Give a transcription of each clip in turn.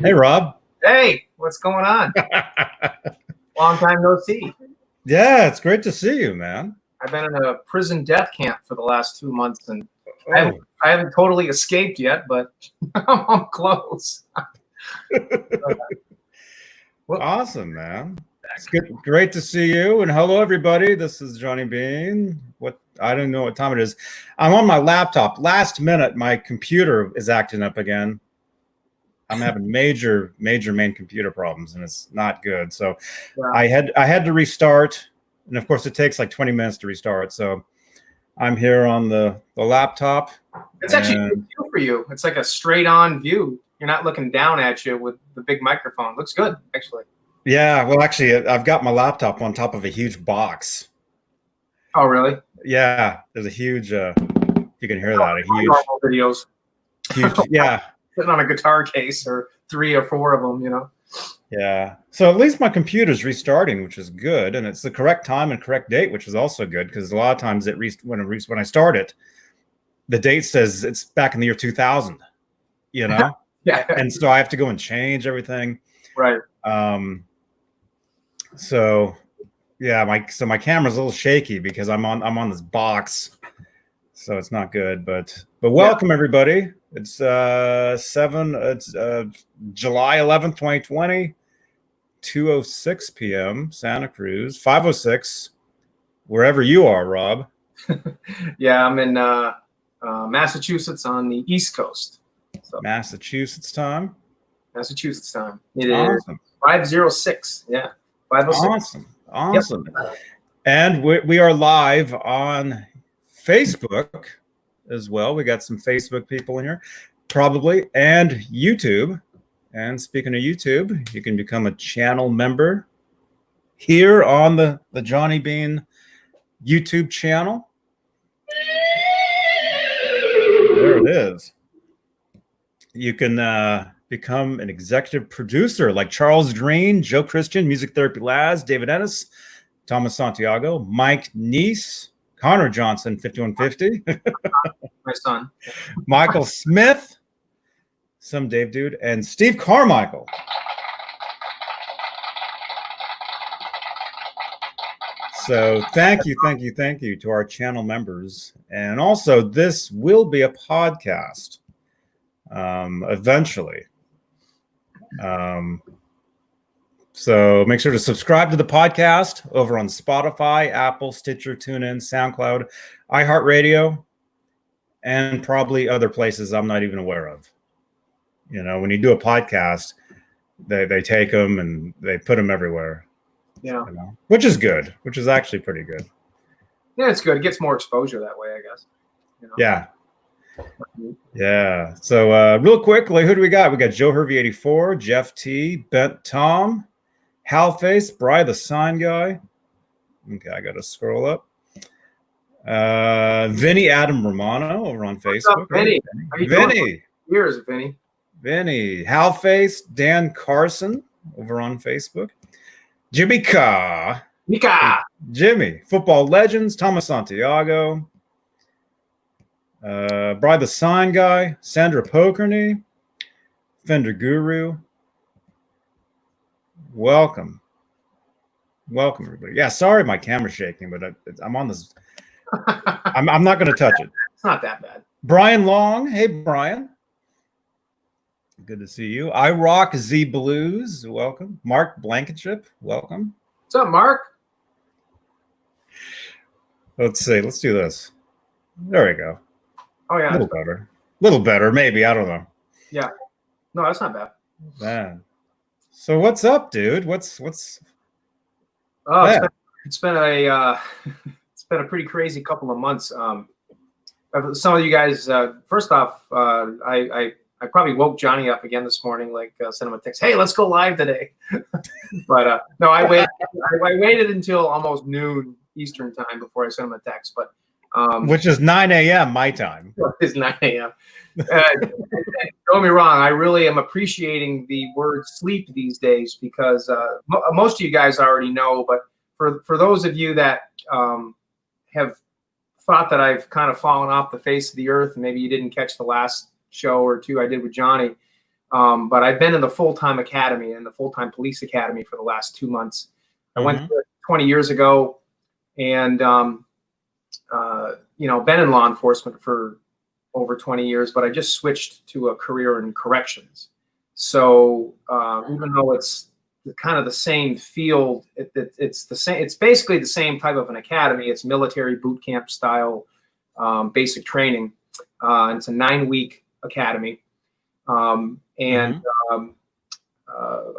Hey, Rob. Hey, what's going on? Long time no see. Yeah, it's great to see you, man. I've been in a prison death camp for the last 2 months, and Oh, I haven't totally escaped yet, but I'm close. Well, awesome, man. It's good, great to see you. And hello, everybody. This is Johnny Beane. I don't know what time it is. I'm on my laptop. Last minute, my computer is acting up again. I'm having major main computer problems, and it's not good. So yeah. I had to restart, and of course, it takes like 20 minutes to restart. So I'm here on the laptop. It's actually a good view for you. It's like a straight-on view. You're not looking down at you with the big microphone. Looks good, actually. Yeah, well, actually, I've got my laptop on top of a huge box. Oh, really? Yeah, there's a huge. You can hear that. A huge normal videos. Huge, yeah. Sitting on a guitar case, or 3 or 4 of them, you know. Yeah. So at least my computer's restarting, which is good, and it's the correct time and correct date, which is also good because a lot of times when I start it, the date says it's back in the year 2000. You know. Yeah. And so I have to go and change everything. Right. So yeah, my camera's a little shaky because I'm on this box, so it's not good. But welcome everybody. It's July 11th, 2020, 2:06 p.m. Santa Cruz, 5:06 wherever you are, Rob. Yeah, I'm in Massachusetts on the East Coast. So. Massachusetts time. Massachusetts time. It awesome. Is 5:06. Yeah, 5:06. Awesome. Yep. And we are live on Facebook as well. We got some Facebook people in here, probably, and YouTube. And speaking of YouTube, you can become a channel member here on the Johnny Beane YouTube channel. There it is. You can become an executive producer like Charles Green, Joe Christian, Music Therapy Laz, David Ennis, Thomas Santiago, Mike Neese, Connor Johnson, 5150. My son. Michael Smith, some Dave dude, and Steve Carmichael. So thank you to our channel members. And also, this will be a podcast eventually. So make sure to subscribe to the podcast over on Spotify, Apple, Stitcher, TuneIn, SoundCloud, iHeartRadio, and probably other places I'm not even aware of. You know, when you do a podcast, they take them and they put them everywhere. Yeah. You know? Which is good, which is actually pretty good. Yeah, it's good. It gets more exposure that way, I guess. You know? Yeah. Yeah. So real quickly, who do we got? We got Joe Hervey 84, Jeff T, Bent Tom, Halface, Bry the Sign Guy. Okay, I gotta scroll up. Vinny Adam Romano over on Facebook. What's up, Vinny? Vinny. Here's Vinny. Vinny. Halface, Dan Carson over on Facebook. Jimmy Ka. Mika. Jimmy. Football Legends, Thomas Santiago. Bry the Sign Guy, Sandra Pokerney, Fender Guru. Welcome, everybody. Yeah, sorry, my camera's shaking, but I'm on this. I'm not going to touch it. It's not that bad. Brian Long, hey Brian, good to see you. I Rock Z Blues, welcome. Mark Blankenship, welcome. What's up, Mark? Let's see. Let's do this. There we go. Oh yeah, a little better, maybe. I don't know. Yeah, no, that's not bad. Man. So what's up, dude? What's? Oh, it's been a pretty crazy couple of months. Some of you guys. First off, I probably woke Johnny up again this morning. Like sent him a text. Hey, let's go live today. But no, I waited until almost noon Eastern time before I sent him a text. But which is 9 a.m. my time. It's 9 a.m. Don't get me wrong, I really am appreciating the word sleep these days because most of you guys already know, but for those of you that have thought that I've kind of fallen off the face of the earth, and maybe you didn't catch the last show or two I did with Johnny, But I've been in the full-time academy and the full-time police academy for the last 2 months. I went through it 20 years ago, and you know, been in law enforcement for over 20 years, but I just switched to a career in corrections. So even though it's kind of the same field, it's the same. It's basically the same type of an academy. It's military boot camp style, basic training. It's a 9-week academy, and I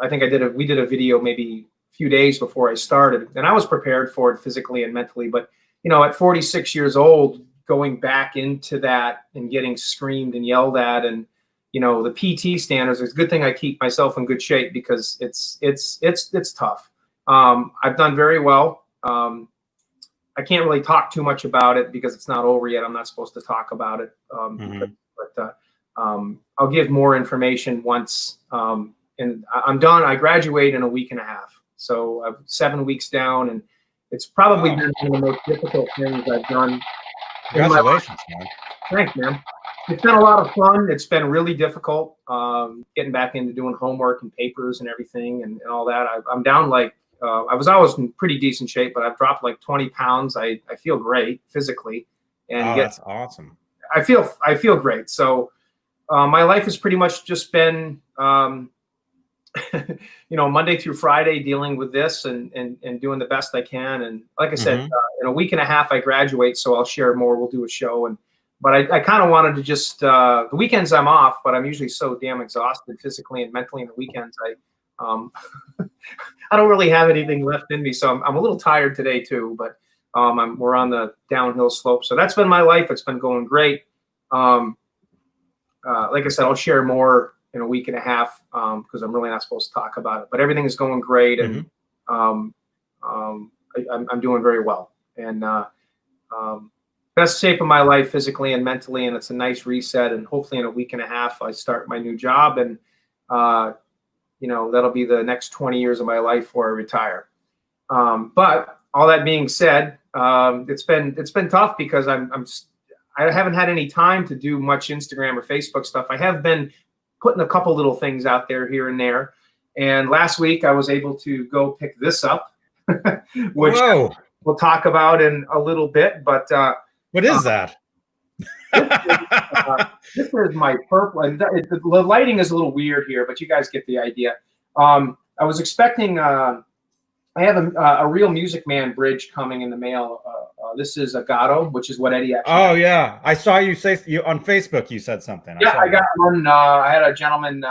think we did a video maybe a few days before I started, and I was prepared for it physically and mentally. But you know, at 46 years old, going back into that and getting screamed and yelled at, and you know, the PT standards, it's a good thing I keep myself in good shape because it's tough. I've done very well. I can't really talk too much about it because it's not over yet. I'm not supposed to talk about it. But I'll give more information once, and I'm done. I graduate in a week and a half. So I'm 7 weeks down, and it's probably been one of the most difficult things I've done. Congratulations, man. Thanks, man. It's been a lot of fun. It's been really difficult getting back into doing homework and papers and everything and all that. I'm down like, I was always in pretty decent shape, but I've dropped like 20 pounds. I feel great physically. And that's awesome. I feel great. So my life has pretty much just been, you know, Monday through Friday dealing with this and doing the best I can. And like I said, in a week and a half, I graduate, so I'll share more. We'll do a show. But I kind of wanted to just, the weekends I'm off, but I'm usually so damn exhausted physically and mentally in the weekends. I don't really have anything left in me. So I'm a little tired today too, but we're on the downhill slope. So that's been my life. It's been going great. Like I said, I'll share more in a week and a half because I'm really not supposed to talk about it. But everything is going great, and I'm doing very well. And best shape of my life physically and mentally, and it's a nice reset. And hopefully in a week and a half, I start my new job, and you know, that'll be the next 20 years of my life before I retire. But all that being said, it's been tough because I haven't had any time to do much Instagram or Facebook stuff. I have been putting a couple little things out there here and there. And last week I was able to go pick this up, which we'll talk about in a little bit. But what is that? This is my purple. And the lighting is a little weird here, but you guys get the idea. I was expecting. I have a Real Music Man bridge coming in the mail. This is a Gatto, which is what Eddie actually. Oh yeah, I saw you say on Facebook. You said something. Yeah, I got one. I had a gentleman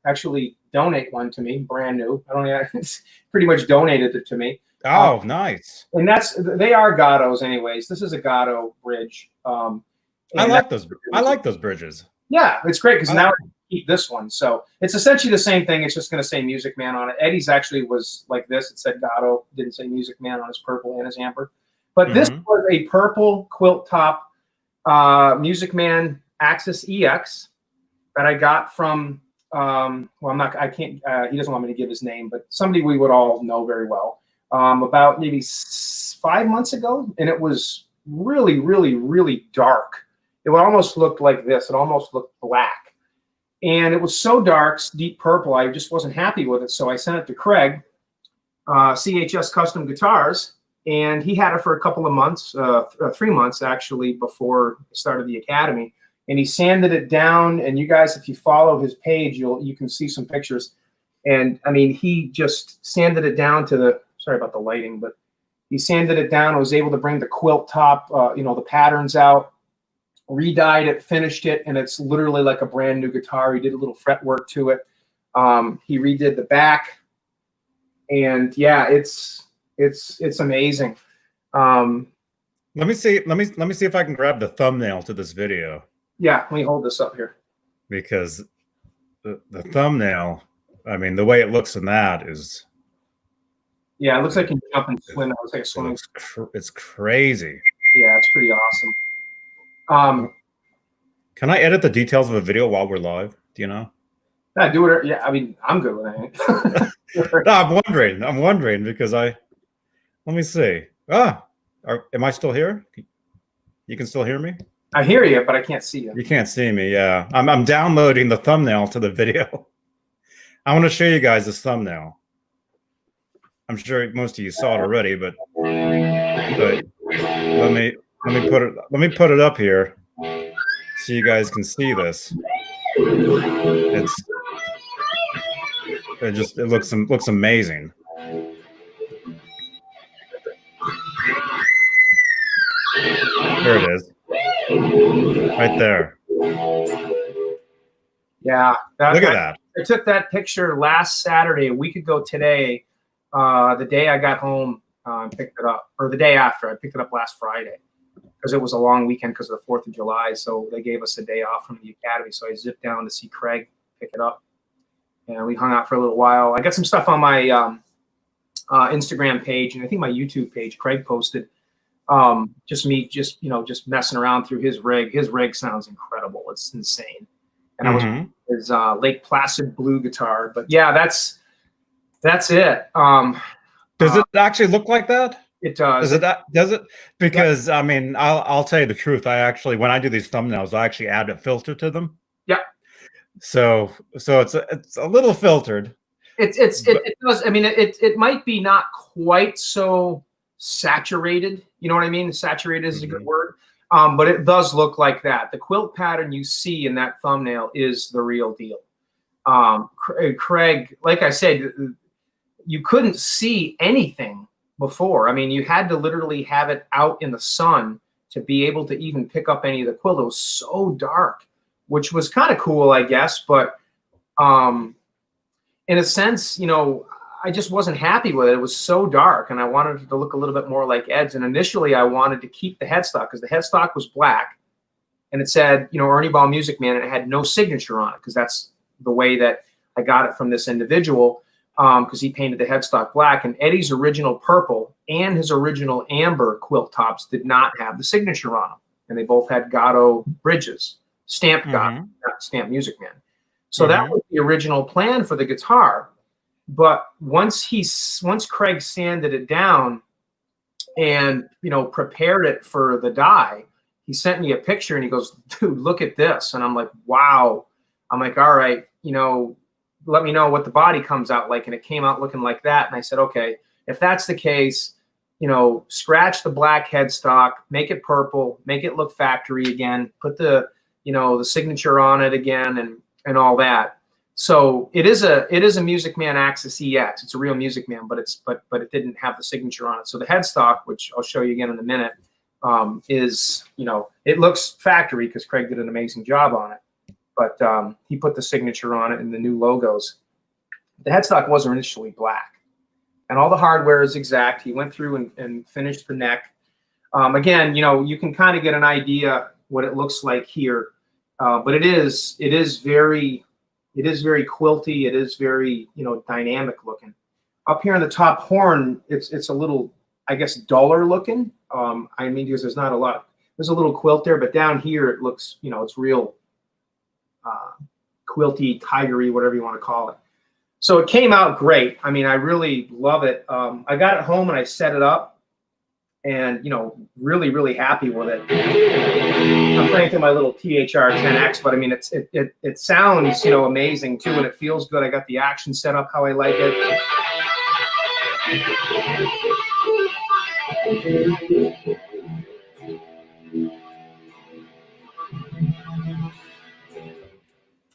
actually donate one to me, brand new. I don't know. Pretty much donated it to me. Oh, nice. And they are Gattos, anyways. This is a Gatto bridge. I like those. I like those bridges. Yeah, it's great because now I can keep this one. So it's essentially the same thing. It's just going to say Music Man on it. Eddie's actually was like this. It said Gatto. Didn't say Music Man on his purple and his amber. But this was a purple quilt top Music Man Axis EX that I got from. Well, I can't. He doesn't want me to give his name, but somebody we would all know very well. About maybe 5 months ago, and it was really, really, really dark. It almost looked like this. It almost looked black. And it was so dark, deep purple, I just wasn't happy with it. So I sent it to Craig, CHS Custom Guitars, and he had it for a couple of months, 3 months actually, before I started the academy. And he sanded it down. And you guys, if you follow his page, you can see some pictures. And I mean, he just sanded it down to the, sorry about the lighting, but he sanded it down. I was able to bring the quilt top, you know, the patterns out, re-dyed it, finished it, and it's literally like a brand new guitar. He did a little fretwork to it. He redid the back, and yeah, it's amazing. Let me see if I can grab the thumbnail to this video. Yeah, let me hold this up here. Because the thumbnail, I mean, the way it looks in that is. Yeah, it looks like you can jump and swim. It looks like a swimming. It's crazy. Yeah, it's pretty awesome. Can I edit the details of a video while we're live? Do you know? Yeah, do it. Yeah, I mean, I'm good with that. No, I'm wondering because let me see. Am I still here? You can still hear me? I hear you, but I can't see you. You can't see me. Yeah, I'm downloading the thumbnail to the video. I want to show you guys this thumbnail. I'm sure most of you saw it already, but let me put it up here so you guys can see this. It looks amazing. There it is, right there. Yeah, look at that. I took that picture last Saturday, a week ago today. The day I got home, picked it up, or the day after. I picked it up last Friday because it was a long weekend because of the 4th of July. So they gave us a day off from the academy. So I zipped down to see Craig pick it up, and we hung out for a little while. I got some stuff on my Instagram page, and I think my YouTube page. Craig posted just me, just messing around through his rig. His rig sounds incredible. It's insane. And I was his Lake Placid blue guitar. But yeah, that's it. Does it actually look like that? It does. Does it? Because I mean, I'll tell you the truth. I actually, when I do these thumbnails, I actually add a filter to them. Yeah. So it's a little filtered. It does. I mean, it might be not quite so saturated. You know what I mean? Saturated is a good word. But it does look like that. The quilt pattern you see in that thumbnail is the real deal. Craig, like I said, you couldn't see anything before. I mean, you had to literally have it out in the sun to be able to even pick up any of the quilt. It was so dark, which was kind of cool, I guess. But in a sense, I just wasn't happy with it. It was so dark, and I wanted it to look a little bit more like Ed's. And initially, I wanted to keep the headstock because the headstock was black, and it said, Ernie Ball Music Man, and it had no signature on it because that's the way that I got it from this individual, because he painted the headstock black. And Eddie's original purple and his original amber quilt tops did not have the signature on them, and they both had Gatto bridges, stamped Gatto, not stamped Music Man. So that was the original plan for the guitar. But once Craig sanded it down and, prepared it for the die, he sent me a picture and he goes, dude, look at this. And I'm like, wow. I'm like, all right, let me know what the body comes out like. And it came out looking like that. And I said, okay, if that's the case, scratch the black headstock, make it purple, make it look factory again, put the, the signature on it again and all that. So it is a Music Man Axis EX. It's a real Music Man, but it didn't have the signature on it. So the headstock, which I'll show you again in a minute, is it looks factory because Craig did an amazing job on it. But he put the signature on it and the new logos. The headstock wasn't initially black, and all the hardware is exact. He went through and finished the neck. Again, you can kind of get an idea what it looks like here, but it is very quilty. It is very, dynamic looking. Up here on the top horn, it's a little, I guess, duller looking. I mean, because there's not a lot. There's a little quilt there, but down here it looks, it's real quilty, tigery, whatever you want to call it. So it came out great. I mean, I really love it. I got it home and I set it up, and really, really happy with it. I'm playing through my little THR-10X, but I mean, it sounds amazing too, and it feels good. I got the action set up how I like it.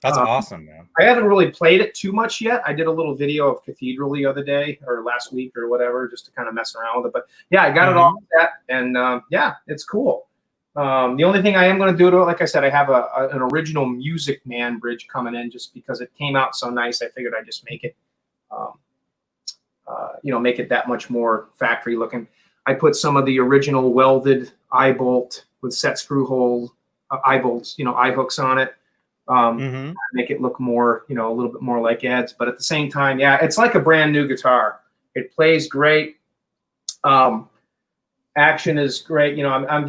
That's awesome, man. I haven't really played it too much yet. I did a little video of Cathedral the other day or last week or whatever, just to kind of mess around with it. But yeah, I got it all set, and yeah, it's cool. The only thing I am going to do to it, like I said, I have an original Music Man bridge coming in just because it came out so nice. I figured I'd just make it, make it that much more factory looking. I put some of the original welded eye bolt with set screw hole eye bolts, eye hooks on it. Make it look more, a little bit more like Ed's, but at the same time, yeah, it's like a brand new guitar. It plays great. Action is great. I'm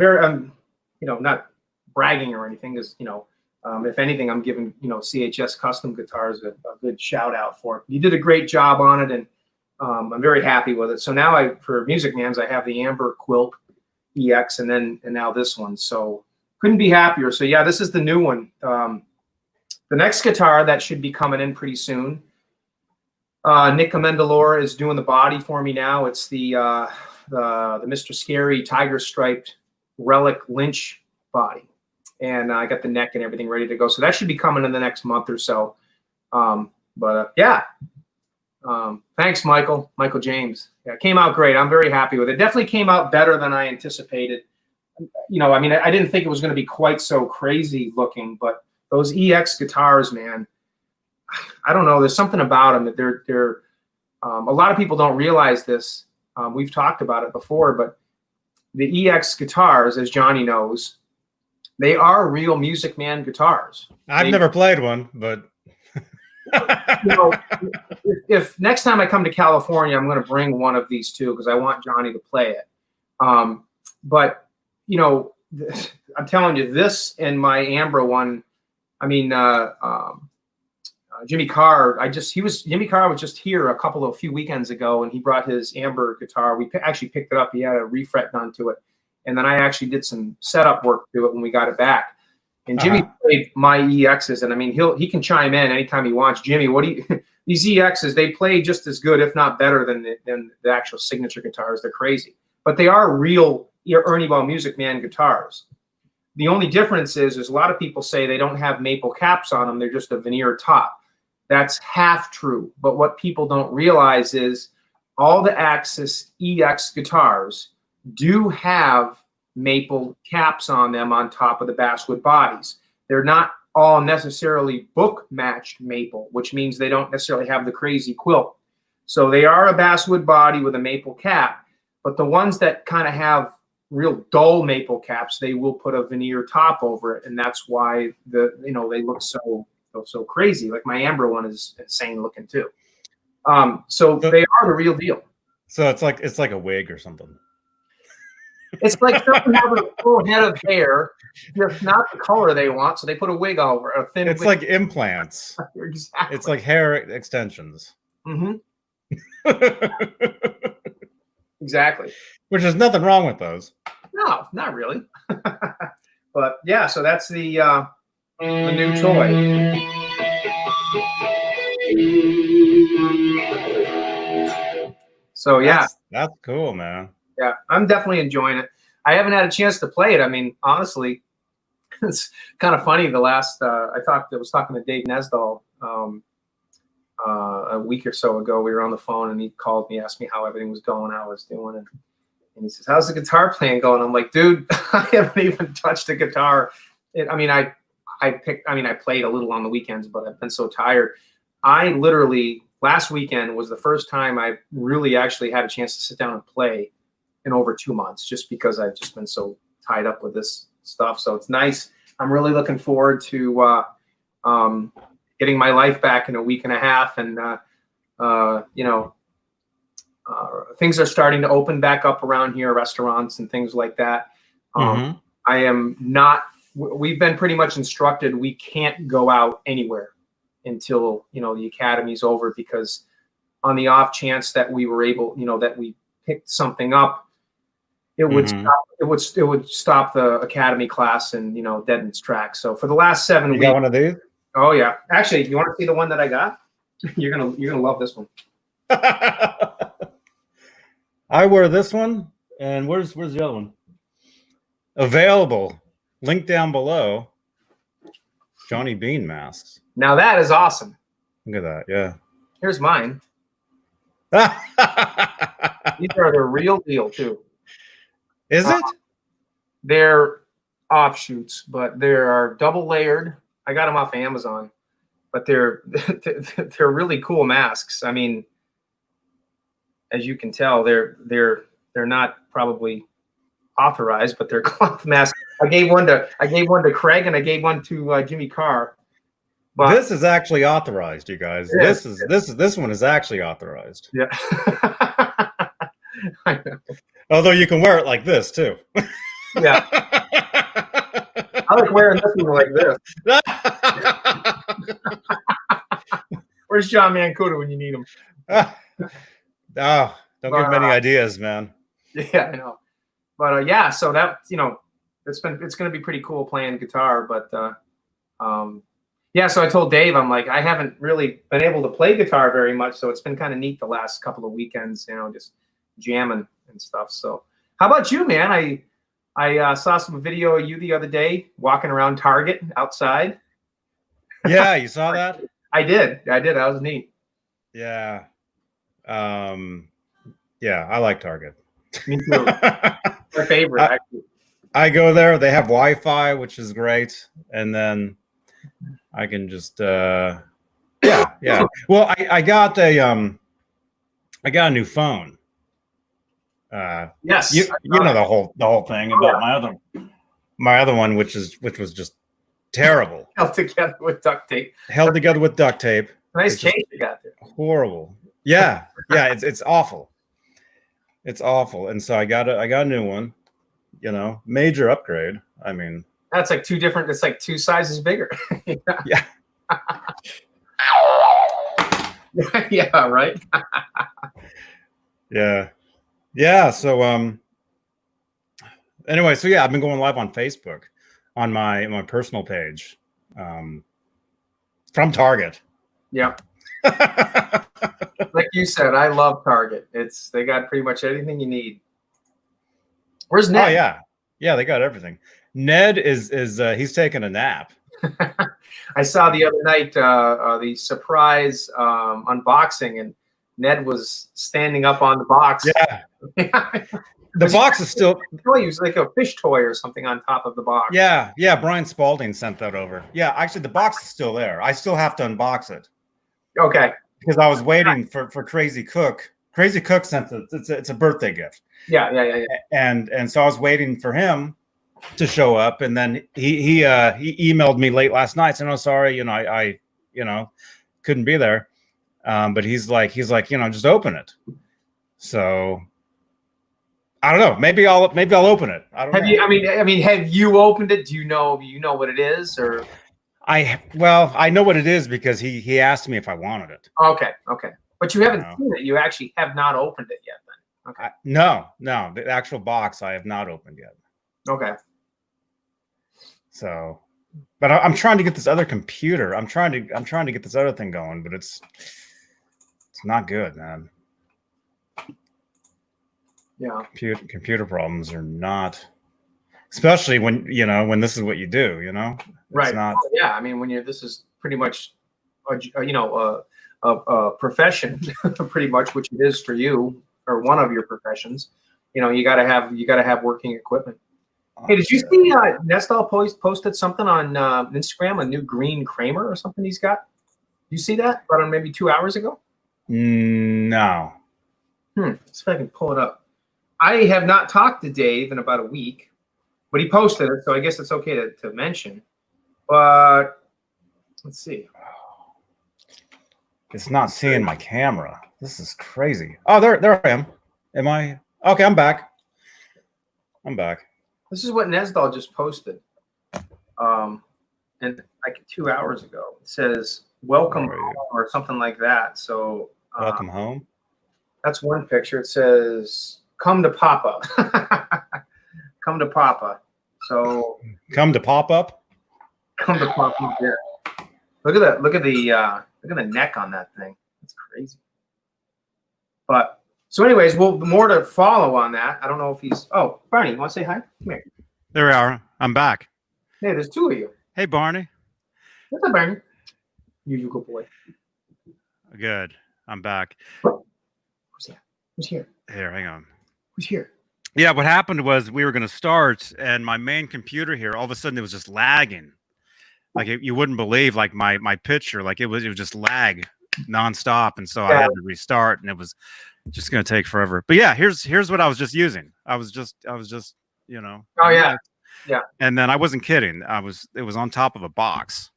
not bragging or anything, because if anything, I'm giving CHS Custom Guitars a good shout out for it. You did a great job on it, and I'm very happy with it. So now for Music Mans, I have the Amber Quilt EX, and now this one. So couldn't be happier. So yeah, this is the new one. The next guitar that should be coming in pretty soon. Nick Amendola is doing the body for me now. It's the Mr. Scary tiger striped relic Lynch body, and I got the neck and everything ready to go. So that should be coming in the next month or so. Yeah. Thanks, Michael James. Yeah, it came out great. I'm very happy with it. Definitely came out better than I anticipated. You know, I mean, I didn't think it was going to be quite so crazy looking, but those EX guitars, man, I don't know. There's something about them that they're a lot of people don't realize this. We've talked about it before, but the EX guitars, as Johnny knows, they are real Music Man guitars. I've never played one, but you know, if next time I come to California, I'm going to bring one of these two because I want Johnny to play it. But you know, I'm telling you, this and my Ambra one. I mean, Jimmy Carr. Jimmy Carr was just here a few weekends ago, and he brought his Amber guitar. We actually picked it up. He had a refret done to it, and then I actually did some setup work to it when we got it back. And Jimmy played my EXs, and I mean, he can chime in anytime he wants. Jimmy, what do you? These EXs, they play just as good, if not better, than the actual signature guitars. They're crazy, but they are real Ernie Ball Music Man guitars. The only difference is a lot of people say they don't have maple caps on them; they're just a veneer top. That's half true. But what people don't realize is all the Axis EX guitars do have maple caps on them on top of the basswood bodies. They're not all necessarily book matched maple, which means they don't necessarily have the crazy quilt. So they are a basswood body with a maple cap, but the ones that kind of have real dull maple caps, they will put a veneer top over it, and that's why they look so crazy. Like my Amber one is insane looking too. So they are the real deal. So it's like a wig or something. It's like someone having a full head of hair, just not the color they want, so they put a wig over a thin. It's wig. like implants. Exactly. It's like hair extensions. Mm-hmm. Exactly. Which is nothing wrong with those. No, not really. But yeah, so that's the new toy. So yeah, that's cool, man. Yeah, I'm definitely enjoying it. I haven't had a chance to play it. I mean, honestly, it's kind of funny. The last I was talking to Dave Nesdahl a week or so ago. We were on the phone, and he called me, asked me how everything was going, how I was doing, and he says, "How's the guitar playing going?" I'm like, "Dude, I haven't even touched a guitar." I played a little on the weekends, but I've been so tired. I literally last weekend was the first time I really actually had a chance to sit down and play in over 2 months, just because I've just been so tied up with this stuff. So it's nice. I'm really looking forward to getting my life back in a week and a half, and things are starting to open back up around here, restaurants and things like that. I am not. We've been pretty much instructed we can't go out anywhere until the academy's over, because on the off chance that we were able, that we picked something up, it would stop the academy class and dead in its tracks. So for the last 7 weeks, you got one of these? Oh yeah, actually, you want to see the one that I got? You're gonna love this one. I wear this one, and where's the other one? Available. Link down below. Johnny Beane masks. Now that is awesome. Look at that, yeah. Here's mine. These are the real deal too. Is it? They're offshoots, but they are double layered. I got them off Amazon, but they're really cool masks. I mean, as you can tell, they're not probably authorized, but they're cloth masks. I gave one to Craig, and I gave one to Jimmy Carr. But this is actually authorized, you guys. This one is actually authorized. Yeah. I know. Although you can wear it like this too. Yeah. I like wearing this one like this. Where's John Mancuda when you need him? Don't give him any ideas, man. Yeah, I know. But yeah, so that it's going to be pretty cool playing guitar. But yeah, so I told Dave, I'm like, I haven't really been able to play guitar very much, so it's been kind of neat the last couple of weekends, you know, just jamming and stuff. So how about you, man? I saw some video of you the other day walking around Target outside. Yeah, you saw that? I did. That was neat. Yeah. Yeah, I like Target. Me too. My favorite, actually. I go there. They have Wi-Fi, which is great, and then I can just yeah. Well, I got a new phone. Yes, you know the whole thing about my other one, which was just terrible. Held together with duct tape. Nice change you got there. Horrible. Yeah. It's awful. It's awful. And so I got a new one. You know, major upgrade. I mean, that's like two different. It's like two sizes bigger. Yeah. Yeah. Right. Yeah. So anyway, so yeah, I've been going live on Facebook on my personal page from Target. Yeah. Like you said, I love Target. They got pretty much anything you need. Where's Ned? Oh yeah, they got everything. Ned is he's taking a nap. I saw the other night the surprise unboxing, and Ned was standing up on the box. Yeah. The box is still. He was like a fish toy or something on top of the box. Yeah. Brian Spalding sent that over. Yeah, actually, the box is still there. I still have to unbox it. Okay. Because I was waiting for Crazy Cook. Crazy Cook sent it. It's a birthday gift. Yeah. And so I was waiting for him to show up, and then he emailed me late last night saying, "Oh, sorry, you know, I couldn't be there." But he's like, just open it. So I don't know. Maybe I'll open it. I don't know. I mean, have you opened it? Do you know what it is, or? I know what it is because he asked me if I wanted it. Okay. But you haven't seen it. You actually have not opened it yet, then. Okay. No, the actual box I have not opened yet. Okay. So, but I'm trying to get this other computer. I'm trying to get this other thing going, but it's not good, man. Yeah. Computer problems are not, especially when this is what you do, Right. Not, yeah. I mean, this is pretty much, a profession, pretty much, which it is for you, or one of your professions. You got to have working equipment. Hey, did you see Nestle posted something on Instagram, a new green Kramer or something he's got? You see that? About maybe 2 hours ago? No. Let's see if I can pull it up. I have not talked to Dave in about a week, but he posted it, so I guess it's okay to mention. But let's see. It's not seeing my camera. This is crazy. Oh, there I am. Am I? Okay, I'm back. This is what Nesdal just posted. And like 2 hours ago. It says, "Welcome home," or something like that. So welcome home. That's one picture. It says, "Come to Papa." Come to Papa. So come to pop up. Come to Papa. Yeah. Look at that. Look at the neck on that thing. That's crazy. But so, anyways, more to follow on that. I don't know if he's. Oh, Barney, you want to say hi? Come here. There we are. I'm back. Hey, there's two of you. Hey, Barney. What's up, Barney? You good boy. Good. I'm back. Who's that? Who's here? Here, hang on. Who's here? Yeah, what happened was we were going to start, and my main computer here, all of a sudden, it was just lagging. Like you wouldn't believe, like my picture, like it was just lag nonstop, and so I had to restart, and it was just going to take forever. But yeah, here's what I was just using. I was just Oh yeah. And then I wasn't kidding. It was on top of a box.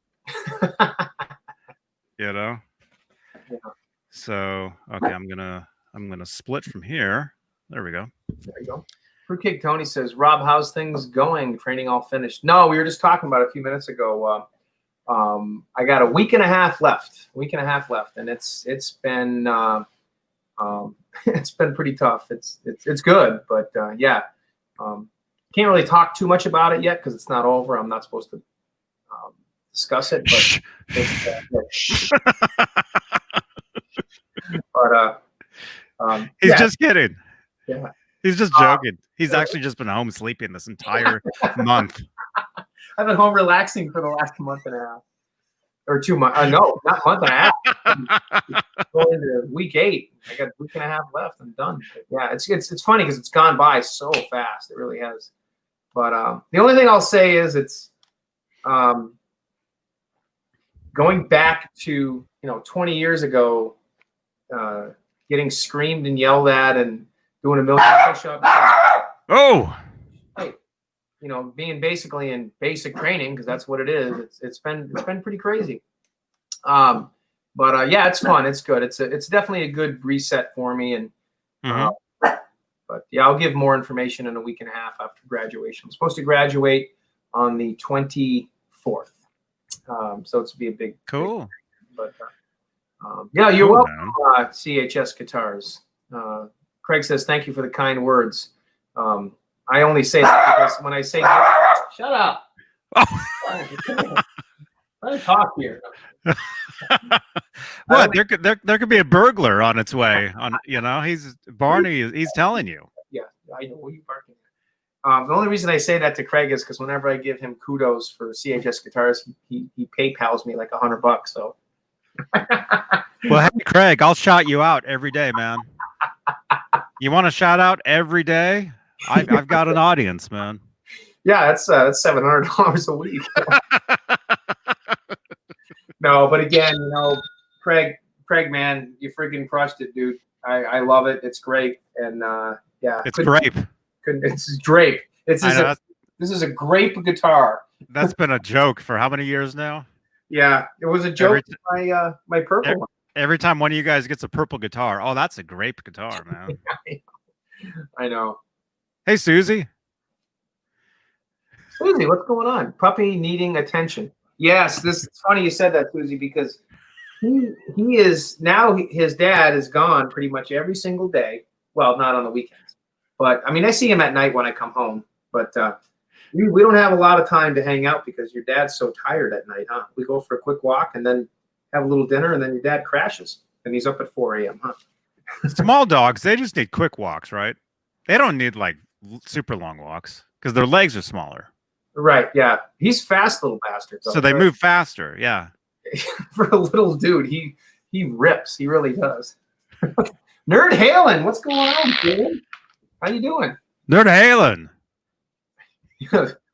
Yeah. So okay, I'm gonna split from here. There we go. There you go. Fruitcake Tony says, "Rob, how's things going? Training all finished?" No, we were just talking about it a few minutes ago. I got a week and a half left. And it's been it's been pretty tough. It's good, but yeah. Can't really talk too much about it yet because it's not over. I'm not supposed to discuss it, but he's just kidding. Yeah, he's just joking. He's actually just been home sleeping this entire month. I've been home relaxing for the last month and a half, or 2 months. No, not month and a half. Going into week 8. I got a week and a half left. I'm done. But yeah, it's funny because it's gone by so fast. It really has. But the only thing I'll say is it's going back to 20 years ago, getting screamed and yelled at and doing a million push-ups. Oh. Being basically in basic training, because that's what it is. It's been pretty crazy. But yeah, it's fun. It's good. It's definitely a good reset for me. And but yeah, I'll give more information in a week and a half after graduation. I'm supposed to graduate on the 24th. So it's be a big cool. But yeah, you're welcome. CHS Guitars. Craig says thank you for the kind words. I only say that because when I say shut up. Let me talk here. What? There could be a burglar on its way. He's Barney. He's telling you. Yeah, I know. What are you barking at? The only reason I say that to Craig is because whenever I give him kudos for CHS Guitars, he PayPal's me like $100. So. Well, hey, Craig, I'll shout you out every day, man. You want a shout out every day? I've got an audience, man. Yeah, that's $700 a week. No, but again, Craig, man, you freaking crushed it, dude. I love it. It's great, and yeah, it's grape. It's drape. This is a grape guitar. That's been a joke for how many years now? Yeah, it was a joke. My purple one. Every time one of you guys gets a purple guitar, oh, that's a grape guitar, man. I know. Hey, Susie. Susie, what's going on? Puppy needing attention. Yes, it's funny you said that, Susie, because he is now. His dad is gone pretty much every single day. Well, not on the weekends, but I mean, I see him at night when I come home. But we don't have a lot of time to hang out because your dad's so tired at night, huh? We go for a quick walk and then have a little dinner, and then your dad crashes, and he's up at 4 a.m., huh? Small dogs, they just need quick walks, right? They don't need like super long walks because their legs are smaller. Right, yeah. He's fast little bastard. So they move faster, yeah. For a little dude, he rips. He really does. Nerd Halen, what's going on, dude? How you doing? Nerd Halen.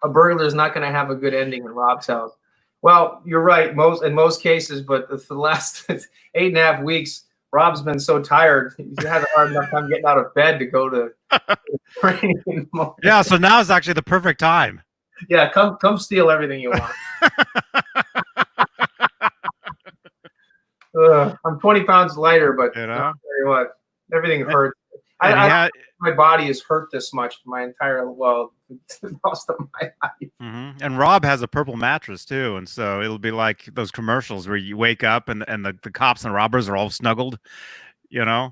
A burglar is not going to have a good ending in Rob's house. Well, you're right, in most cases, but for the last 8.5 weeks, Rob's been so tired. He's had a hard enough time getting out of bed to go to training. Yeah, so now is actually the perfect time. Yeah, come steal everything you want. I'm 20 pounds lighter, but I'll tell you what, everything hurts. My body is hurt this much my entire most of my life. And Rob has a purple mattress too, and so it'll be like those commercials where you wake up and the cops and robbers are all snuggled, Yeah.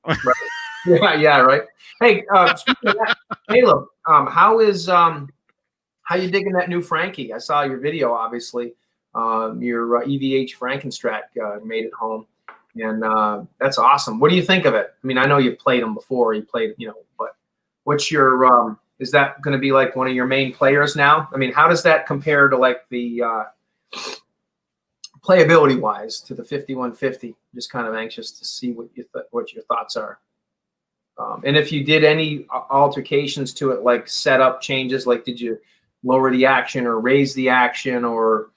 Right. yeah, right. Hey, speaking of that, Caleb, how you digging that new Frankie? I saw your video, obviously. Your EVH Frankenstrat made it home, and that's awesome. What do you think of it? I mean, I know you've played them before. You played, but what's your is that going to be like one of your main players now? I mean, how does that compare to like the playability wise to the 5150? Just kind of anxious to see what your thoughts are. And if you did any altercations to it, like setup changes, like did you lower the action or raise the action, or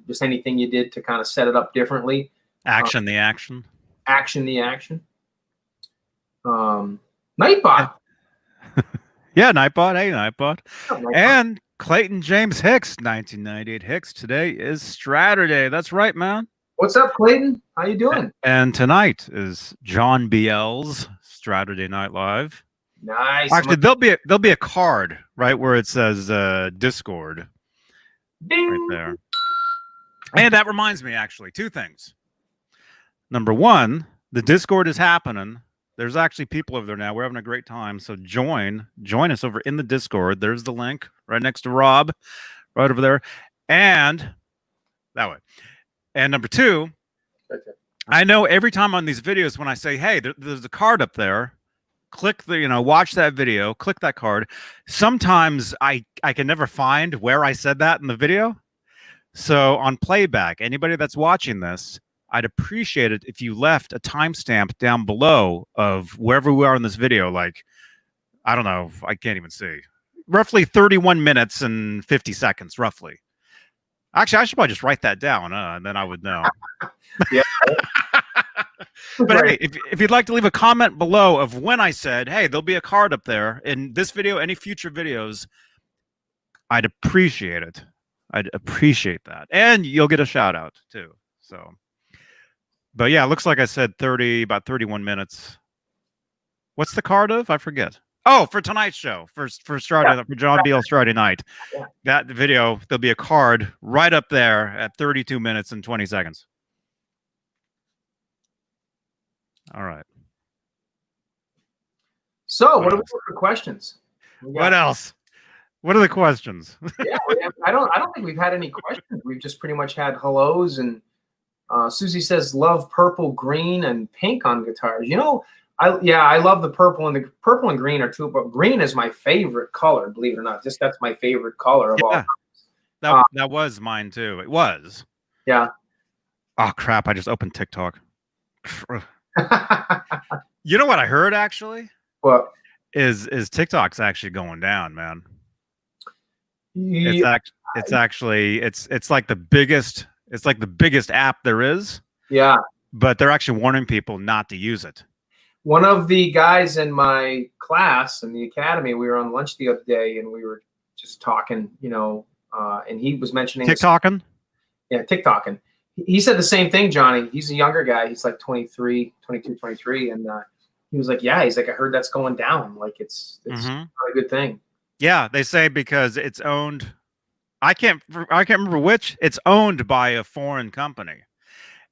just anything you did to kind of set it up differently? Action the action. Nightbot. Yeah, Nightbot. Hey, Nightbot. Oh, Nightbot. And Clayton James Hicks, 1998 Hicks. Today is Straturday. That's right, man. What's up, Clayton? How you doing? And tonight is John BL's Straturday Night Live. Nice. Actually, there'll be a card right where it says Discord. Ding. Right there. And that reminds me, actually, 2 things. Number 1, the Discord is happening There's actually people over there now. We're having a great time. So join us over in the Discord. There's the link right next to Rob, right over there, and that way. And number two, I know every time on these videos when I say, "Hey, there's a card up there," click watch that video, click that card. Sometimes I can never find where I said that in the video. So on playback, anybody that's watching this, I'd appreciate it if you left a timestamp down below of wherever we are in this video. Like, I don't know, I can't even see. Roughly 31 minutes and 50 seconds, roughly. Actually, I should probably just write that down, and then I would know. Yeah. But hey, if you'd like to leave a comment below of when I said, "Hey, there'll be a card up there in this video, any future videos," I'd appreciate it. I'd appreciate that. And you'll get a shout out too. So, but yeah, it looks like I said about 31 minutes. What's the card of? I forget. Oh, for tonight's show, for John Beale's Friday night. Yeah. That video, there'll be a card right up there at 32 minutes and 20 seconds. All right. So, what are we doing for questions? What else? What are the questions? Yeah, I don't think we've had any questions. We've just pretty much had hellos, and Susie says love purple, green, and pink on guitars. I love the purple, and the purple and green are two, but green is my favorite color. Believe it or not, that's my favorite color of all. That was mine too. It was. Yeah. Oh crap! I just opened TikTok. You know what I heard actually? What is TikTok's actually going down, man. Yeah. It's actually like the biggest app there is. Yeah. But they're actually warning people not to use it. One of the guys in my class in the academy, we were on lunch the other day, and we were just talking, and he was mentioning TikToking. Yeah, TikToking. He said the same thing, Johnny. He's a younger guy. He's like 23, 22, 23. And he was like, yeah, he's like, I heard that's going down. Like it's not a good thing. Yeah, they say because it's owned. I can't remember which. It's owned by a foreign company,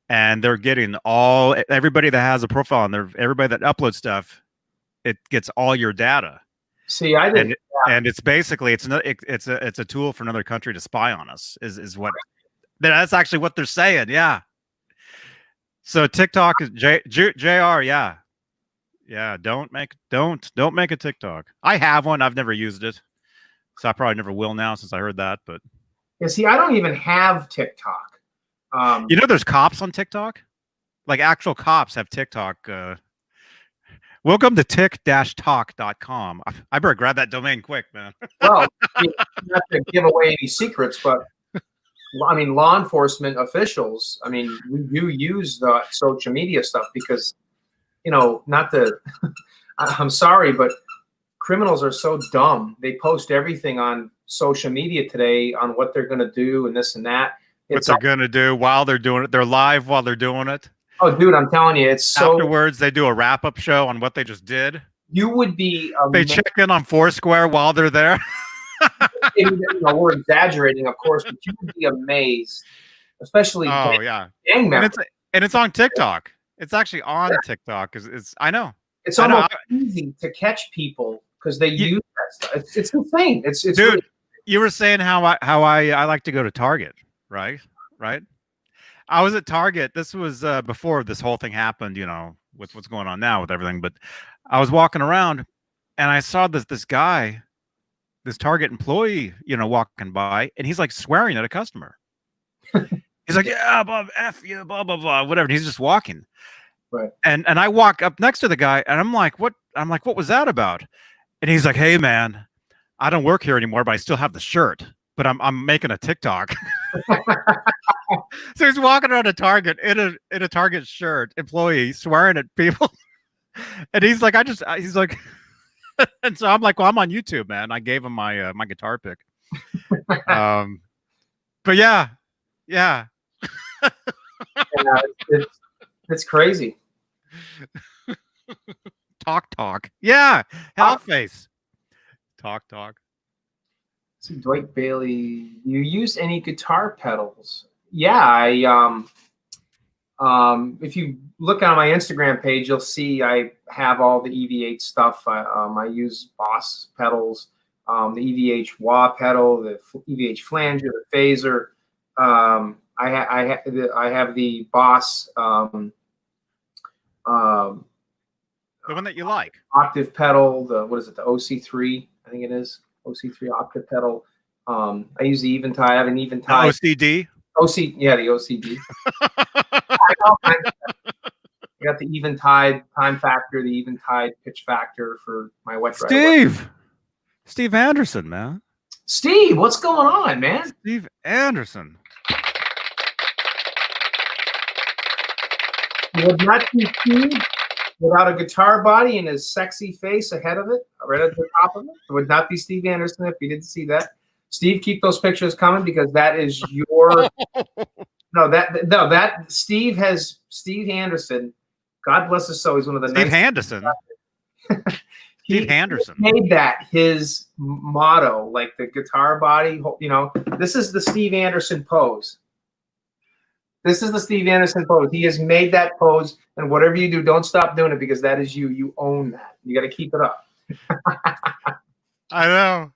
and they're getting everybody that has a profile and everybody that uploads stuff. It gets all your data. See, I didn't. And it's basically it's a tool for another country to spy on us. Is what that's actually what they're saying. Yeah. So TikTok is JR. Yeah. Yeah, don't make a TikTok. I have one. I've never used it, so I probably never will now since I heard that. But yeah, see, I don't even have TikTok. There's cops on TikTok. Like actual cops have TikTok. Welcome to tick-talk.com. I better grab that domain quick, man. Well, not to give away any secrets, but I mean, law enforcement officials. I mean, we do use the social media stuff because. Not to, I'm sorry, but criminals are so dumb. They post everything on social media today on what they're going to do and this and that. What they're going to do while they're doing it. They're live while they're doing it. Oh, dude, I'm telling you, it's so. Afterwards, they do a wrap-up show on what they just did. You would be. They check in on Foursquare while they're there. We're exaggerating, of course, but you would be amazed, especially. Oh, yeah. Gang members. And it's on TikTok. It's actually on TikTok. I know. It's almost easy to catch people because they use that stuff. It's insane. It's dude. Really, you were saying how I like to go to Target, right? I was at Target. This was before this whole thing happened. With what's going on now with everything. But I was walking around, and I saw this guy, this Target employee, walking by, and he's like swearing at a customer. He's like, yeah, blah, F you, blah, blah, blah, whatever. And he's just walking. Right. And I walk up next to the guy, and I'm like, what was that about? And he's like, hey, man, I don't work here anymore, but I still have the shirt. But I'm making a TikTok. So he's walking around a Target in a Target shirt, employee, swearing at people. And he's like, he's like, and so I'm like, well, I'm on YouTube, man. I gave him my my guitar pick. But yeah. Yeah, it's crazy. Talk. Yeah, Hellface. Talk. See, Dwight Bailey, you use any guitar pedals? Yeah, If you look on my Instagram page, you'll see I have all the EVH stuff. I use Boss pedals, the EVH wah pedal, the EVH flanger, the phaser. I have the Boss the one that you like. Octave pedal. What is it? The OC3, I think it is. OC3 octave pedal. I use the Eventide. I have an Eventide. OCD. Yeah, the OCD. I got the Eventide time factor, the Eventide pitch factor for my wet dry. Steve Anderson, man. Steve, what's going on, man? Steve Anderson. Would not be Steve without a guitar body and his sexy face ahead of it, right at the top of it. It would not be Steve Anderson if you didn't see that. Steve, keep those pictures coming because that is your that Steve Anderson. God bless his soul. He's one of the Steve Anderson. Steve Anderson made that his motto, like the guitar body. You know, this is the Steve Anderson pose. This is the Steve Anderson pose. He has made that pose, and whatever you do, don't stop doing it because that is you. You own that. You got to keep it up. I know.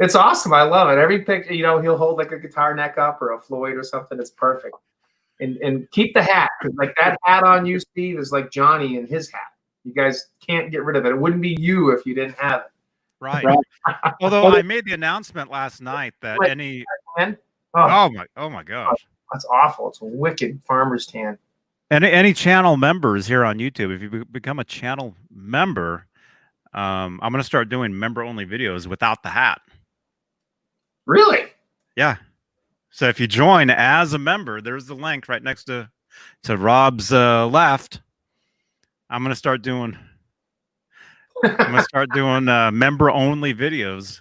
It's awesome. I love it. Every picture, you know, he'll hold like a guitar neck up or a Floyd or something. It's perfect. And keep the hat, because like that hat on you, Steve, is like Johnny and his hat. You guys can't get rid of it. It wouldn't be you if you didn't have it. Right. Although I made the announcement last night that oh my gosh. That's awful. It's a wicked farmer's tan. Any channel members here on YouTube, if you become a channel member, I'm going to start doing member-only videos without the hat. Really? Yeah. So if you join as a member, there's the link right next to Rob's left. I'm going to start doing member-only videos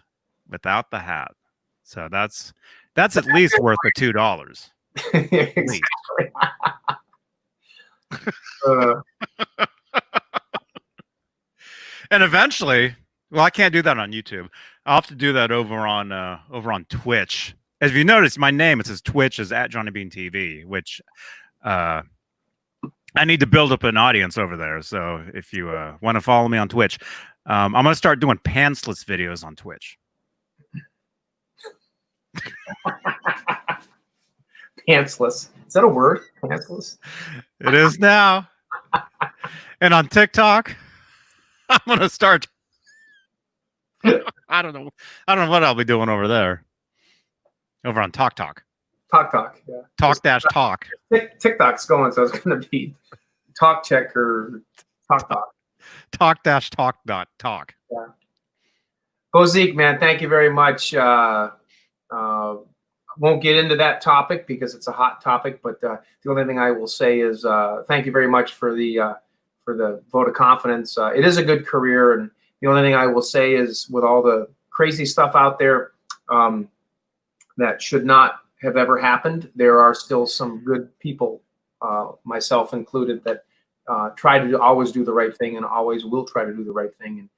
without the hat. So that's at least worth the $2. Exactly. And eventually, well, I can't do that on YouTube. I'll have to do that over on Twitch. As you notice, my name, it says Twitch is at Johnny Beane TV, which I need to build up an audience over there. So if you want to follow me on Twitch, I'm going to start doing pantsless videos on Twitch. Pantsless. Is that a word? Pantsless? It is now. And on TikTok, I'm going to start. I don't know what I'll be doing over there. Over on Talk. Yeah. Talk. TikTok's going, so it's going to be Talk Check or Talk. Talk. Yeah. Go Zeke, man. Thank you very much. Won't get into that topic because it's a hot topic, but the only thing I will say is thank you very much for the vote of confidence. It is a good career, and the only thing I will say is with all the crazy stuff out there that should not have ever happened, there are still some good people, myself included, that try to always do the right thing and always will try to do the right thing,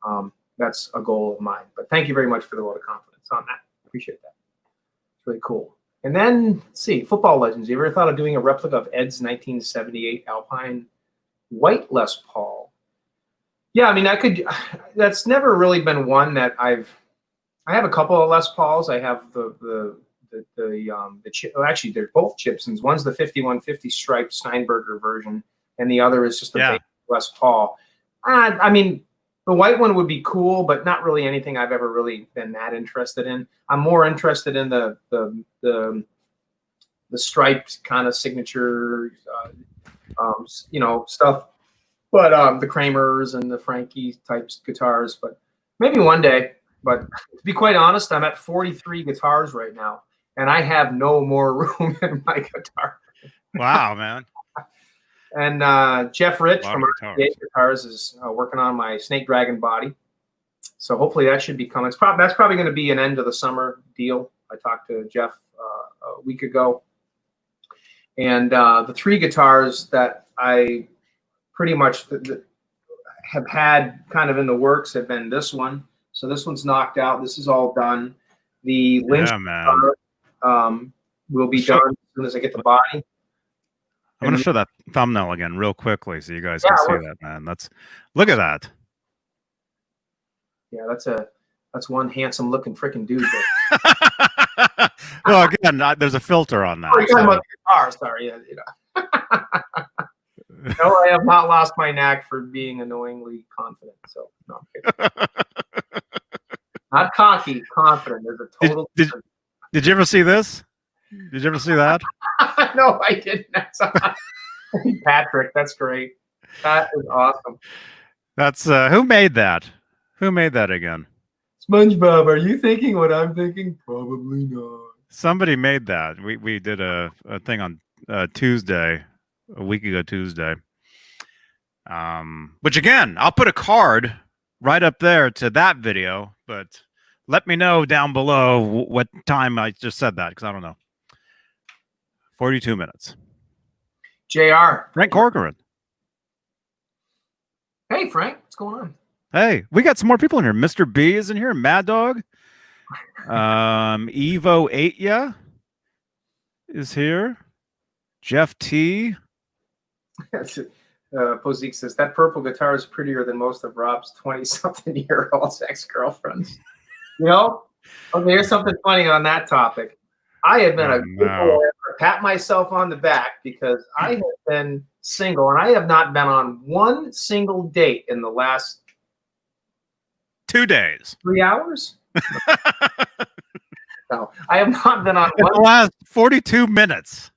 and that's a goal of mine. But thank you very much for the vote of confidence on that. Appreciate that. It's really cool. And then, let's see, football legends. You ever thought of doing a replica of Ed's 1978 Alpine white Les Paul? Yeah, I mean, I could. That's never really been one that I have a couple of Les Pauls. I have the chip. Well, actually, they're both Gibsons. One's the 5150 striped Steinberger version, and the other is just a basic Les Paul. I mean, the white one would be cool, but not really anything I've ever really been that interested in. I'm more interested in the striped kind of signature, stuff. But the Kramers and the Frankie types guitars. But maybe one day. But to be quite honest, I'm at 43 guitars right now, and I have no more room in my guitar. Wow, man. And Jeff Rich from RTA Guitars is working on my Snake Dragon body. So hopefully that should be coming. That's probably going to be an end of the summer deal. I talked to Jeff a week ago. And the three guitars that I pretty much have had kind of in the works have been this one. So this one's knocked out. This is all done. The Lynch guitar will be done as soon as I get the body. I'm going to show that thumbnail again real quickly so you guys Yeah, can see that, man. Look at that. Yeah, that's one handsome looking freaking dude there. Well, again, there's a filter on that. Oh, you're talking about the guitar, sorry. Yeah, No, I have not lost my knack for being annoyingly confident. So no, I'm kidding. Not cocky, confident. There's a total. Did you ever see this? Did you ever see that? No, I didn't. Patrick, that's great. That is awesome. That's who made that? Who made that again? SpongeBob, are you thinking what I'm thinking? Probably not. Somebody made that. We did a thing on Tuesday, a week ago Tuesday. Which again, I'll put a card right up there to that video, but let me know down below what time I just said that, because I don't know. 42 minutes. JR. Frank Corcoran. Hey, Frank, what's going on? Hey, we got some more people in here. Mr. B is in here. Mad Dog. Evo 8 is here. Jeff T. Pozique says that purple guitar is prettier than most of Rob's 20-something-year-old ex-girlfriends. You know? Okay, here's something funny on that topic. I have been a good boy. Pat myself on the back because I have been single and I have not been on one single date in the last 2 days. 3 hours? No, I have not been on one. The last 42 minutes.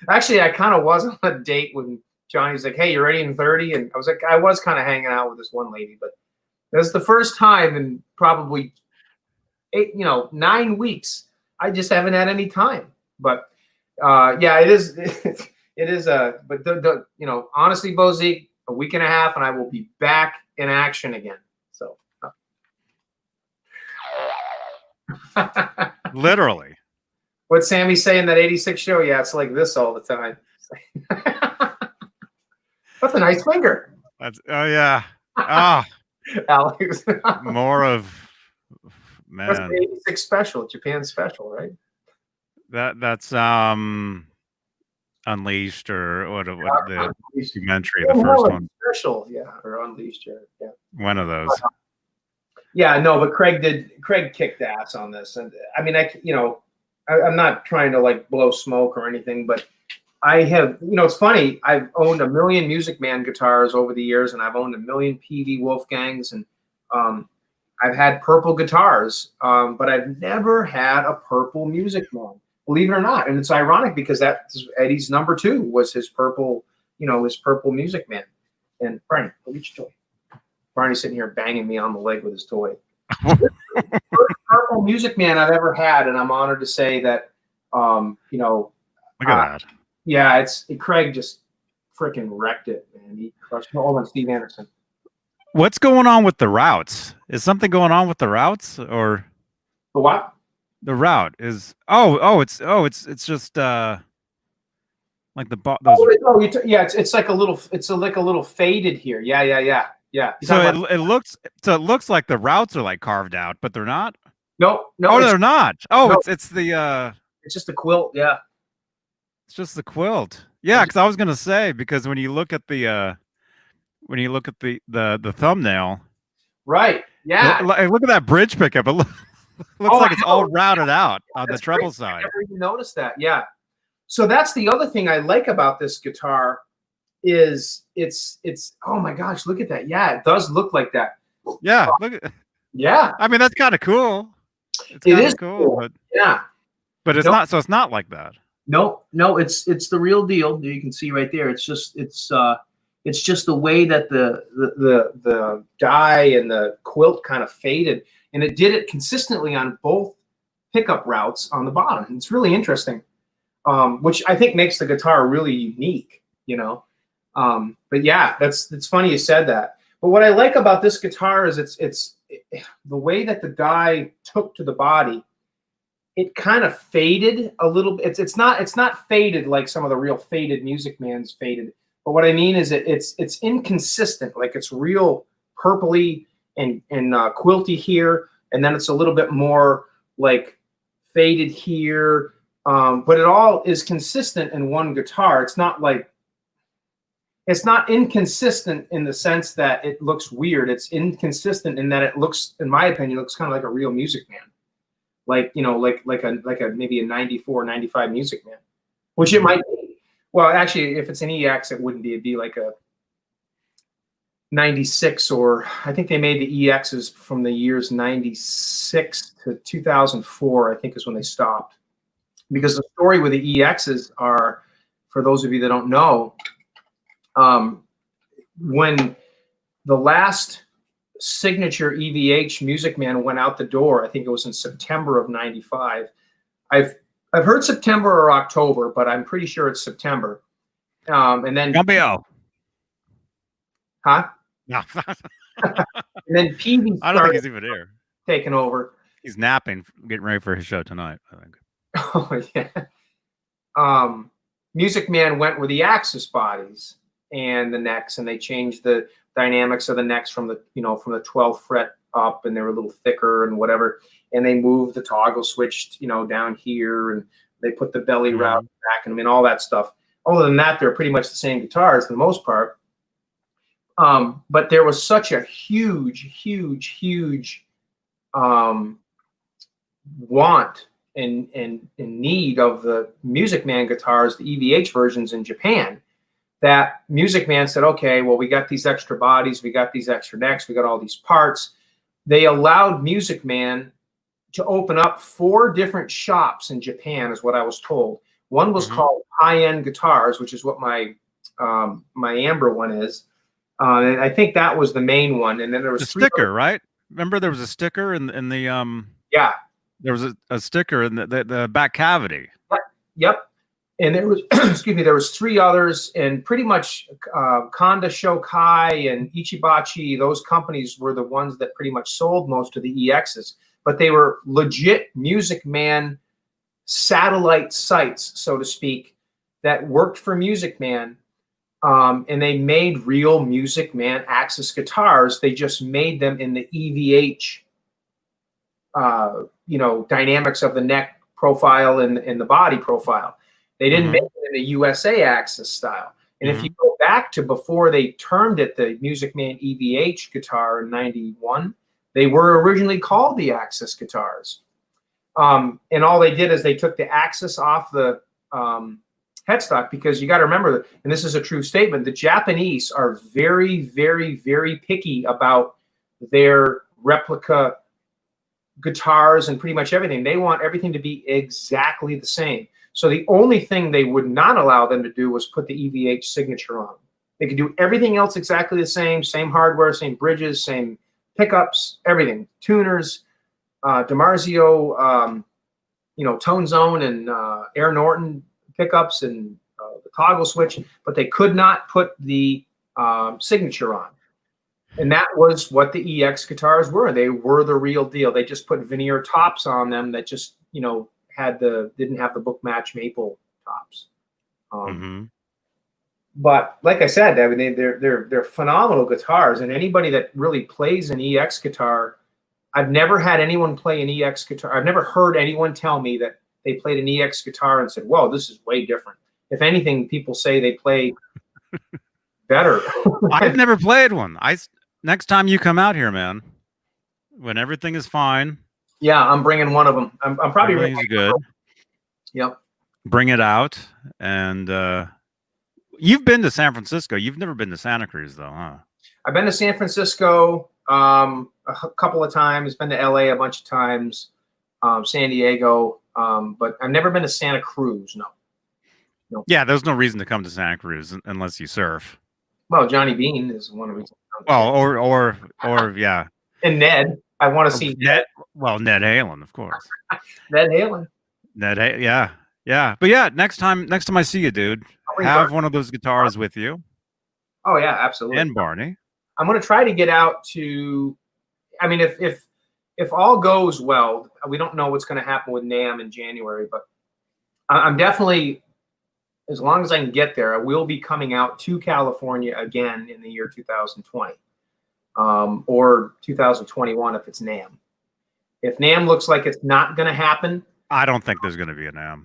Actually, I kind of was on a date when Johnny was like, "Hey, you ready in 30?" And I was like, I was kind of hanging out with this one lady, but that's the first time in probably 9 weeks. I just haven't had any time. But yeah, it is. It is. But honestly, Bozie, a week and a half, and I will be back in action again. So. Literally. What's Sammy saying that 86 show? Yeah, it's like this all the time. That's a nice finger. Oh yeah. Ah. Alex. More of man. That's the 86 special, Japan special, right? That's Unleashed or what the documentary, the Oh, first one. Special, yeah, or Unleashed, yeah. One of those. Yeah, no, but Craig kicked ass on this, and I mean, I'm not trying to like blow smoke or anything, but I have, it's funny. I've owned a million Music Man guitars over the years, and I've owned a million PV Wolfgangs, and I've had purple guitars, but I've never had a purple Music Man, believe it or not. And it's ironic because that's Eddie's number 2 was his purple, his purple Music Man. And Brian, go get your toy. Barney's sitting here banging me on the leg with his toy. First purple Music Man I've ever had, and I'm honored to say that, Look at that. Yeah, Craig just freaking wrecked it, man. He crushed it. Hold on, Steve Anderson. What's going on with the routes? Is something going on with the routes, or The what? the route is? It's just like the those. Yeah, it's like a little faded here. Yeah. So it looks like the routes are like carved out, but they're not. No, they're not. Oh, no. it's the It's just the quilt. Yeah. It's just the quilt. Yeah, because I was gonna say, because when you look at the the thumbnail, right? Yeah. Look at that bridge pickup. It looks like it's all routed out on the treble side. I never even noticed that. Yeah. So that's the other thing I like about this guitar is it's oh my gosh, look at that. Yeah, it does look like that. Yeah, look at. Yeah. I mean, that's kind of cool. It is cool, but yeah. But it's not. So it's not like that. No, it's the real deal. You can see right there. It's just the way that the dye and the quilt kind of faded, and it did it consistently on both pickup routes on the bottom. It's really interesting, which I think makes the guitar really unique. But yeah, it's funny you said that. But what I like about this guitar is it's the way that the dye took to the body. It kind of faded a little bit. It's not faded like some of the real faded Music Man's faded. But what I mean is it's inconsistent. Like it's real purpley and quilty here, and then it's a little bit more like faded here, But it all is consistent in one guitar. It's not inconsistent in the sense that it looks weird. It's inconsistent in that it looks, in my opinion, looks kind of like a real Music Man. Like a maybe a 94, 95 Music Man, which it might be. Well, actually, if it's an EX, it wouldn't be. It'd be like a 96, or I think they made the EXs from the years 96 to 2004, I think is when they stopped. Because the story with the EXs are, for those of you that don't know, when the last signature EVH Music Man went out the door, I think it was in September of 95. I've heard September or October, but I'm pretty sure it's September. And then Gambio. Huh? No. And then Peavy I don't think he's even here. Taking over. He's napping, getting ready for his show tonight, I think. Oh yeah. Music Man went with the Axis bodies and the necks, and they changed the dynamics of the necks from the 12th fret up, and they were a little thicker and whatever. And they moved the toggle switch, down here, and they put the belly route back, and I mean all that stuff. Other than that, they're pretty much the same guitars for the most part. But there was such a huge want and need of the Music Man guitars, the EVH versions in Japan, that Music Man said, okay, well, we got these extra bodies, we got these extra necks, we got all these parts. They allowed Music Man to open up 4 different shops in Japan, is what I was told. One was called High End Guitars, which is what my Amber one is. And I think that was the main one. And then there was the sticker, right? Remember there was a sticker in the yeah. There was a sticker in the back cavity. Yep. And there was excuse me, there was 3 others, and pretty much Kanda Shokai and Ichibachi, those companies were the ones that pretty much sold most of the EXs, but they were legit Music Man satellite sites, so to speak, that worked for Music Man. And they made real Music Man Axis guitars. They just made them in the EVH, dynamics of the neck profile and the body profile. They didn't make it in the USA Axis style. And if you go back to before they termed it the Music Man EVH guitar in 91, they were originally called the Axis guitars. And all they did is they took the Axis off the headstock, because you got to remember that, and this is a true statement, the Japanese are very, very, very picky about their replica guitars and pretty much everything. They want everything to be exactly the same. So the only thing they would not allow them to do was put the EVH signature on. They could do everything else exactly the same hardware, same bridges, same pickups, everything, tuners, DiMarzio, Tone Zone and Air Norton pickups and the toggle switch, but they could not put the signature on. And that was what the EX guitars were. They were the real deal. They just put veneer tops on them that just, didn't have the book match maple tops. But like I said, I mean, they're phenomenal guitars, and anybody that really plays an EX guitar, I've never had anyone play an EX guitar. I've never heard anyone tell me that they played an EX guitar and said, whoa, this is way different. If anything, people say they play better. I've never played one. Next time you come out here, man, when everything is fine. Yeah, I'm bringing one of them. I'm probably everything's good. Yep. Bring it out. And you've been to San Francisco. You've never been to Santa Cruz, though, huh? I've been to San Francisco a couple of times. Been to LA a bunch of times. San Diego. But I've never been to Santa Cruz. No. Yeah, there's no reason to come to Santa Cruz unless you surf. Well, Johnny Beane is one of the reasons. Well, or yeah. And Ned. I want to see Ned. Well, Ned Halen, of course. Ned Halen. Yeah. But yeah, next time I see you, dude, have one of those guitars with you. Oh yeah, absolutely. And Barney. I'm going to try to get out to. I mean, if all goes well, we don't know what's going to happen with NAMM in January, but I'm definitely, as long as I can get there, I will be coming out to California again in the year 2020. Or 2021 if it's NAMM. If NAMM looks like it's not going to happen, I don't think there's going to be a NAMM.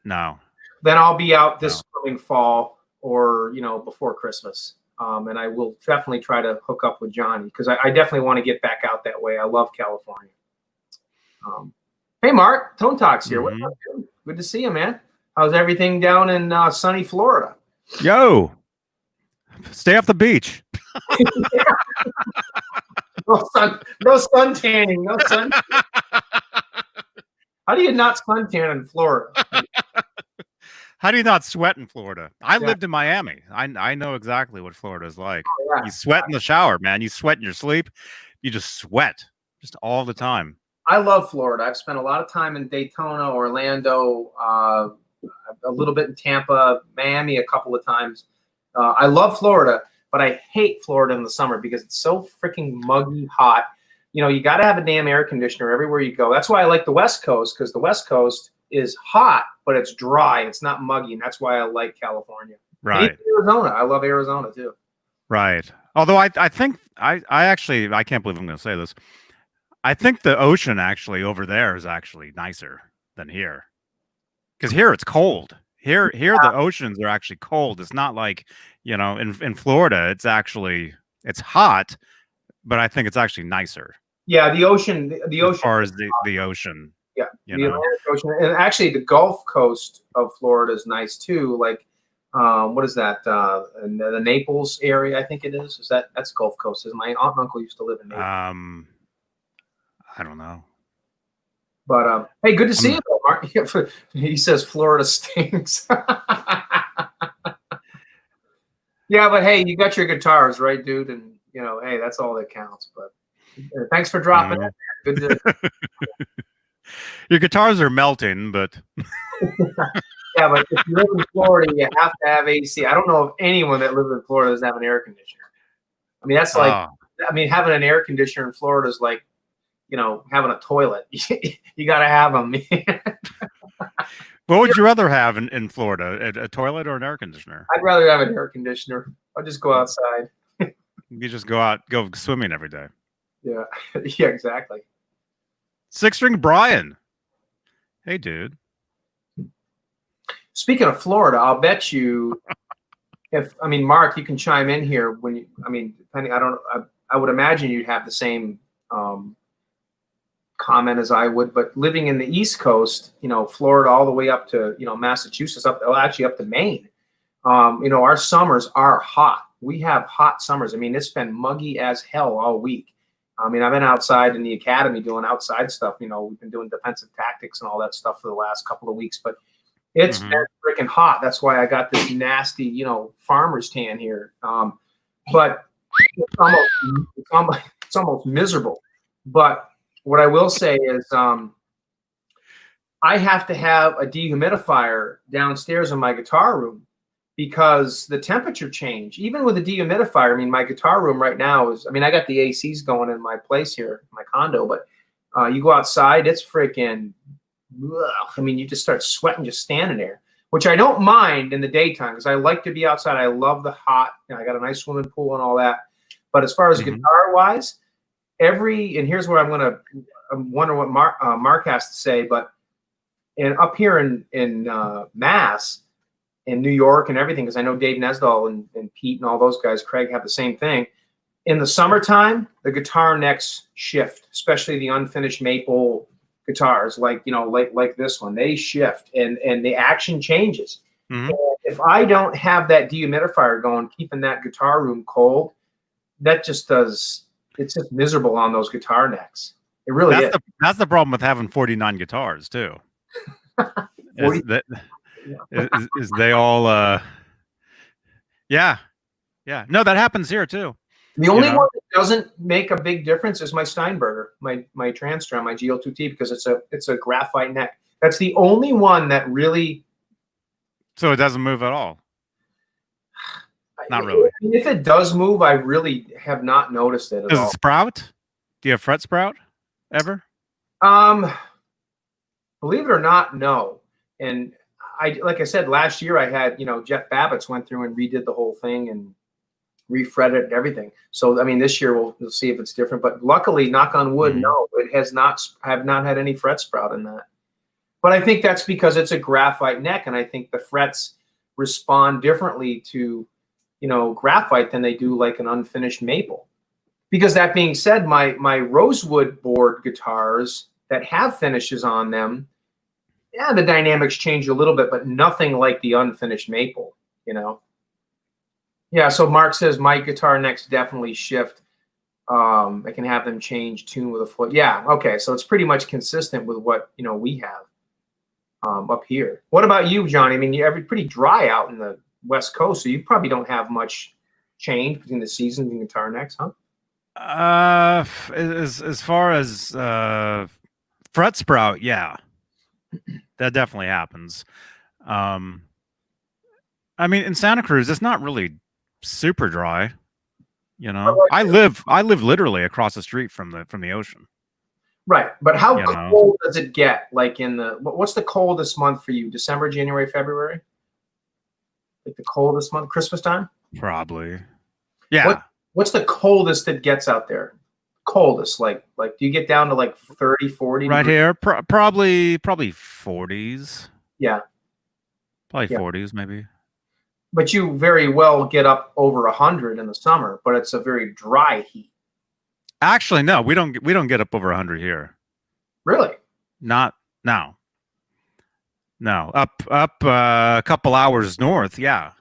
No. Then I'll be out this coming fall or, before Christmas. And I will definitely try to hook up with Johnny because I definitely want to get back out that way. I love California. Hey, Mark, Tone Talks here. What's up, dude? Good to see you, man. How's everything down in sunny Florida? Yo, stay off the beach. No sun tanning. No sun. How do you not suntan in Florida? How do you not sweat in Florida? I lived in Miami. I know exactly what Florida is like. Oh, yeah. You sweat in the shower, man. You sweat in your sleep. You just sweat just all the time. I love Florida. I've spent a lot of time in Daytona, Orlando, a little bit in Tampa, Miami a couple of times. I love Florida, but I hate Florida in the summer because it's so freaking muggy hot. You got to have a damn air conditioner everywhere you go. That's why I like the West Coast, because the West Coast is hot, but it's dry. It's not muggy, and that's why I like California. Right. And Arizona. I love Arizona too. Right. Although I think I actually, I can't believe I'm going to say this. I think the ocean actually over there is actually nicer than here. Because here it's cold. Here the oceans are actually cold. It's not like, in Florida, it's hot, but I think it's actually nicer. Yeah, the ocean. As far as the ocean. Yeah, the Atlantic Ocean, and actually the Gulf Coast of Florida is nice too. Like, what is that? The Naples area, I think it is. That's Gulf Coast? My aunt and uncle used to live in Naples. I don't know. But hey, good to see you, though, Mark. He says Florida stinks. Yeah, but hey, you got your guitars, right, dude? And hey, that's all that counts. But thanks for dropping in. Good to. Your guitars are melting, but yeah, but if you live in Florida, you have to have AC. I don't know of anyone that lives in Florida doesn't have an air conditioner. I mean, that's like, having an air conditioner in Florida is like, having a toilet. You got to have them. What would you rather have in Florida, a toilet or an air conditioner? I'd rather have an air conditioner. I'll just go outside. You just go swimming every day. Yeah, yeah, exactly. Six-string Brian. Hey, dude. Speaking of Florida, I'll bet you Mark, you can chime in here depending, I would imagine you'd have the same comment as I would, but living in the East Coast, Florida all the way up to, Massachusetts, up to Maine, our summers are hot. We have hot summers. It's been muggy as hell all week. I've been outside in the academy doing outside stuff. We've been doing defensive tactics and all that stuff for the last couple of weeks, but it's been freaking hot. That's why I got this nasty, farmer's tan here. But it's almost miserable. But what I will say is I have to have a dehumidifier downstairs in my guitar room because the temperature change. Even with a dehumidifier, my guitar room right now is, I got the ACs going in my place here, my condo, but you go outside, it's freaking, you just start sweating just standing there, which I don't mind in the daytime because I like to be outside. I love the hot, I got a nice swimming pool and all that. But as far as guitar-wise, and here's where I wonder what Mark has to say, but up here in Mass, in New York and everything, because I know Dave Nesdahl and Pete and all those guys, Craig, have the same thing. In the summertime, the guitar necks shift, especially the unfinished maple guitars, like this one. They shift and the action changes. If I don't have that dehumidifier going, keeping that guitar room cold, that just does. It's just miserable on those guitar necks. It really is. That's the problem with having 49 guitars too. Is they all yeah no, that happens here too. The only one that doesn't make a big difference is my Steinberger, my Transstram, my GL2T, because it's a graphite neck. That's the only one that really. So it doesn't move at all. Not really. If it does move, I really have not noticed it at all. Does it sprout? Do you have fret sprout ever? Believe it or not, no. And like I said, last year I had, Jeff Babbitts went through and redid the whole thing and refretted and everything. So, this year we'll see if it's different. But luckily, knock on wood, no, it has not. I have not had any fret sprout in that. But I think that's because it's a graphite neck, and I think the frets respond differently to, graphite than they do like an unfinished maple. Because that being said, my rosewood board guitars that have finishes on them, yeah, the dynamics change a little bit, but nothing like the unfinished maple, Yeah, so Mark says my guitar necks definitely shift. I can have them change tune with a foot. Yeah, okay, so it's pretty much consistent with what we have up here. What about you, Johnny? I mean, you're pretty dry out in the West Coast, so you probably don't have much change between the seasons and guitar necks, huh? As far as fret sprout, yeah, that definitely happens. I mean, in Santa Cruz, it's not really super dry. I live literally across the street from the ocean. Right, but how cold does it get? Like what's the coldest month for you? December, January, February? Like the coldest month, Christmas time? Probably. Yeah. What's the coldest it gets out there? Coldest, like do you get down to like 30, 40? Right degrees? Here, probably 40s. Yeah. Probably 40s, maybe. But you very well get up over 100 in the summer, but it's a very dry heat. Actually, no, we don't get up over 100 here. Really? Not now. No, up a couple hours north, yeah.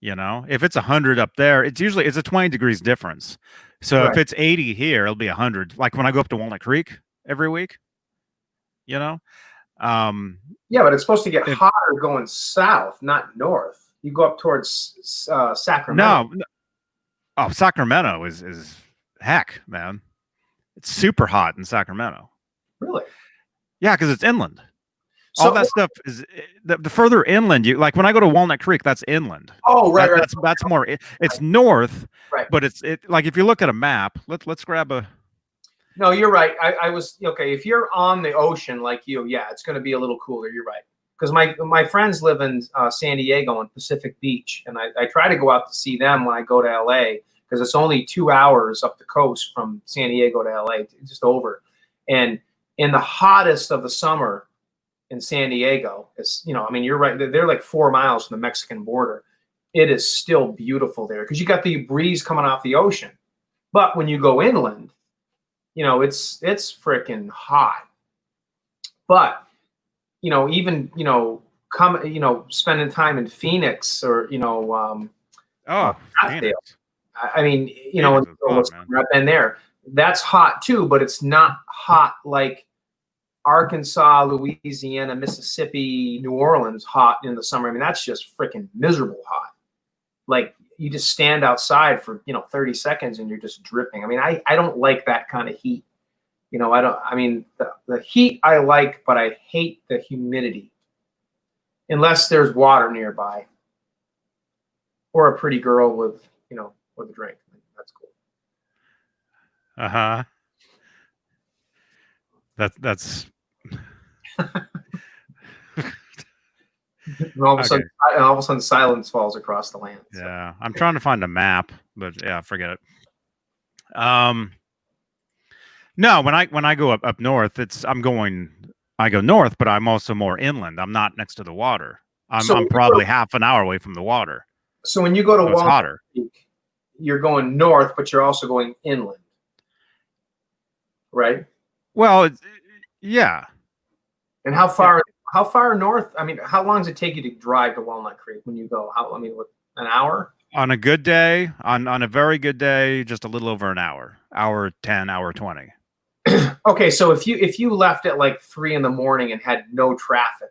If it's 100 up there, it's a 20 degrees difference. So if it's 80 here, it'll be 100. Like when I go up to Walnut Creek every week, Yeah, but it's supposed to get hotter going south, not north. You go up towards Sacramento. No. Oh, Sacramento is heck, man. It's super hot in Sacramento. Really? Yeah, because it's inland. All that stuff is the further inland you like. When I go to Walnut Creek, that's inland. Oh, right. That's more. It's north, right? But it's like if you look at a map. Let's grab a. No, you're right. I was okay. If you're on the ocean like you, yeah, it's going to be a little cooler. You're right. Because my friends live in San Diego on Pacific Beach, and I try to go out to see them when I go to LA because it's only 2 hours up the coast from San Diego to LA, just over. And in the hottest of the summer in San Diego, it's I mean, you're right. They're like 4 miles from the Mexican border. It is still beautiful there because you got the breeze coming off the ocean. But when you go inland, it's freaking hot. But even spending time in Phoenix or Phoenix. I mean, I've been there. That's hot too, but it's not hot like Arkansas, Louisiana, Mississippi, New Orleans hot in the summer. I mean, that's just freaking miserable hot. Like you just stand outside for 30 seconds and you're just dripping. I mean, I don't like that kind of heat. The heat I like, but I hate the humidity. Unless there's water nearby. Or a pretty girl with a drink. That's cool. Uh-huh. That's and all of a sudden silence falls across the land. So. Yeah. I'm trying to find a map, but yeah, forget it. No, when I go up north, I go north, but I'm also more inland. I'm not next to the water. I'm probably half an hour away from the water. So when you go to Walnut Creek, you're going north, but you're also going inland, right? Well, yeah. And how far north? I mean, how long does it take you to drive to Walnut Creek when you go? An hour? On a good day, on a very good day, just a little over an hour. Hour 10, hour 20. Okay, so if you left at like 3 a.m. and had no traffic,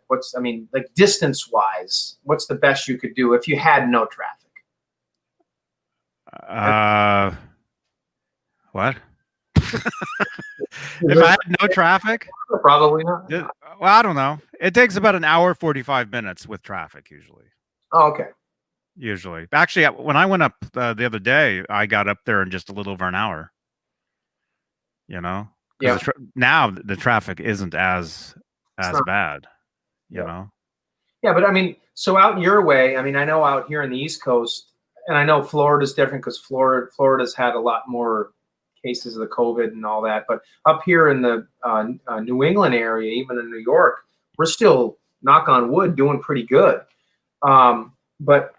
distance wise, what's the best you could do if you had no traffic? What? If I had no traffic? Probably not. Well, I don't know. It takes about an hour 45 minutes with traffic usually. Oh, okay. Usually, actually, when I went up the other day, I got up there in just a little over an hour. Yeah. Now the traffic isn't as bad, you know. Yeah, but I mean, so out your way, I mean, I know out here in the East Coast, and I know Florida's different because Florida's had a lot more cases of the COVID and all that. But up here in the New England area, even in New York, we're still, knock on wood, doing pretty good. But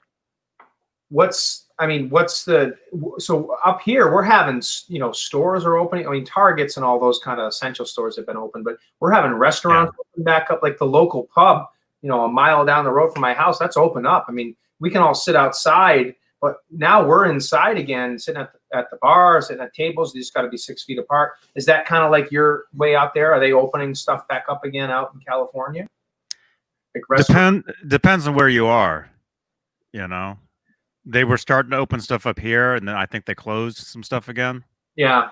so up here we're having, stores are opening. I mean, Targets and all those kind of essential stores have been open, but we're having restaurants open back up, like the local pub, a mile down the road from my house, that's open up. I mean, we can all sit outside, but now we're inside again, sitting at the bar, sitting at tables. You just got to be 6 feet apart. Is that kind of like your way out there? Are they opening stuff back up again out in California? Like depends on where you are. They were starting to open stuff up here, and then I think they closed some stuff again. Yeah.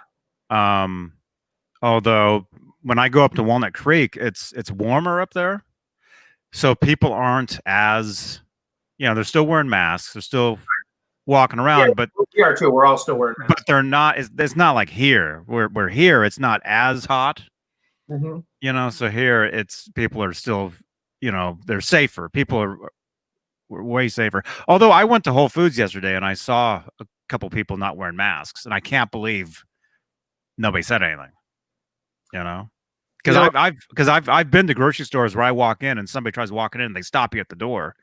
Although when I go up to Walnut Creek, it's warmer up there, so people aren't as, they're still wearing masks, they're still walking around, but we are too. We're all still wearing masks. But they're not. It's not like here. We're here. It's not as hot. Mm-hmm. So here people are still, they're safer. People are way safer. Although I went to Whole Foods yesterday and I saw a couple people not wearing masks, and I can't believe nobody said anything. Because I've been to grocery stores where I walk in and somebody tries walking in and they stop you at the door,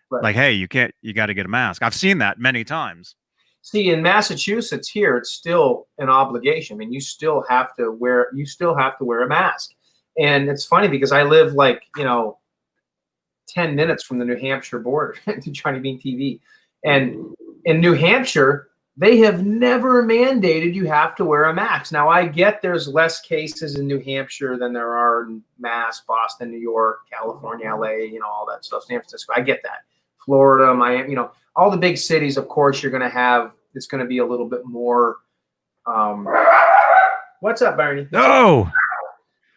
like, hey, you got to get a mask. I've seen that many times. See, in Massachusetts here, it's still an obligation. I mean, you still have to wear a mask. And it's funny because I live 10 minutes from the New Hampshire border to Johnny Beane TV. And in New Hampshire, they have never mandated you have to wear a mask. Now, I get there's less cases in New Hampshire than there are in Mass, Boston, New York, California, LA, all that stuff, San Francisco. I get that. Florida, Miami, all the big cities, of course, it's going to be a little bit more. What's up, Barney? No.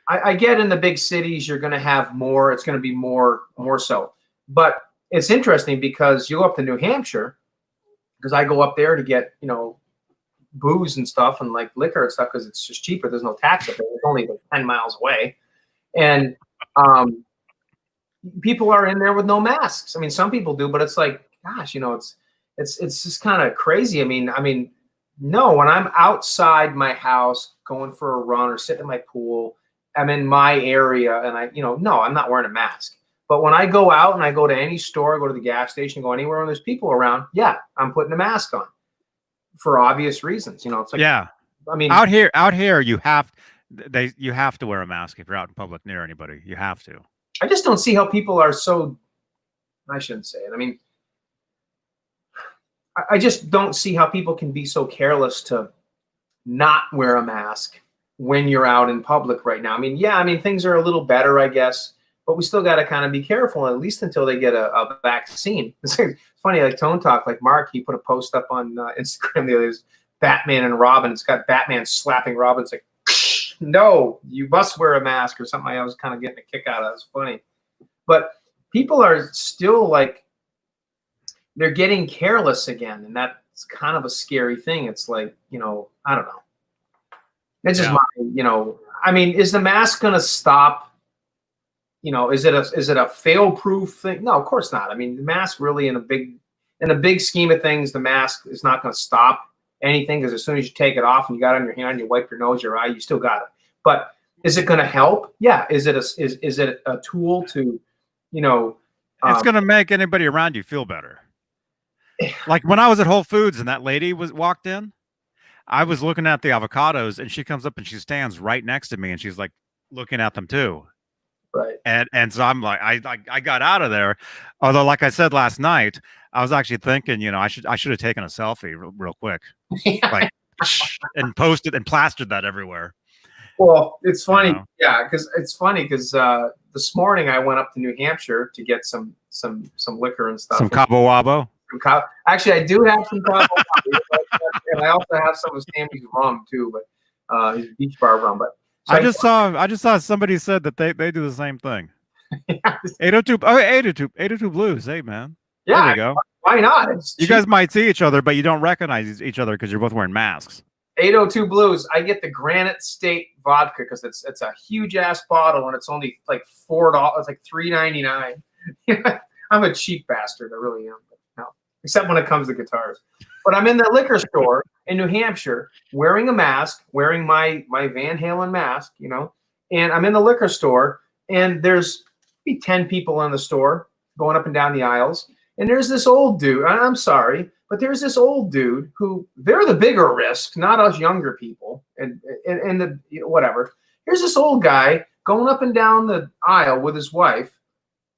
I get in the big cities, you're going to have more. It's going to be more so. But it's interesting because you go up to New Hampshire, because I go up there to get, booze and stuff and like liquor and stuff because it's just cheaper. There's no tax up there. It's only 10 miles away. And people are in there with no masks. I mean, some people do, but it's like, gosh, it's just kind of crazy. I mean, no, when I'm outside my house going for a run or sitting in my pool, I'm in my area and no, I'm not wearing a mask. But when I go out and I go to any store, go to the gas station, go anywhere when there's people around, yeah, I'm putting a mask on for obvious reasons. It's like, yeah. I mean, out here, you have to wear a mask if you're out in public near anybody. You have to. I just don't see how people are so. I shouldn't say it. I mean, I just don't see how people can be so careless to not wear a mask when you're out in public right now. I mean, things are a little better, I guess, but we still got to kind of be careful, at least until they get a vaccine. It's funny, like Tone Talk, like Mark, he put a post up on Instagram the other day, Batman and Robin. It's got Batman slapping Robin. It's like, no, you must wear a mask or something. I was kind of getting a kick out of it. It's funny. But people are still like, they're getting careless again. And that's kind of a scary thing. It's like, I don't know. It's just my, is the mask going to stop? Is it a fail-proof thing? No, of course not. I mean, the mask really in a big scheme of things, the mask is not going to stop anything because as soon as you take it off and you got it on your hand, you wipe your nose, your eye, you still got it. But is it going to help? Yeah. Is it a tool to, it's going to make anybody around you feel better. Like when I was at Whole Foods and that lady walked in, I was looking at the avocados and she comes up and she stands right next to me and she's like looking at them too. Right. And so I'm like, I got out of there. Although, like I said last night, I was actually thinking, I should have taken a selfie real quick, like, and posted and plastered that everywhere. Well, it's funny, yeah, because this morning I went up to New Hampshire to get some liquor and stuff. Some Cabo Wabo. Actually, I do have some Cabo Wabo, and I also have some of Sammy's rum too, but his beach bar rum. But so I just saw somebody said that they do the same thing. 802 Blues. Hey man. Yeah. There we go. Why not? You guys might see each other, but you don't recognize each other because you're both wearing masks. 802 Blues. I get the Granite State vodka because it's a huge ass bottle and it's only like $4. It's like $3.99. I'm a cheap bastard. I really am. No, except when it comes to guitars. But I'm in the liquor store in New Hampshire wearing a mask, wearing my Van Halen mask, and I'm in the liquor store and there's be 10 people in the store going up and down the aisles. And there's this old dude. I'm sorry, but there's this old dude who they're the bigger risk, not us younger people. And the whatever. Here's this old guy going up and down the aisle with his wife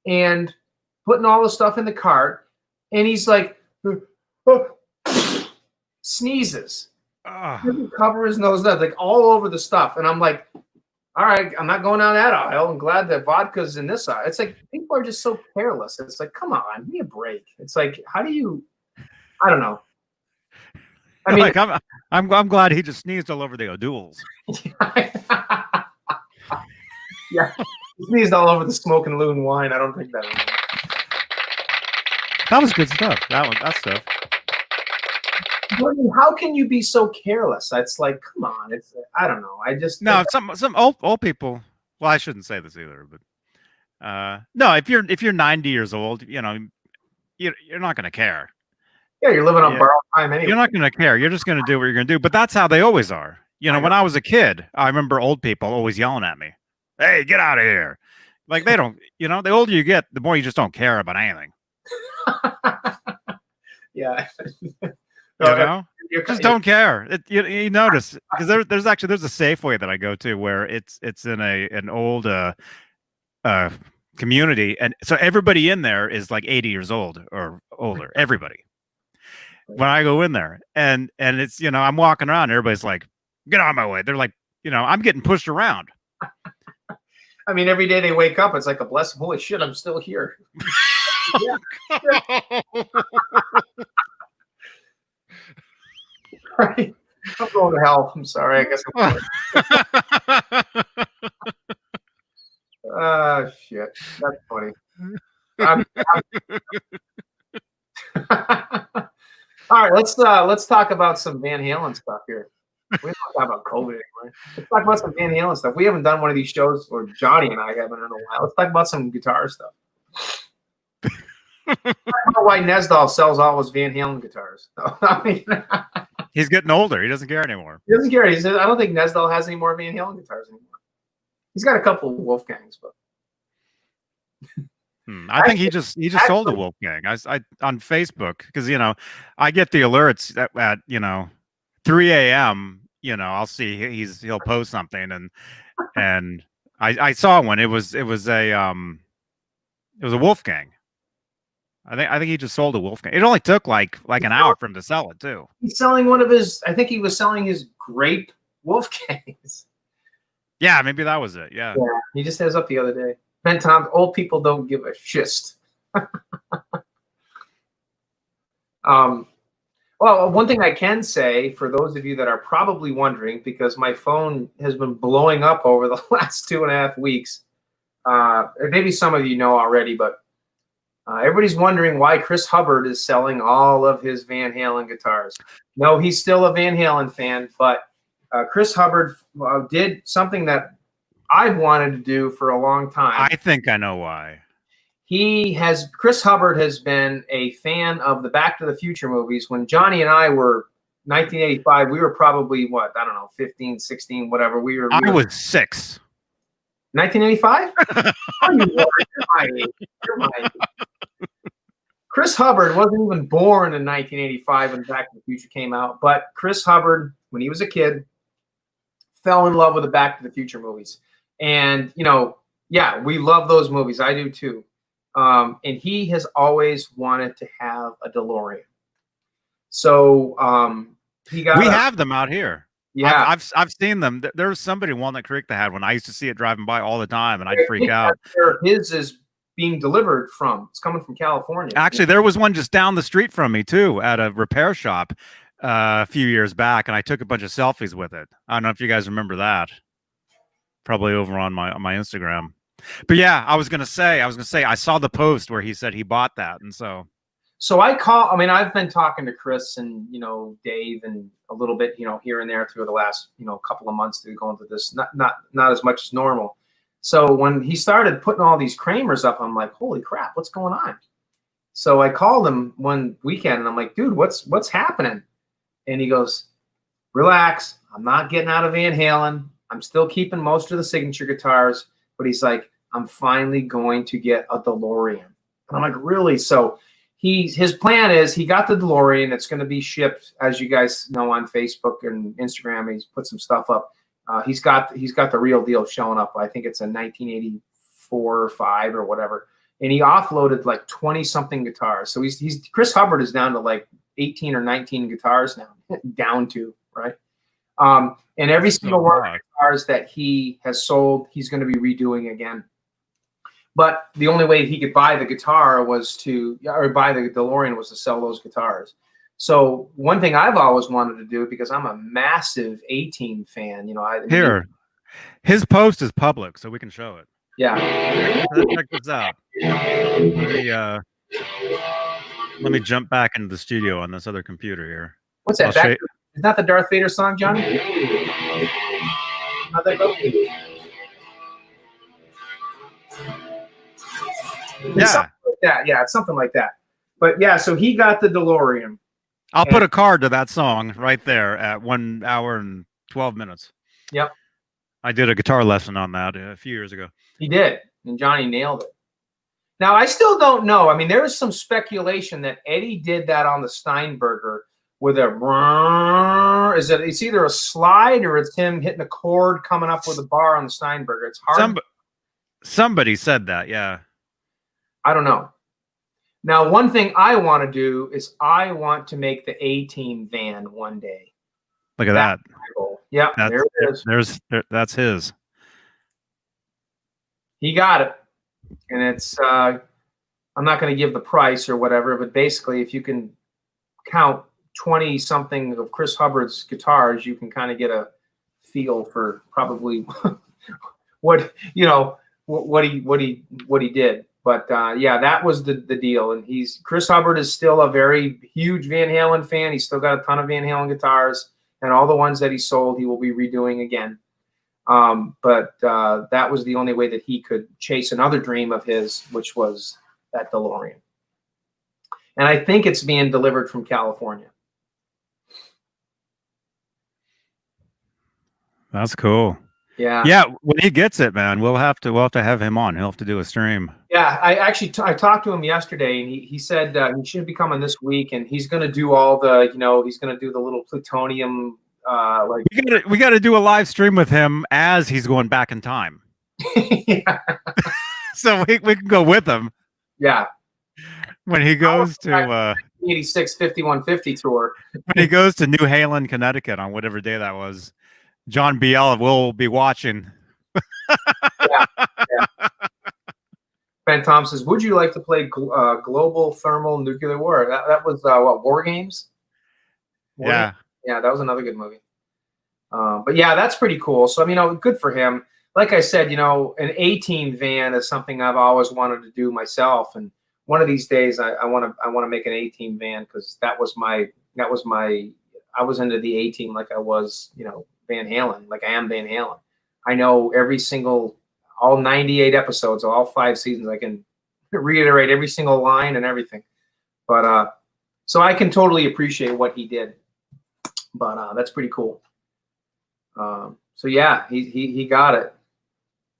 and putting all the stuff in the cart. And he's like, sneezes. Doesn't cover his nose, like all over the stuff. And I'm like, all right, I'm not going down that aisle. I'm glad that vodka's in this aisle. It's like people are just so careless. It's like, come on, give me a break. It's like, how do you? I don't know. I mean, like I'm glad he just sneezed all over the O'Douls. Yeah, he sneezed all over the Smoke and Loon wine. I don't think that. That was good stuff. That stuff. How can you be so careless? It's like, come on. It's I don't know. I just some old people. Well, I shouldn't say this either, but no, if you're 90 years old, you're not going to care. Yeah, you're living on borrowed time anyway. You're not going to care. You're just going to do what you're going to do. But that's how they always are. When I was a kid, I remember old people always yelling at me, "Hey, get out of here!" Like they don't. The older you get, the more you just don't care about anything. Yeah. Just don't care. You notice because there's a Safeway that I go to where it's in an old community, and so everybody in there is like 80 years old or older. Everybody. When I go in there, and it's I'm walking around, everybody's like, "Get out of my way!" They're like, I'm getting pushed around. I mean, every day they wake up, it's like a blessing. Holy shit, I'm still here. Right. I'm going to hell. I'm sorry. I guess I'm shit. That's funny. All right, let's talk about some Van Halen stuff here. We don't talk about COVID anymore. Let's talk about some Van Halen stuff. We haven't done one of these shows, or Johnny and I haven't in a while. Let's talk about some guitar stuff. I don't know why Nesdal sells all his Van Halen guitars. No, I mean, he's getting older. He doesn't care anymore. He doesn't care. He says, I don't think Nesdal has any more Van Halen guitars anymore. He's got a couple of Wolfgangs, but I think he just sold a Wolfgang. I on Facebook because I get the alerts at 3 a.m. I'll see he'll post something and I saw one. It was a Wolfgang. I think he just sold a Wolfgang. It only took like an hour for him to sell it too. He's selling one of his. I think he was selling his grape Wolfgangs. Yeah, maybe that was it. Yeah. He just has up the other day. Ben Tom, old people don't give a shist. Well, one thing I can say for those of you that are probably wondering, because my phone has been blowing up over the last 2.5 weeks. Maybe some of you know already, but everybody's wondering why Chris Hubbard is selling all of his Van Halen guitars. No, he's still a Van Halen fan, but Chris Hubbard did something that I've wanted to do for a long time. I think I know why. Chris Hubbard has been a fan of the Back to the Future movies. When Johnny and I were 1985, we were probably, 15, 16, whatever. I was 6. 1985? You're my age. Chris Hubbard wasn't even born in 1985 when Back to the Future came out, but Chris Hubbard, when he was a kid, fell in love with the Back to the Future movies. And, we love those movies. I do too. And he has always wanted to have a DeLorean. So we have them out here. Yeah, I've seen them. There was somebody in Walnut Creek that had one. I used to see it driving by all the time, and I'd freak out. His is being delivered from. It's coming from California. Actually, there was one just down the street from me too, at a repair shop a few years back, and I took a bunch of selfies with it. I don't know if you guys remember that. Probably over on my Instagram. But yeah, I was gonna say I saw the post where he said he bought that, and so I've been talking to Chris and Dave and a little bit here and there through the last couple of months through going through this, not as much as normal. So when he started putting all these Kramers up, I'm like, holy crap, what's going on? So I called him one weekend and I'm like, dude, what's happening? And he goes, relax, I'm not getting out of Van Halen. I'm still keeping most of the signature guitars, but he's like, I'm finally going to get a DeLorean. And I'm like, really? So his plan is he got the DeLorean. It's going to be shipped, as you guys know, on Facebook and Instagram. He's put some stuff up. He's got the real deal showing up. I think it's a 1984 or 5 or whatever. And he offloaded like 20 something guitars. So he's Chris Hubbard is down to like 18 or 19 guitars now, down to, right? And every single one of the guitars that he has sold, he's going to be redoing again. But the only way he could buy the guitar was or buy the DeLorean was to sell those guitars. So one thing I've always wanted to do, because I'm a massive A-Team fan, Here, his post is public, so we can show it. Yeah. Check this out. Let me jump back into the studio on this other computer here. What's that? Is that the Darth Vader song, Johnny? How'd that go? Yeah. Something like that. Yeah, it's something like that. But yeah, so he got the DeLorean. I'll put a card to that song right there at 1 hour and 12 minutes. Yep. I did a guitar lesson on that a few years ago. He did, and Johnny nailed it. Now, I still don't know. I mean, there is some speculation that Eddie did that on the Steinberger with it's either a slide or it's him hitting a chord coming up with a bar on the Steinberger. It's hard. Somebody said that, yeah. I don't know. Now, one thing I want to do is I want to make the A-Team van one day. Look at that. Yeah, there it is. That's his. He got it. And it's, I'm not going to give the price or whatever, but basically if you can count 20 something of Chris Hubbard's guitars, you can kind of get a feel for probably what he did. But yeah, that was the deal. And Chris Hubbard is still a very huge Van Halen fan. He's still got a ton of Van Halen guitars, and all the ones that he sold, he will be redoing again. But that was the only way that he could chase another dream of his, which was that DeLorean. And I think it's being delivered from California. That's cool. Yeah. Yeah. When he gets it, man, we'll have to have him on. He'll have to do a stream. Yeah. I talked to him yesterday, and he said he should be coming this week, and he's going to do all the, he's going to do the little plutonium. We got to do a live stream with him as he's going back in time. Yeah. So we can go with him. Yeah. When he goes to 86 5150 tour. When he goes to New Halen, Connecticut on whatever day that was, John Biel will be watching. Yeah. Ben Tom says, "Would you like to play Global Thermal Nuclear War?" That was what, War Games? Yeah. Yeah, that was another good movie. But yeah, that's pretty cool. So, I mean, good for him. Like I said, an A-Team van is something I've always wanted to do myself. And one of these days, I want to make an A-Team van, because I was into the A-Team like I was, Van Halen, like I am Van Halen. I know all 98 episodes, all 5 seasons. I can reiterate every single line and everything. But so I can totally appreciate what he did. But that's pretty cool. So yeah, he got it.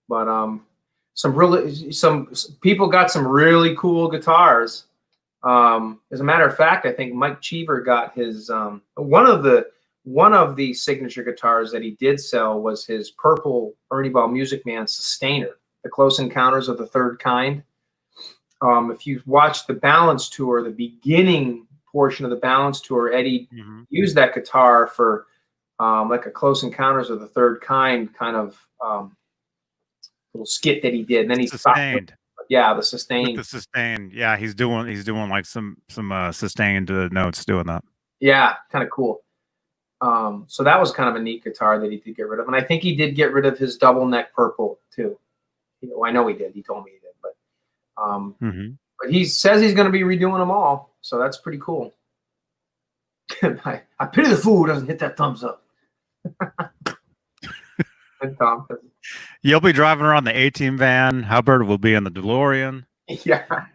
But some people got some really cool guitars. As a matter of fact, I think Mike Cheever got his one of the signature guitars that he did sell was his purple Ernie Ball Music Man Sustainer, the Close Encounters of the Third Kind. If you've watched the Balance Tour, the beginning portion of the Balance Tour, Eddie used that guitar for like a Close Encounters of the Third Kind kind of little skit that he did. And then he sustained. Yeah, the sustained. With the sustained. Yeah, he's doing like some sustained notes doing that. Yeah, kind of cool. So that was kind of a neat guitar that he did get rid of. And I think he did get rid of his double neck purple too. I know he did. He told me he did. But he says he's going to be redoing them all. So that's pretty cool. I pity the fool who doesn't hit that thumbs up. And Tom, you'll be driving around the A-Team van. Hubbard will be in the DeLorean. Yeah.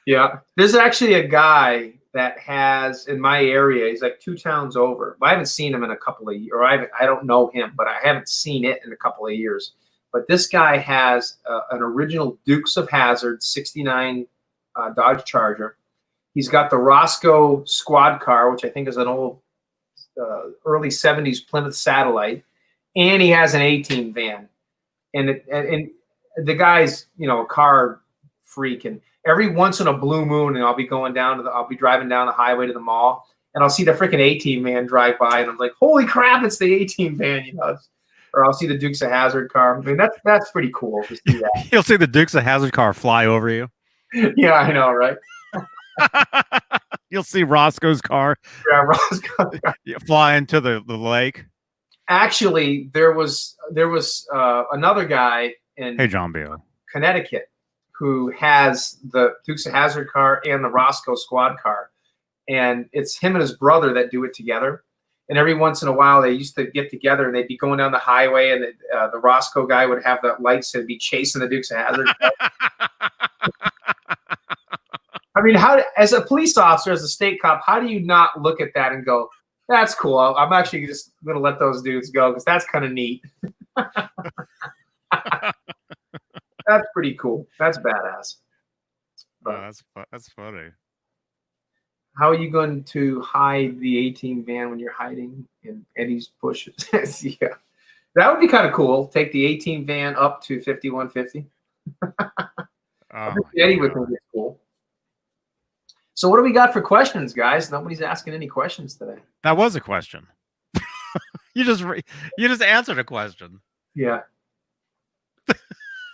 Yeah. There's actually a guy that has in my area. He's like 2 towns over. I haven't seen him in a couple of years. Or I don't know him, but I haven't seen it in a couple of years. But this guy has an original Dukes of Hazzard '69 Dodge Charger. He's got the Roscoe squad car, which I think is an old early '70s Plymouth Satellite, and he has an A-Team van. And the guy's, you know, a car freak. And every once in a blue moon, and I'll be driving down the highway to the mall, and I'll see the freaking A-Team van drive by, and I'm like, holy crap, it's the A-Team van, you know. Or I'll see the Dukes of Hazzard car. I mean, that's pretty cool to see that. You'll see the Dukes of Hazzard car fly over you. Yeah, I know, right? You'll see Roscoe's car fly into the lake. Actually, there was another guy in John Beale, Connecticut, who has the Dukes of Hazzard car and the Roscoe squad car, and it's him and his brother that do it together. And every once in a while, they used to get together and they'd be going down the highway, and the Roscoe guy would have the lights and be chasing the Dukes of Hazzard. I mean, as a police officer, as a state cop, how do you not look at that and go, that's cool. I'm actually just going to let those dudes go because that's kind of neat. That's pretty cool. That's badass. Oh, that's funny. How are you going to hide the A-Team van when you're hiding in Eddie's bushes? Yeah, that would be kind of cool. Take the A-Team van up to 5150. I think Eddie would think it's cool. So what do we got for questions, guys? Nobody's asking any questions today. That was a question. You just answered a question. Yeah.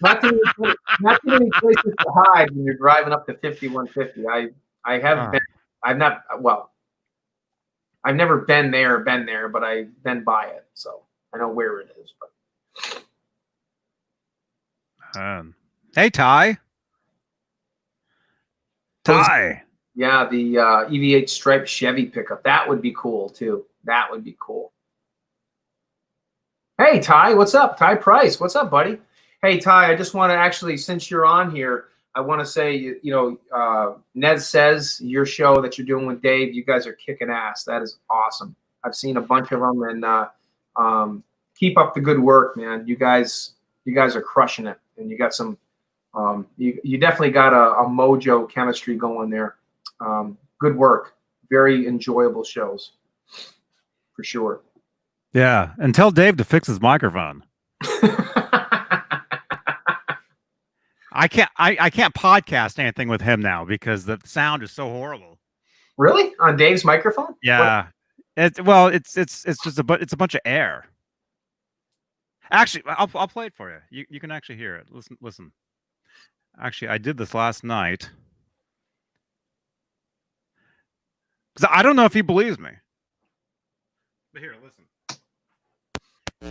Not too many places to hide when you're driving up to 5150. I have been. I've never been there, but I've been by it, so I know where it is. But hey, Ty. Yeah, the EV8 striped Chevy pickup. That would be cool too. That would be cool. Hey, Ty, what's up? Ty Price, what's up, buddy? Hey, Ty, I just want to actually, since you're on here, I want to say, you know, Ned Says, your show that you're doing with Dave, you guys are kicking ass. That is awesome. I've seen a bunch of them, and keep up the good work, man. You guys are crushing it, and you got some. You definitely got a mojo chemistry going there. Good work. Very enjoyable shows, for sure. Yeah, and tell Dave to fix his microphone. I can't podcast anything with him now because the sound is so horrible. Really? On Dave's microphone? Yeah. It's just a bunch of air. Actually, I'll play it for you. You can actually hear it. Listen. Actually, I did this last night. Because I don't know if he believes me. But here, listen.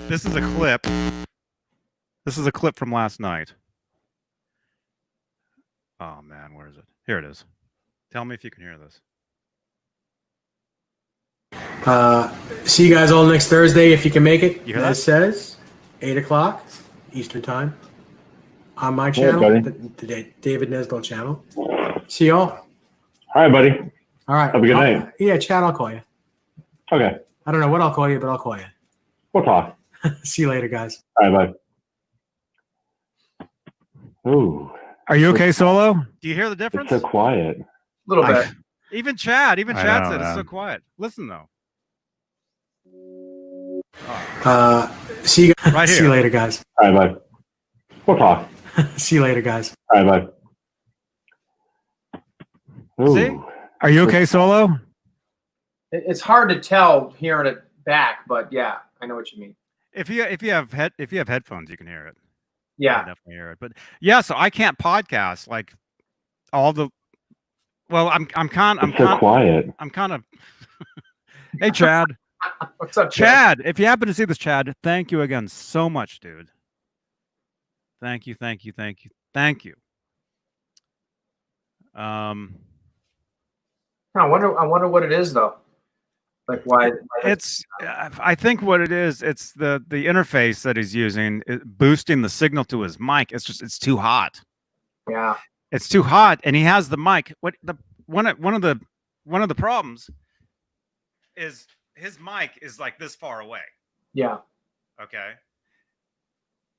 This is a clip. This is a clip from last night. Oh, man, where is it? Here it is. Tell me if you can hear this. See you guys all next Thursday if you can make it. You hear that? As says, 8 o'clock Eastern Time on my channel, the David Nesdell channel. See y'all. All right, buddy. All right. Have a good night. Yeah, Chad, I'll call you. Okay. I don't know what I'll call you, but I'll call you. We'll talk. See you later, guys. All right, bye. Ooh. Are you okay, Solo? Do you hear the difference? It's so quiet. A little bit. Even Chad know, said it's so quiet. Listen though. Oh. See you guys. Right here. See you later, guys. All right, bye. We'll talk. See you later, guys. All right, bye. Ooh. See? Are you okay, Solo? It's hard to tell hearing it back, but yeah, I know what you mean. If you have headphones, you can hear it. Yeah, I definitely hear it. But yeah, so I can't podcast like all the. Well, I'm so quiet. I'm kind of. Hey, Chad. What's up, Chad? If you happen to see this, Chad, thank you again so much, dude. Thank you. I wonder what it is though. Like why? It's. I think what it is. It's the interface that he's using, boosting the signal to his mic. It's too hot. Yeah. It's too hot, and he has the mic. One of the problems is his mic is like this far away. Yeah. Okay.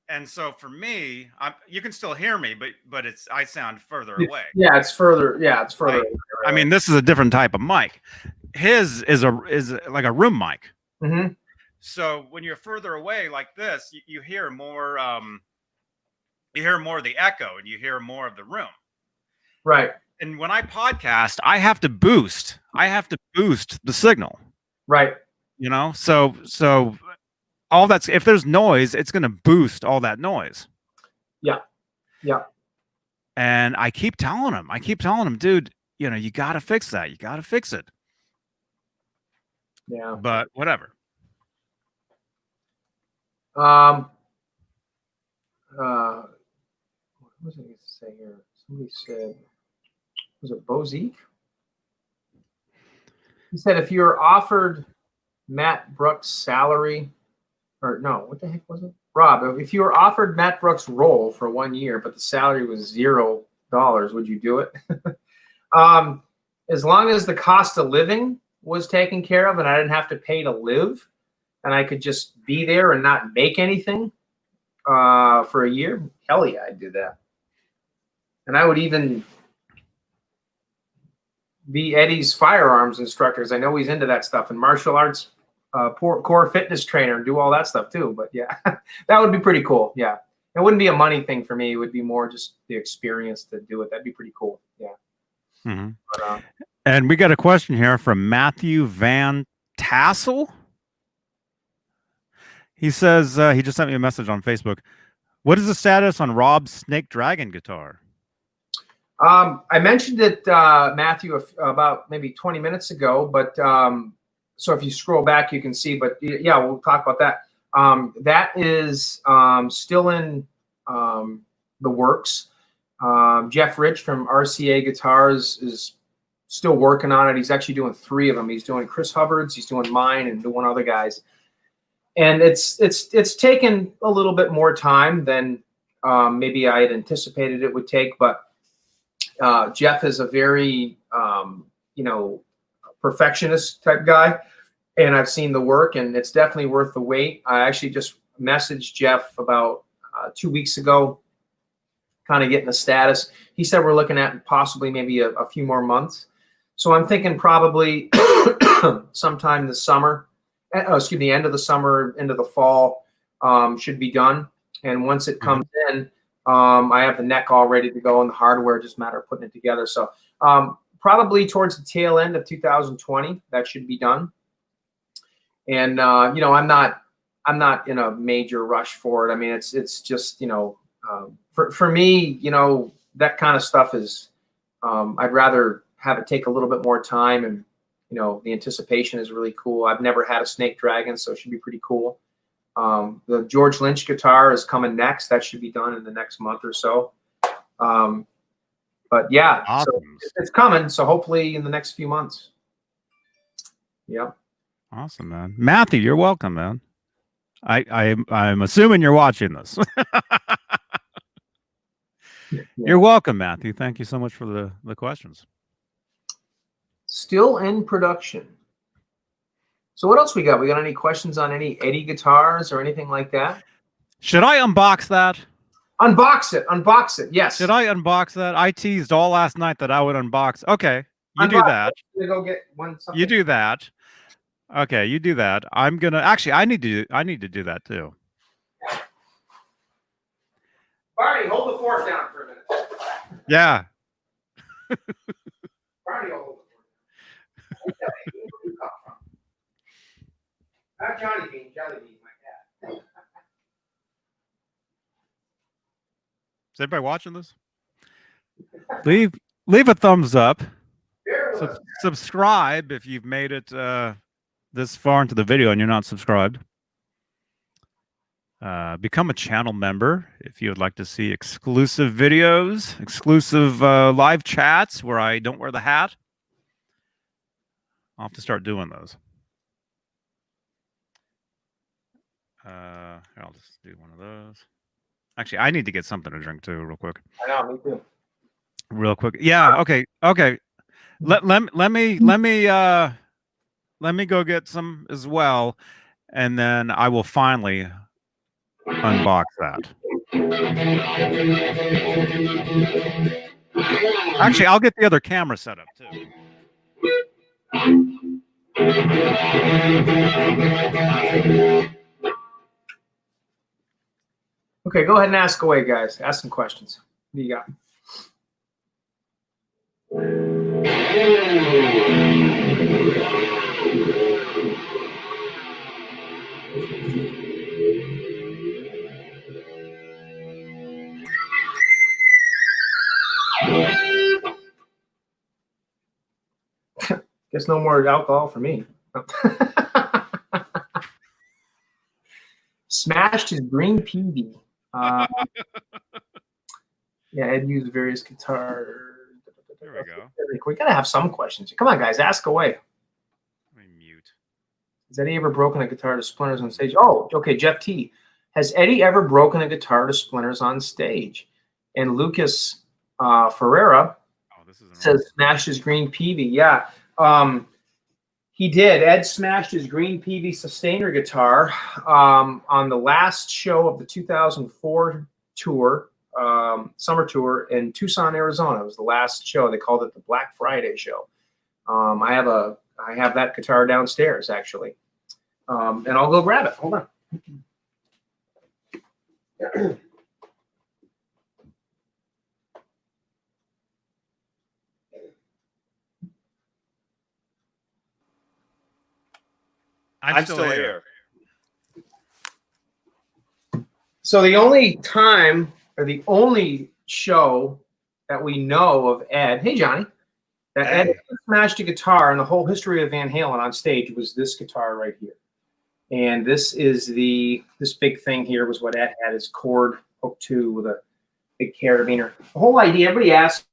And so for me, you can still hear me, but I sound further away. Yeah, it's further. Yeah, it's further. Away, I mean, this is a different type of mic. His is like a room mic. Mm-hmm. So when you're further away like this, you hear more. You hear more of the echo, and you hear more of the room. Right. And when I podcast, I have to boost. The signal. Right. You know, so all that's, if there's noise, it's going to boost all that noise. Yeah. Yeah. And I keep telling him, dude, you know, you got to fix that. You got to fix it. Yeah. But whatever. What was I going to say here? Somebody said, was it Bozique? He said, if you're offered Matt Brooks' salary, or no, what the heck was it? Rob, if you were offered Matt Brooks' role for 1 year, but the salary was $0, would you do it? As long as the cost of living was taken care of and I didn't have to pay to live and I could just be there and not make anything for a year, hell yeah, I'd do that. And I would even be Eddie's firearms instructors. I know he's into that stuff, and martial arts core fitness trainer, and do all that stuff too. But yeah, that would be pretty cool. Yeah, it wouldn't be a money thing for me. It would be more just the experience to do it. That'd be pretty cool. Yeah. Mm-hmm. But, and we got a question here from Matthew Van Tassel. He says he just sent me a message on Facebook. What is the status on Rob's Snake Dragon guitar? I mentioned it, Matthew, about maybe 20 minutes ago, but so if you scroll back, you can see, but yeah, we'll talk about that. That is still in the works. Jeff Rich from RCA Guitars is still working on it. He's actually doing 3 of them. He's doing Chris Hubbard's, he's doing mine, and one other guy's. And it's taken a little bit more time than maybe I had anticipated it would take, but Jeff is a very, perfectionist type guy, and I've seen the work, and it's definitely worth the wait. I actually just messaged Jeff about 2 weeks ago, kind of getting the status. He said we're looking at possibly maybe a few more months. So I'm thinking probably sometime this summer, end of the summer, into the fall, should be done. And once it comes in, I have the neck all ready to go and the hardware, just a matter of putting it together. So probably towards the tail end of 2020, that should be done. And I'm not in a major rush for it. I mean, it's just for me, that kind of stuff is I'd rather have it take a little bit more time, and the anticipation is really cool. I've never had a Snake Dragon, so it should be pretty cool. The George Lynch guitar is coming next. That should be done in the next month or so. But yeah, awesome. So it's coming. So hopefully in the next few months. Yeah. Awesome, man. Matthew, you're welcome, man. I'm assuming you're watching this. Yeah. You're welcome, Matthew. Thank you so much for the questions. Still in production. So what else we got? We got any questions on any Eddie guitars or anything like that? Should I unbox that? Unbox it. Yes. Should I unbox that? I teased all last night that I would unbox. Okay, you do that. Go get one. You do that. Okay, you do that. I'm gonna actually. I need to do that too. Barney, hold the fork down for a minute. Yeah. Barney, hold the fork down. Not Johnny Beane, Jelly Bean, my cat. Is everybody watching this? Leave a thumbs up. Subscribe if you've made it this far into the video and you're not subscribed. Become a channel member if you would like to see exclusive videos, exclusive live chats where I don't wear the hat. I'll have to start doing those. I'll just do one of those. Actually, I need to get something to drink too, real quick. I know, me too. Real quick. Yeah. Okay. Let me go get some as well, and then I will finally unbox that. Actually, I'll get the other camera set up too. Okay, go ahead and ask away, guys. Ask some questions. What do you got? Guess no more alcohol for me. Smashed his green PV. Yeah, Ed used various guitar. There we go. We gotta have some questions. Come on, guys, ask away. Let me mute. Has Eddie ever broken a guitar to splinters on stage? Oh, okay, Jeff T. Has Eddie ever broken a guitar to splinters on stage? And Lucas Ferreira says smashed his green PV. Yeah, he did. Ed smashed his green PV sustainer guitar on the last show of the 2004 tour, summer tour in Tucson, Arizona. It was the last show. They called it the Black Friday show. I have that guitar downstairs actually, and I'll go grab it. Hold on. I'm still here. So the only time, or the only show that we know of Ed, hey Johnny, that Ed smashed a guitar in the whole history of Van Halen on stage was this guitar right here. And this is this big thing here was what Ed had his cord hooked to with a big carabiner. The whole idea, everybody asks,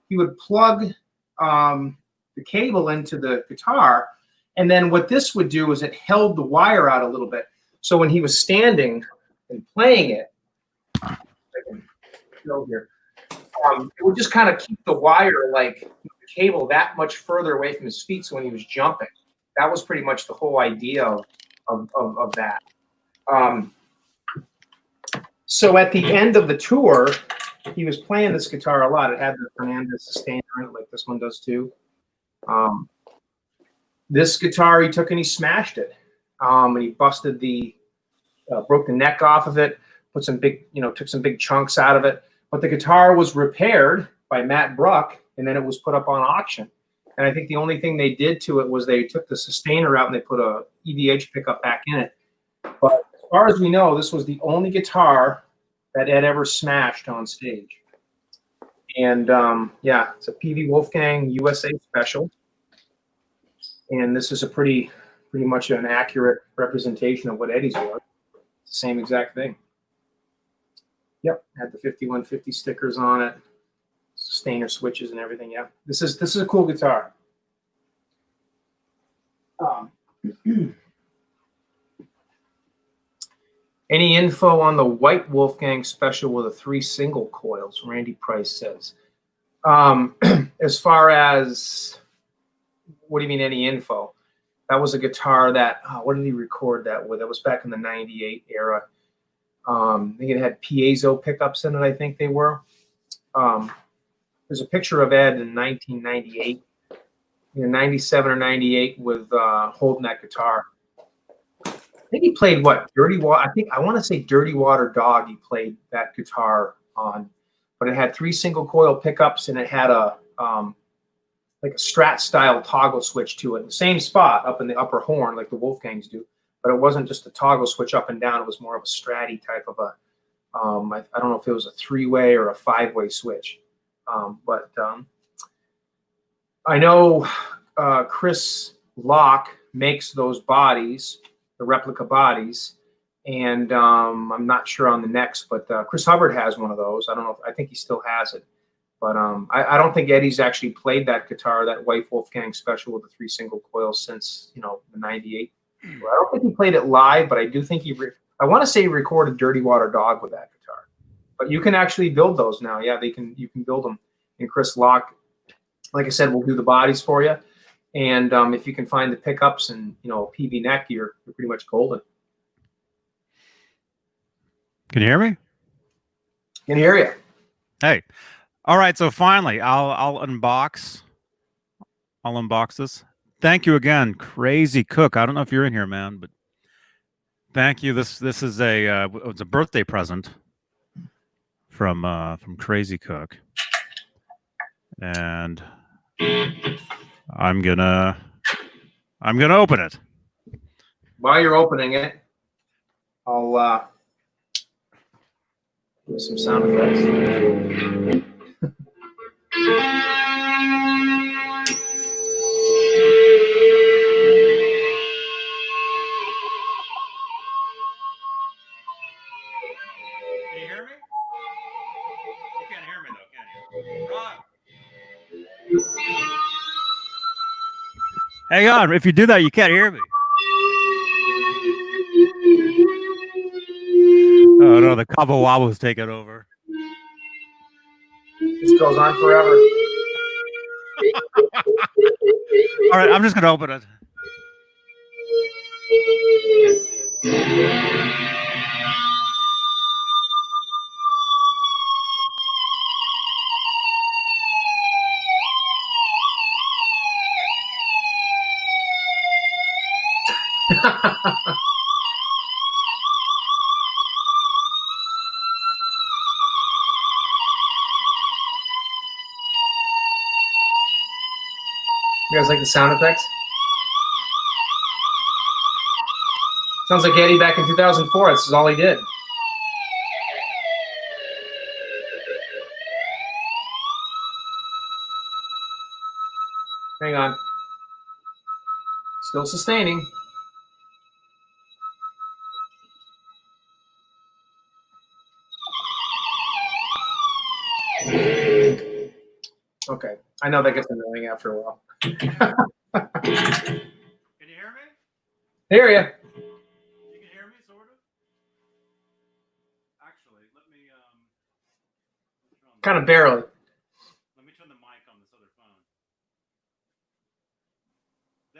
he would plug the cable into the guitar, and then what this would do is it held the wire out a little bit. So when he was standing and playing it, I can show here, it would just kind of keep the wire, like the cable, that much further away from his feet. So when he was jumping, that was pretty much the whole idea of that. So at the end of the tour, he was playing this guitar a lot. It had the Fernandez sustainer in it, like this one does too. This guitar he took and he smashed it, and he busted broke the neck off of it, put some big, took some big chunks out of it. But the guitar was repaired by Matt Bruck, and then it was put up on auction. And I think the only thing they did to it was they took the sustainer out and they put a EVH pickup back in it. But as far as we know, this was the only guitar that Ed ever smashed on stage. And yeah, it's a PV Wolfgang USA special. And this is a pretty much an accurate representation of what Eddie's was. Same exact thing. Yep, had the 5150 stickers on it, sustainer switches and everything. Yeah, this is a cool guitar. Any info on the white Wolfgang special with the 3 single coils? Randy Price says. As far as, what do you mean any info? That was a guitar that, what did he record that with? That was back in the 98 era. I think it had piezo pickups in it, I think they were. There's a picture of Ed in 1998, 97 or 98 with holding that guitar. I think he played what, Dirty Water? I want to say Dirty Water Dog he played that guitar on. But it had 3 single coil pickups and it had a like a Strat style toggle switch to it in the same spot up in the upper horn like the Wolfgangs do. But it wasn't just a toggle switch up and down. It was more of a Stratty type of a, I don't know if it was a 3-way or a 5-way switch. But I know Chris Locke makes those bodies, the replica bodies. And I'm not sure on the next, but Chris Hubbard has one of those. I don't know. I think he still has it. But I don't think Eddie's actually played that guitar, that white Wolfgang special with the 3 single coils since, the 98 I don't think he played it live, but I do think I want to say he recorded Dirty Water Dog with that guitar. But you can actually build those now. Yeah, you can build them. And Chris Locke, like I said, will do the bodies for you. And if you can find the pickups and PV neck, you're pretty much golden. Can you hear me? Can hear you. Hey. All right, so finally, I'll unbox this. Thank you again, Crazy Cook. I don't know if you're in here, man, but thank you. This is it's a birthday present from Crazy Cook, and I'm gonna open it. While you're opening it, I'll do some sound effects. Can you hear me? You can't hear me though, can you? Rob. Hang on. If you do that, you can't hear me. Oh no, the Cabo Wabbo's taking over. This goes on forever. All right, I'm just gonna open it. You guys like the sound effects? Sounds like Eddie back in 2004. This is all he did. Hang on. Still sustaining. Okay. I know that gets annoying after a while. Can you hear me? Hear ya. You can hear me, sort of. Actually, let me Kind of barely. Let me turn the mic on this other phone.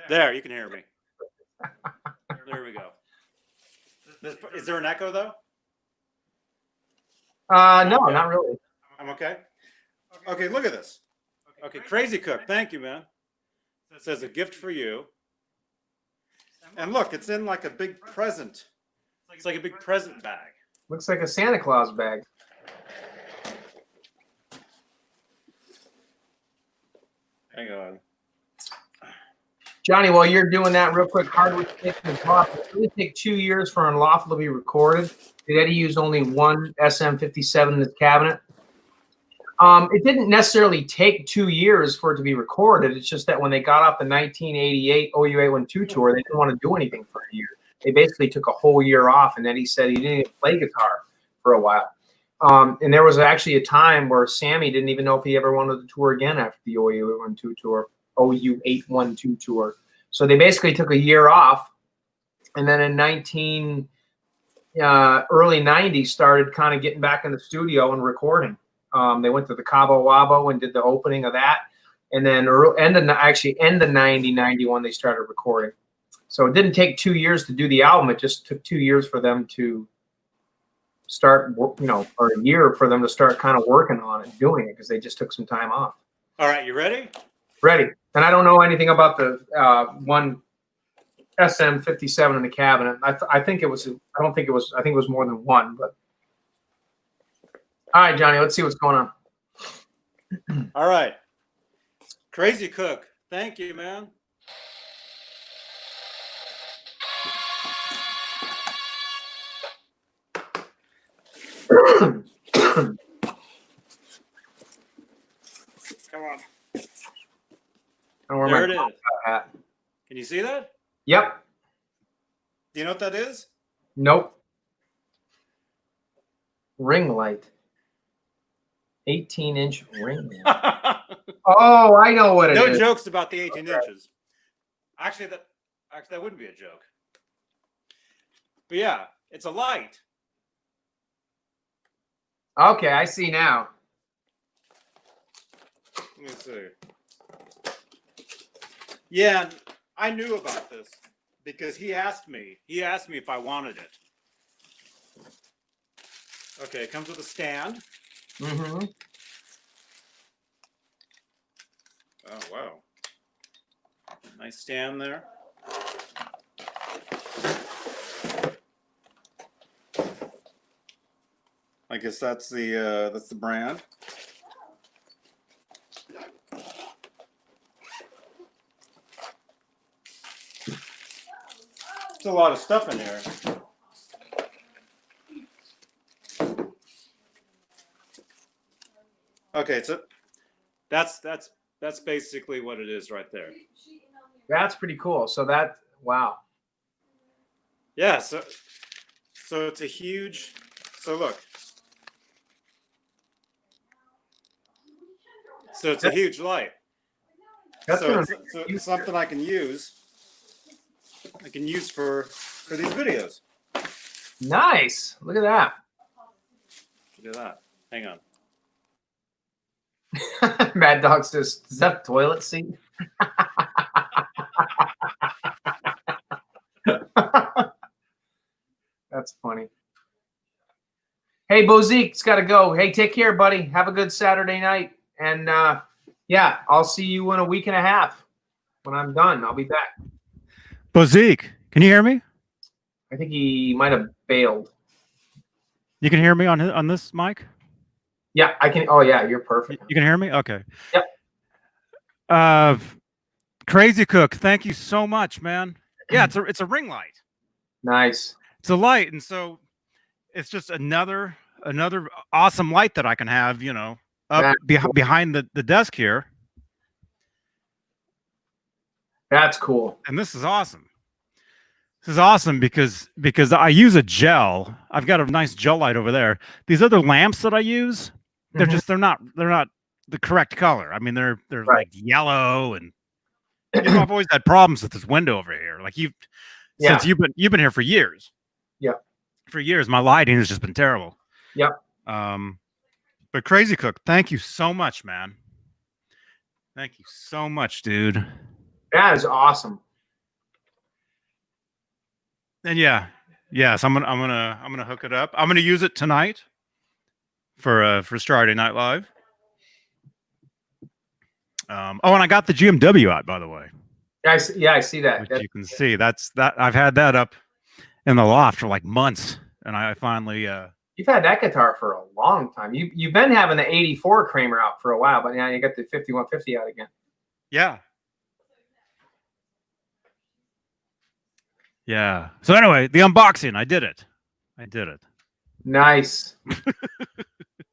There, you can hear me. There we go. Is there an echo though? No, not really. I'm okay. Okay, look at this. Okay, Crazy Cook, thank you, man. It says a gift for you. And look, it's in like a big present. It's like a big present bag. Looks like a Santa Claus bag. Hang on. Johnny, while you're doing that real quick, hardwood stick and cloth. It really take 2 years for Unlawful to be recorded. Did Eddie use only one SM57 in his cabinet? It didn't necessarily take 2 years for it to be recorded. It's just that when they got off the 1988 OU812 tour, they didn't want to do anything for a year. They basically took a whole year off, and then he said he didn't even play guitar for a while. And there was actually a time where Sammy didn't even know if he ever wanted to tour again after the OU812 tour. OU812 tour. So they basically took a year off, and then in early 90s started kind of getting back in the studio and recording. They went to the Cabo Wabo and did the opening of that, and then end of 90, 91 they started recording. So it didn't take 2 years to do the album. It just took 2 years for them to start, or a year for them to start kind of working on it, doing it, because they just took some time off. All right, you ready? Ready. And I don't know anything about the one SM57 in the cabinet. I think it was. I don't think it was. I think it was more than one. But all right, Johnny. Let's see what's going on. All right. Crazy Cook. Thank you, man. Come on. There it is. Can you see that? Yep. Do you know what that is? Nope. Ring light. 18-inch ring light. Oh, I know what it is. No jokes about the 18 inches. Actually, that wouldn't be a joke. But yeah, it's a light. Okay, I see now. Let me see. Yeah, I knew about this because he asked me. He asked me if I wanted it. Okay, it comes with a stand. Mm-hmm. Oh, wow. Nice stand there. I guess that's the brand. It's a lot of stuff in here. Okay, so that's basically what it is right there. That's pretty cool. So wow. Yeah, so it's a huge. So look. So it's a huge light. That's So it's something I can use. I can use for these videos. Nice. Look at that. Look at that. Hang on. Mad Dog says, "Is that a toilet seat?" That's funny. Hey, Bozique's got to go. Hey, take care, buddy. Have a good Saturday night. And yeah, I'll see you in a week and a half. When I'm done, I'll be back. Bozique, can you hear me? I think he might have bailed. You can hear me on this mic? Yeah, I can. Oh, yeah, you're perfect. You can hear me? Okay. Yep. Crazy Cook, thank you so much, man. Yeah, it's a ring light. Nice. It's a light, and so it's just another awesome light that I can have, you know, up behind the desk here. That's cool. And this is awesome. This is awesome because I use a gel. I've got a nice gel light over there. These other lamps that I use, they're not the correct color. I mean, they're Right. like yellow, and you know, I've always had problems with this window over here. Like since you've been here for years. Yeah. For years, my lighting has just been terrible. Yep. But Crazy Cook, thank you so much, man. Thank you so much, dude. That is awesome. And yes, I'm gonna hook it up. I'm gonna use it tonight for Saturday Night Live. Oh, and I got the GMW out, by the way. Yeah, I see that. Which you can see. That I've had that up in the loft for like months, and I finally. You've had that guitar for a long time. You've been having the '84 Kramer out for a while, but now you got the 5150 out again. Yeah. Yeah. So anyway, the unboxing, I did it. Nice.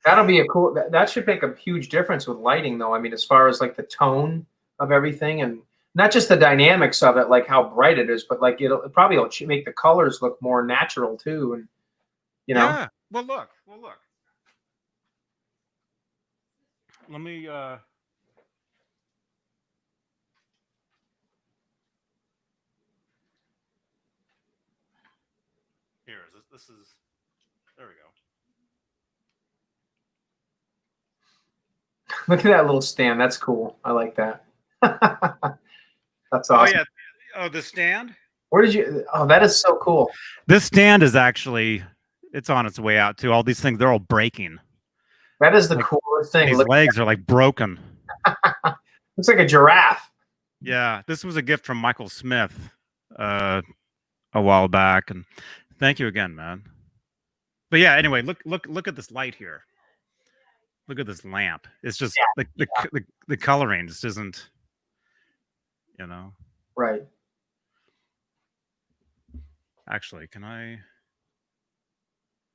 That'll be a cool. That should make a huge difference with lighting, though. I mean, as far as like the tone of everything, and not just the dynamics of it, like how bright it is, but like it probably will make the colors look more natural too. And you know. Yeah. Well, look. Let me. Here, this is. There we go. Look at that little stand. That's cool. I like that. That's awesome. Oh yeah. Oh, the stand. Where did you? Oh, that is so cool. This stand is actually. It's on its way out too. All these things, they're all breaking. That is the coolest thing. These legs are like broken. Looks like a giraffe. Yeah, this was a gift from Michael Smith a while back, and thank you again, man. But yeah, anyway, look at this light here. Look at this lamp. It's just the coloring just isn't, you know. Right. Actually, can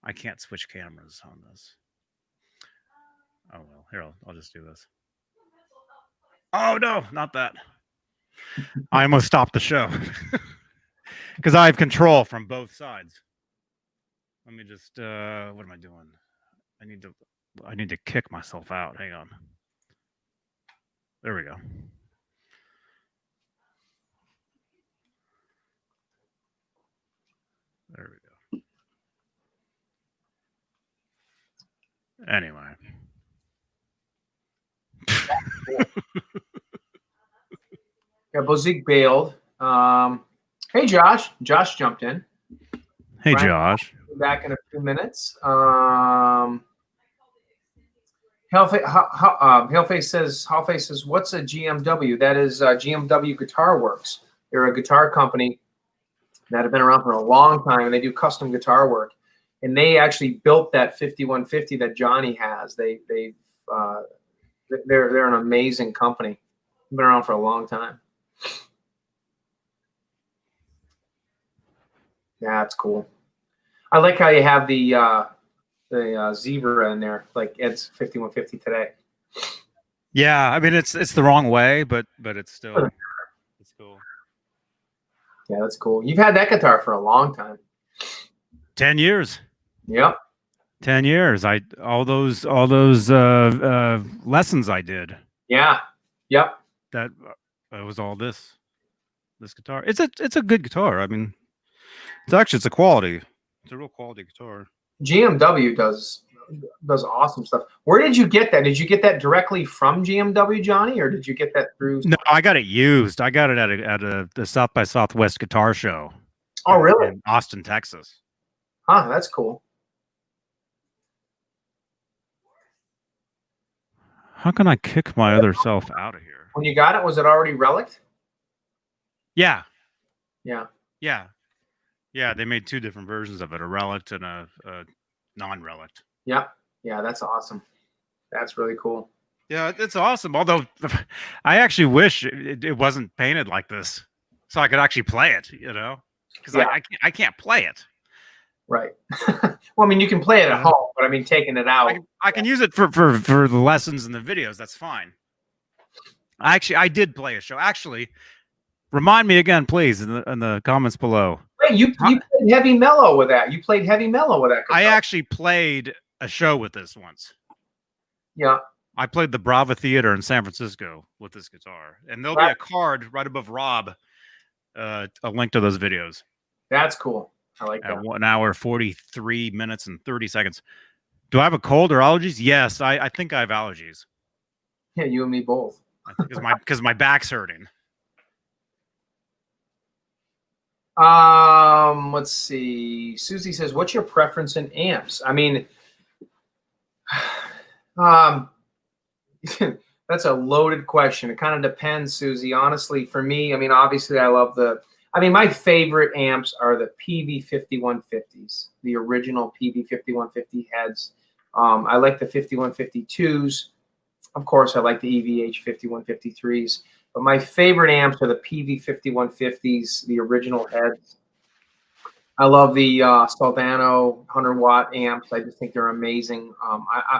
I can't switch cameras on this. Oh well, here I'll just do this. Oh no, not that. I almost stopped the show because I have control from both sides. Let me just what am I doing? I need to kick myself out. Hang on. There we go. There we go. Anyway. Yeah, Bozique bailed. Hey, Josh. Josh jumped in. Hey, Brian, Josh. back in a few minutes. Hellface says, what's a GMW? That is GMW Guitar Works. They're a guitar company that have been around for a long time, and they do custom guitar work. And they actually built that 5150 that Johnny has. They're an amazing company. Been around for a long time. Yeah, it's cool. I like how you have the zebra in there, like Ed's 5150 today. Yeah, I mean it's the wrong way, but it's still it's cool. Yeah, that's cool. You've had that guitar for a long time. 10 years. Yep. 10 years. All those lessons I did. Yeah. Yep. That was all this guitar. It's a good guitar. I mean, it's a quality. It's a real quality guitar. GMW does awesome stuff. Where did you get that? Did you get that directly from GMW, Johnny, or did you get that through? No, I got it used. I got it at the South by Southwest guitar show. Oh, really? In Austin, Texas. Huh, that's cool. How can I kick my other self out of here? When you got it, was it already relict? Yeah. Yeah. Yeah. Yeah, they made two different versions of it, a relict and a non-relict. Yeah. Yeah, that's awesome. That's really cool. Yeah, it's awesome. Although I actually wish it wasn't painted like this so I could actually play it, because Yeah. I can't play it. Right. Well, I mean, you can play it at home, but I mean, taking it out. I can use it for the lessons and the videos. That's fine. I did play a show. Actually, remind me again, please, in the comments below. Wait, you played heavy mellow with that. You played heavy mellow with that guitar. I actually played a show with this once. Yeah. I played the Brava Theater in San Francisco with this guitar, and there'll be a card right above Rob, a link to those videos. That's cool. I like that. At 1 hour, 43 minutes, and 30 seconds. Do I have a cold or allergies? Yes, I think I have allergies. Yeah, you and me both. Because my back's hurting. Let's see. Susie says, "What's your preference in amps?" I mean, that's a loaded question. It kind of depends, Susie. Honestly, for me, I mean, obviously, my favorite amps are the PV5150s, the original PV5150 heads. I like the 5152s. Of course, I like the EVH 5153s. But my favorite amps are the PV5150s, the original heads. I love the Soldano 100-watt amps. I just think they're amazing.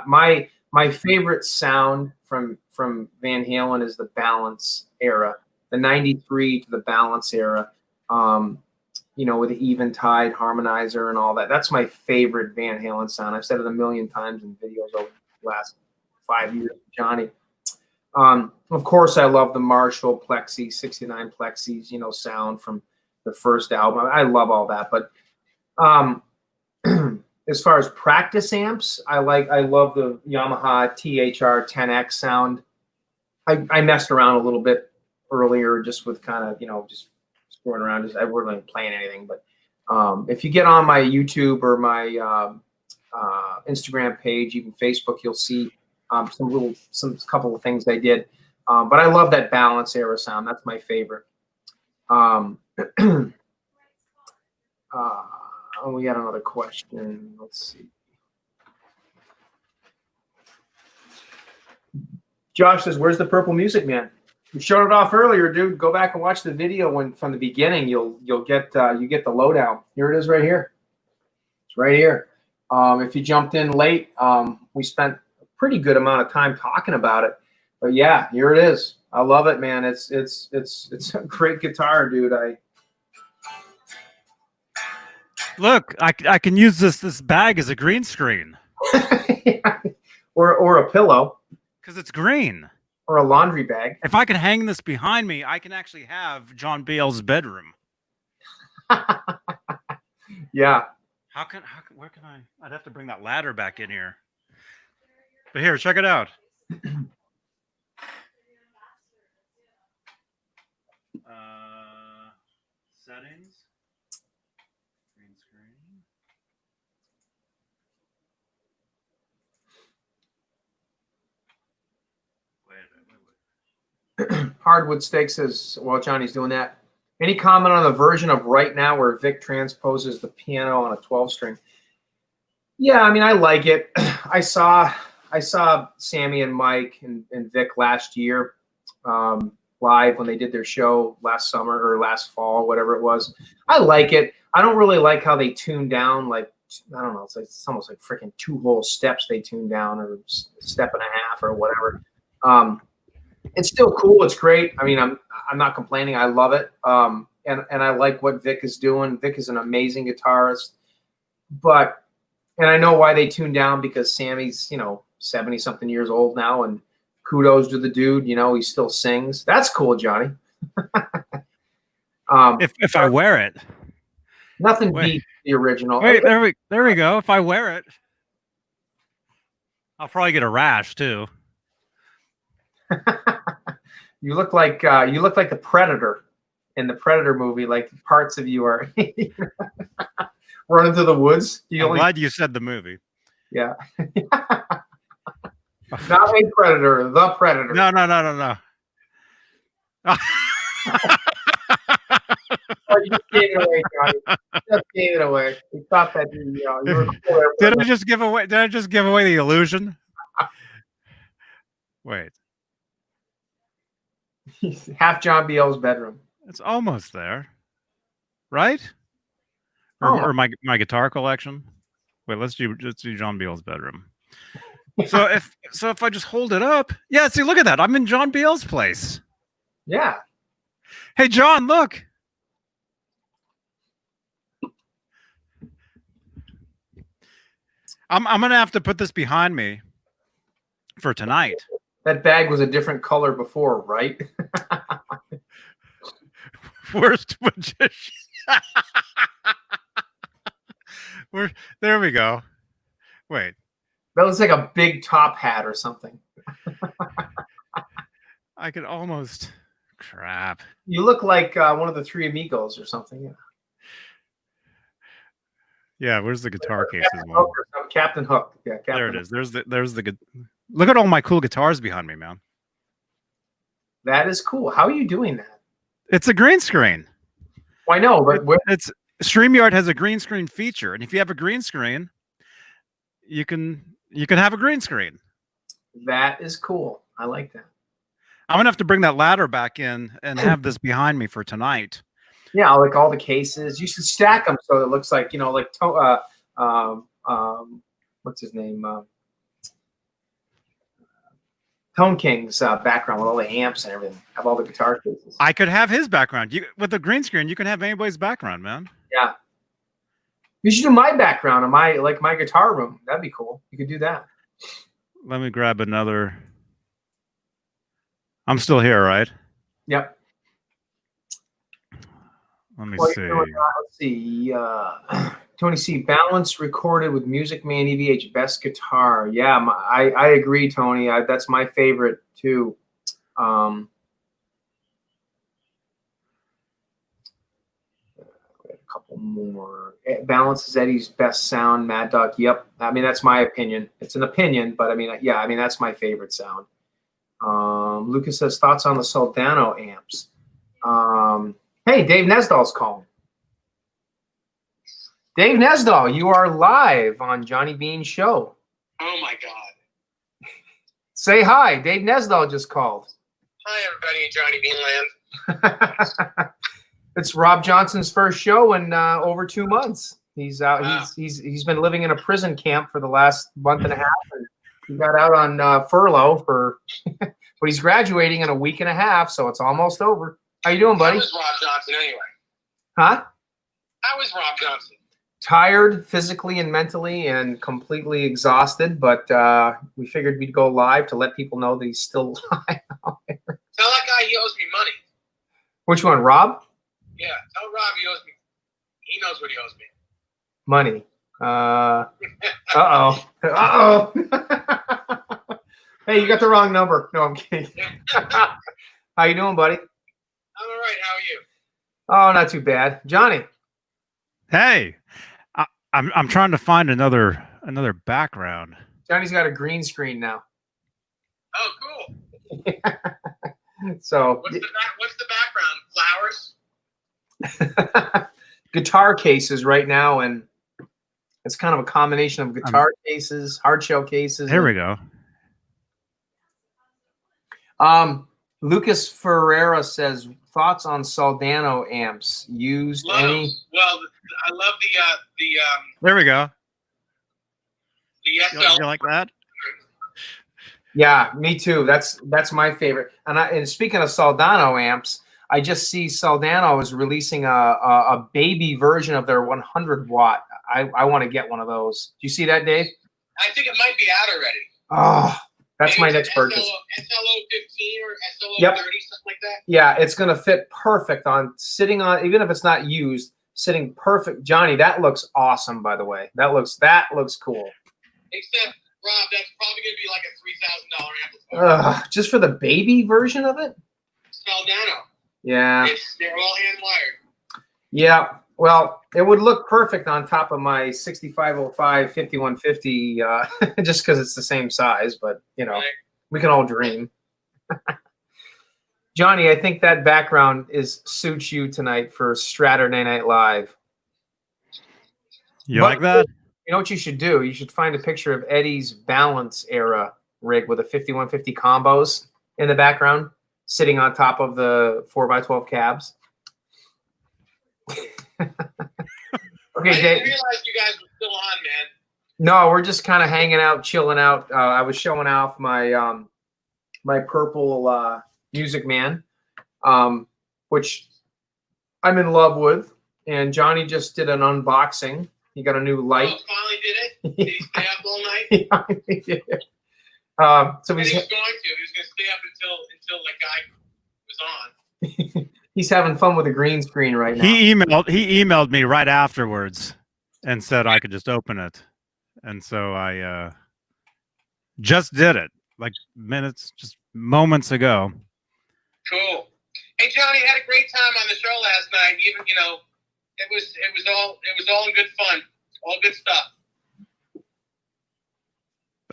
My favorite sound from Van Halen is the Balance era, the 93 to the Balance era, with the Eventide harmonizer and all that. That's my favorite Van Halen sound. I've said it a million times in videos over the last 5 years with Johnny. Of course, I love the Marshall Plexi, 69 Plexis, sound from the first album. I love all that. But as far as practice amps, I love the Yamaha THR 10X sound. I messed around a little bit earlier just with kind of, just screwing around. I wasn't really playing anything. But if you get on my YouTube or my Instagram page, even Facebook, you'll see some couple of things I did. But I love that Balance era sound. That's my favorite. We got another question. Let's see. Josh says, "Where's the Purple Music Man?" You showed it off earlier, dude. Go back and watch the video from the beginning. You'll get the lowdown. Here it is, right here. It's right here. If you jumped in late, we spent a pretty good amount of time talking about it. But yeah, here it is. I love it, man. It's a great guitar, dude. Look, I can use this bag as a green screen. or a pillow. Because it's green. Or a laundry bag. If I can hang this behind me, I can actually have John Bale's bedroom. Yeah. Where can I? I'd have to bring that ladder back in here. But here, check it out. Settings. Green screen. Wait. Hardwood Steak says, while Johnny's doing that, any comment on the version of Right Now where Vic transposes the piano on a 12-string? Yeah, I mean, I like it. I saw Sammy and Mike and Vic last year live when they did their show last summer or last fall, whatever it was. I like it. I don't really like how they tune down, like, I don't know, it's almost like freaking 2 whole steps they tune down, or a step and a half or whatever. It's still cool. It's great. I mean, I'm not complaining. I love it. And I like what Vic is doing. Vic is an amazing guitarist. And I know why they tune down, because Sammy's, 70-something years old now, and kudos to the dude. He still sings. That's cool, Johnny. If I wear it. Nothing beats the original. Wait, there we go. If I wear it, I'll probably get a rash too. You look like the Predator in the Predator movie. Like parts of you are running through the woods. I'm glad you said the movie. Yeah. Not a Predator, the Predator. No. Oh, you just gave it away, Johnny. Just gave it away. We thought that you were cool. Did I just give away the illusion? Wait. Half John Biel's bedroom. It's almost there. Right? Or my guitar collection. Wait, let's do John Biel's bedroom. So if I just hold it up, yeah, see, look at that. I'm in John Biel's place. Yeah. Hey John, look. I'm gonna have to put this behind me for tonight. That bag was a different color before, right? Worst magician. There we go. Wait. That looks like a big top hat or something. I could almost crap. You look like one of the Three Amigos or something. Yeah. Yeah, where's the guitar case as Captain well? Hook Captain Hook. Yeah, Captain There it Hook. is. There's the good. Look at all my cool guitars behind me, man. That is cool. How are you doing that? It's a green screen. Well, I know, but It's StreamYard has a green screen feature, and if you have a green screen, you can have a green screen. that is cool. I like that. I'm gonna have to bring that ladder back in and have this behind me for tonight. Yeah, like all the cases. You should stack them so it looks like, what's his name? Tone King's background with all the amps and everything. Have all the guitar cases. I could have his background. With the green screen, you can have anybody's background, man. Yeah. You should do my background in my guitar room. That'd be cool. You could do that. Let me grab another. I'm still here, right? Yep. Let me Well, see. Let's see. Tony C. Balance recorded with Music Man EVH best guitar. Yeah, I agree, Tony. That's my favorite too. A couple more. Balance is Eddie's best sound. Mad Dog. Yep. I mean, that's my opinion. It's an opinion, but I mean, yeah. I mean, that's my favorite sound. Lucas says thoughts on the Soldano amps. Hey, Dave Nesdall's calling. Dave Nesdall, you are live on Johnny Beane's show. Oh my God. Say hi. Dave Nesdall just called. Hi everybody in Johnny Bean land. It's Rob Johnson's first show in over 2 months. He's out. Wow. He's been living in a prison camp for the last month and a half. And he got out on furlough but he's graduating in a week and a half, so it's almost over. How you doing, buddy? How was Rob Johnson anyway? Huh? How was Rob Johnson? Tired physically and mentally and completely exhausted, but we figured we'd go live to let people know that he's still alive. Tell that guy he owes me money. Which one, Rob? Yeah, tell Rob he owes me. He knows what he owes me. Money. Uh-oh. Uh-oh. Hey, you got the wrong number. No, I'm kidding. How you doing, buddy? I'm all right. How are you? Oh, not too bad. Johnny. Hey, I'm trying to find another background. Johnny's got a green screen now. Oh, cool. So What's the background? Flowers? guitar cases right now, and it's kind of a combination of guitar cases, hard shell cases. Here we go. Lucas Ferreira says thoughts on Soldano amps used. Love Any? those. Well, I love There we go. the You SL. like that? Yeah, me too. That's my favorite. And speaking of Soldano amps, I just see Soldano is releasing a baby version of their 100 watt. I want to get one of those. Do you see that, Dave? I think it might be out already. Oh, that's Maybe my it's next purchase. SLO 15 or SLO Yep. 30, something like that. Yeah, it's gonna fit perfect on sitting on, even if it's not used, sitting perfect. Johnny, that looks awesome, by the way. That looks cool. Except, Rob, that's probably going to be like a $3,000 amplifier. Just for the baby version of it? Soldano. Yeah. They're all hand wired. Yeah. Well, it would look perfect on top of my 6505 5150, just because it's the same size, but Right. we can all dream. Johnny, I think that background suits you tonight for Saturday Night Live. You like that? You know what you should do? You should find a picture of Eddie's balance era rig with the 5150 combos in the background, sitting on top of the 4x12 cabs. Okay, I Dave. didn't realize you guys were still on, man. No, we're just kind of hanging out, chilling out. I was showing off my my purple Music Man, which I'm in love with. And Johnny just did an unboxing. He got a new light. Oh, finally did it? Did he stay up all night? So He was he's going to stay up until the guy was on. he's having fun with a green screen right now. He emailed me right afterwards and said I could just open it. And so I just did it like just moments ago. Cool. Hey, Johnny, had a great time on the show last night. Even it was all in good fun, all good stuff.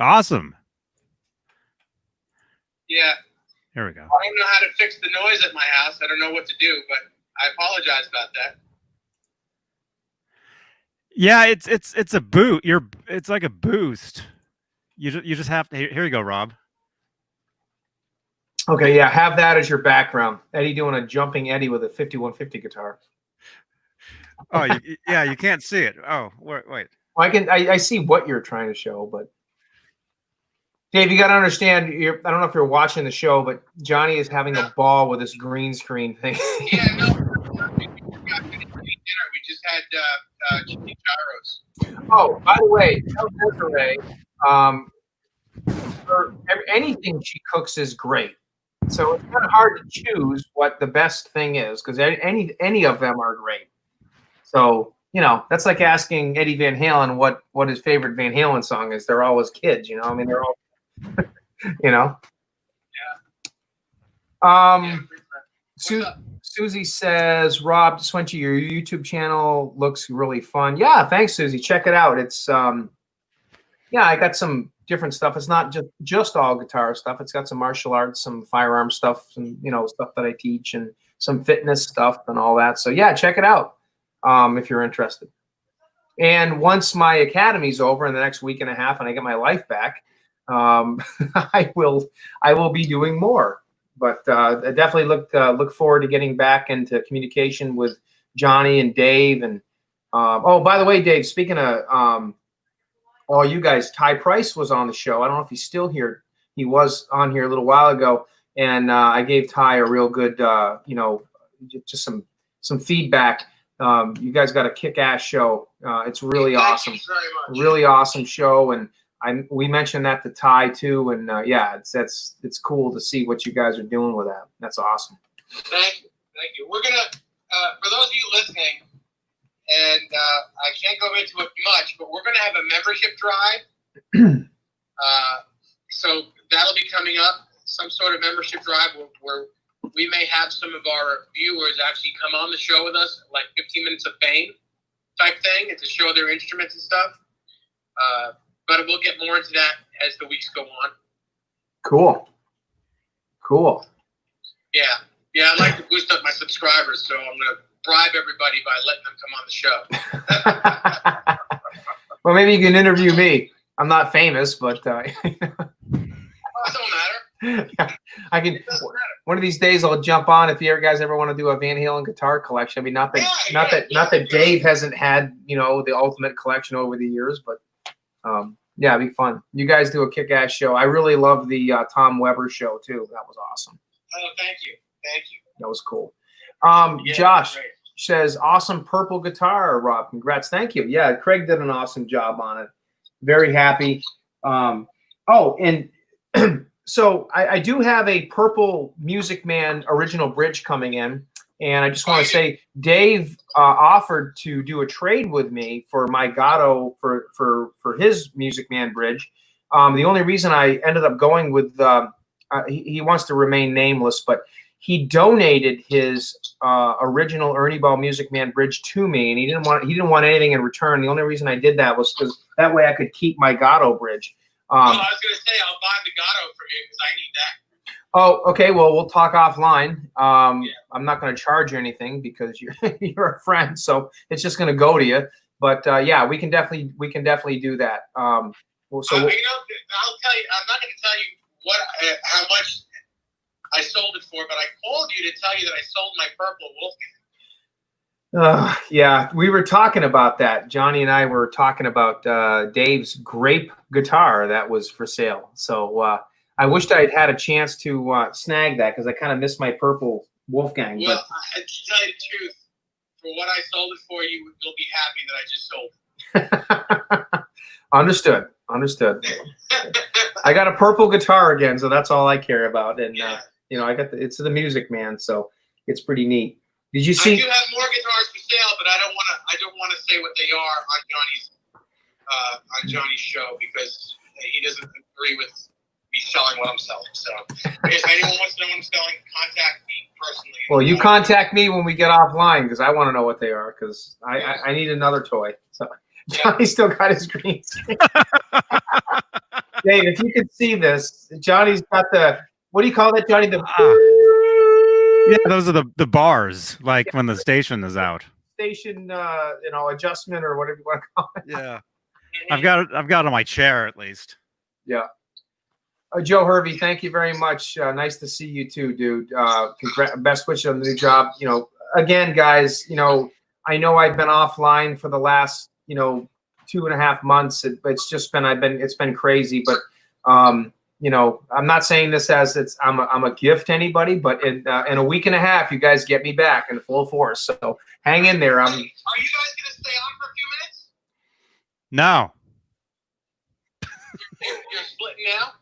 Awesome. Yeah. Here we go. I don't know how to fix the noise at my house. I don't know what to do, but I apologize about that. Yeah, it's a boot. It's like a boost. You just have to. Here you go, Rob. Okay, yeah, have that as your background. Eddie doing a jumping Eddie with a 5150 guitar. Oh, you can't see it. Oh, wait. Well, I see what you're trying to show, but Dave, you got to understand. I don't know if you're watching the show, but Johnny is having a ball with this green screen thing. Yeah, no, we got finished eating dinner. We just had chicken gyros. Oh, by the way, tell Desiree, anything she cooks is great. So it's kind of hard to choose what the best thing is because any of them are great. So that's like asking Eddie Van Halen what his favorite Van Halen song is. They're always kids, I mean, they're all, Yeah. Susie says, Rob, just went to your YouTube channel. Looks really fun. Yeah, thanks, Susie. Check it out. It's I got some different stuff. It's not just all guitar stuff. It's got some martial arts, some firearm stuff, some stuff that I teach, and some fitness stuff and all that. So yeah, check it out if you're interested. And once my academy's over in the next week and a half, and I get my life back, I will be doing more. But I definitely look forward to getting back into communication with Johnny and Dave. And oh, by the way, Dave, speaking of all you guys, Ty Price was on the show. I don't know if he's still here. He was on here a little while ago, and I gave Ty a real good, just some feedback. You guys got a kick-ass show. It's really awesome. Thank you very much. Really awesome show, and we mentioned that to Ty too, and it's cool to see what you guys are doing with that. That's awesome. Thank you. We're gonna, for those of you listening, and I can't go into it much, but we're gonna have a membership drive. So that'll be coming up, some sort of membership drive where we may have some of our viewers actually come on the show with us, like 15 minutes of fame type thing, and to show their instruments and stuff. But we'll get more into that as the weeks go on. Cool. Yeah, I'd like to boost up my subscribers, so I'm going to bribe everybody by letting them come on the show. Well, maybe you can interview me. I'm not famous, but It don't matter. I can. One of these days, I'll jump on if you guys ever want to do a Van Halen guitar collection. I mean, not that Dave hasn't had the ultimate collection over the years, but yeah, it'd be fun. You guys do a kick-ass show. I really love the Tom Weber show too. That was awesome. Oh, thank you. That was cool. Yeah, Josh great. says, awesome purple guitar, Rob. Congrats. Thank you. Yeah, Craig did an awesome job on it. Very happy. And so I do have a purple Music Man original bridge coming in. And I just want to say, Dave offered to do a trade with me for my Gatto for his Music Man bridge. The only reason I ended up going with he wants to remain nameless, but he donated his original Ernie Ball Music Man bridge to me, and he didn't want anything in return. The only reason I did that was because that way I could keep my Gatto bridge. I was going to say, I'll buy the Gatto from you because I need that. Oh, okay. Well, we'll talk offline. I'm not going to charge you anything because you're a friend, so it's just going to go to you. But yeah, we can definitely do that. I'll tell you, I'm not going to tell you how much I sold it for, but I called you to tell you that I sold my purple Wolfgang. Yeah, we were talking about that. Johnny and I were talking about Dave's grape guitar that was for sale. So I wished I'd had a chance to snag that because I kind of missed my purple Wolfgang. Well, to tell you the truth, for what I sold it for, you'll be happy that I just sold it. Understood. I got a purple guitar again, so that's all I care about. And I got it's the Music Man, so it's pretty neat. Did you see? I do have more guitars for sale, but I don't want to say what they are on Johnny's show because he doesn't agree with me selling what I'm selling. So if anyone wants to know what I'm selling, contact me personally. Well, you contact me when we get offline because I want to know what they are because I need another toy. So Johnny still got his green screen. Dave, if you could see this, Johnny's got what do you call that, Johnny? Yeah, those are the bars, like when the station is out. Station, adjustment or whatever you want to call it. Yeah, I've got it on my chair at least. Yeah. Joe Hervey, thank you very much. Nice to see you too, dude. Best wishes on the new job. Again, guys, I know I've been offline for the last, 2.5 months. It's been crazy, but I'm not saying this as I'm a gift to anybody, but in a week and a half, you guys get me back in full force. So hang in there. Are you guys going to stay on for a few minutes? No. You're splitting now?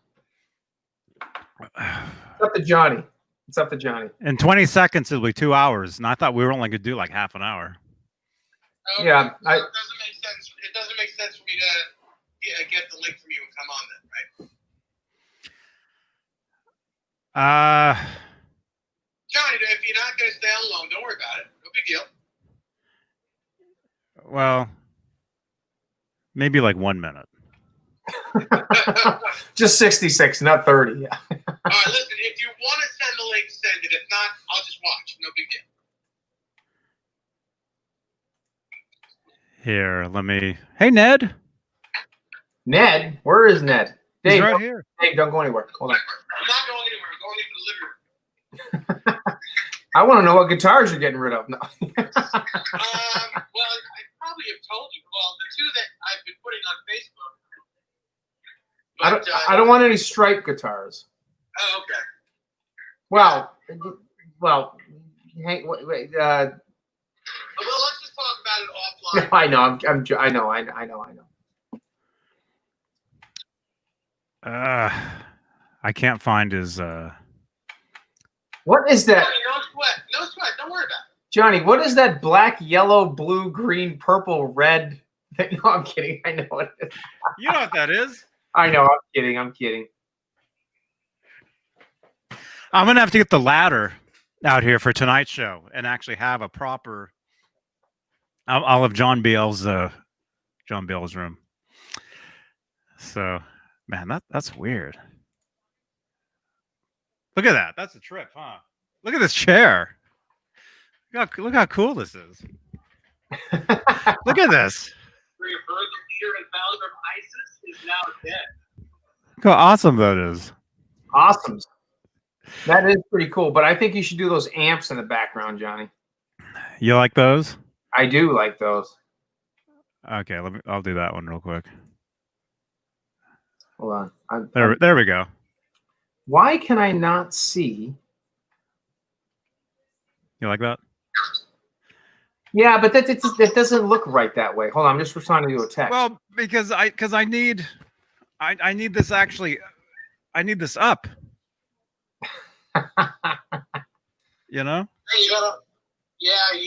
It's up to Johnny. In 20 seconds, it'll be 2 hours, and I thought we were only going to do like half an hour. Okay. Yeah, so it doesn't make sense. It doesn't make sense for me to get the link from you and come on then, right? Johnny, if you're not going to stay on long, don't worry about it. No big deal. Well, maybe like 1 minute. Just 66, not 30. Yeah. All right, listen, if you want to send the link, send it. If not, I'll just watch. No big deal. Here, let me. Hey, Ned. Ned? Where is Ned? Dave, He's right here. Dave, don't go anywhere. Hold on. I'm not going anywhere. I'm going into the living room. I want to know what guitars you're getting rid of. No. Well, I probably have told you. Well, the two that I've been putting on Facebook. But, I don't want any Stripe guitars. Oh, okay. Well, hey, wait. Well, let's just talk about it offline. I know. I know. I can't find his. What is that? Johnny, no sweat. Don't worry about it. Johnny, what is that black, yellow, blue, green, purple, red thing? No, I'm kidding. I know what it is. You know what that is? I know. I'm kidding. I'm gonna have to get the ladder out here for tonight's show and actually have a proper. I'll have John Biel's room. So, man, that's weird. Look at that. That's a trip, huh? Look at this chair. Look how cool this is. Look at this. Where your bird leader and founder of ISIS is now dead. Look how awesome that is. Awesome. That is pretty cool, but I think you should do those amps in the background, Johnny. You like those? I do like those. Okay, I'll do that one real quick. Hold on. There we go. Why can I not see? You like that? Yeah, but that doesn't look right that way. Hold on, I'm just responding to a text. Well, because I need this actually. I need this up. You know? Hey, you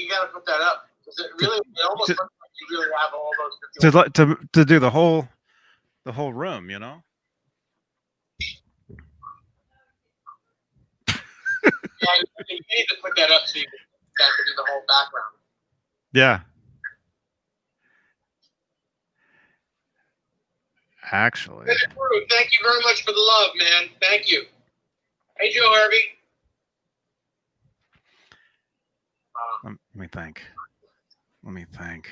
gotta put that up. Because it almost looks like you really have all those. To do the whole room, you know? Yeah, you need to put that up so you can do the whole background. Yeah. Actually. Thank you very much for the love, man. Thank you. Hey, Joe Harvey. Let me think.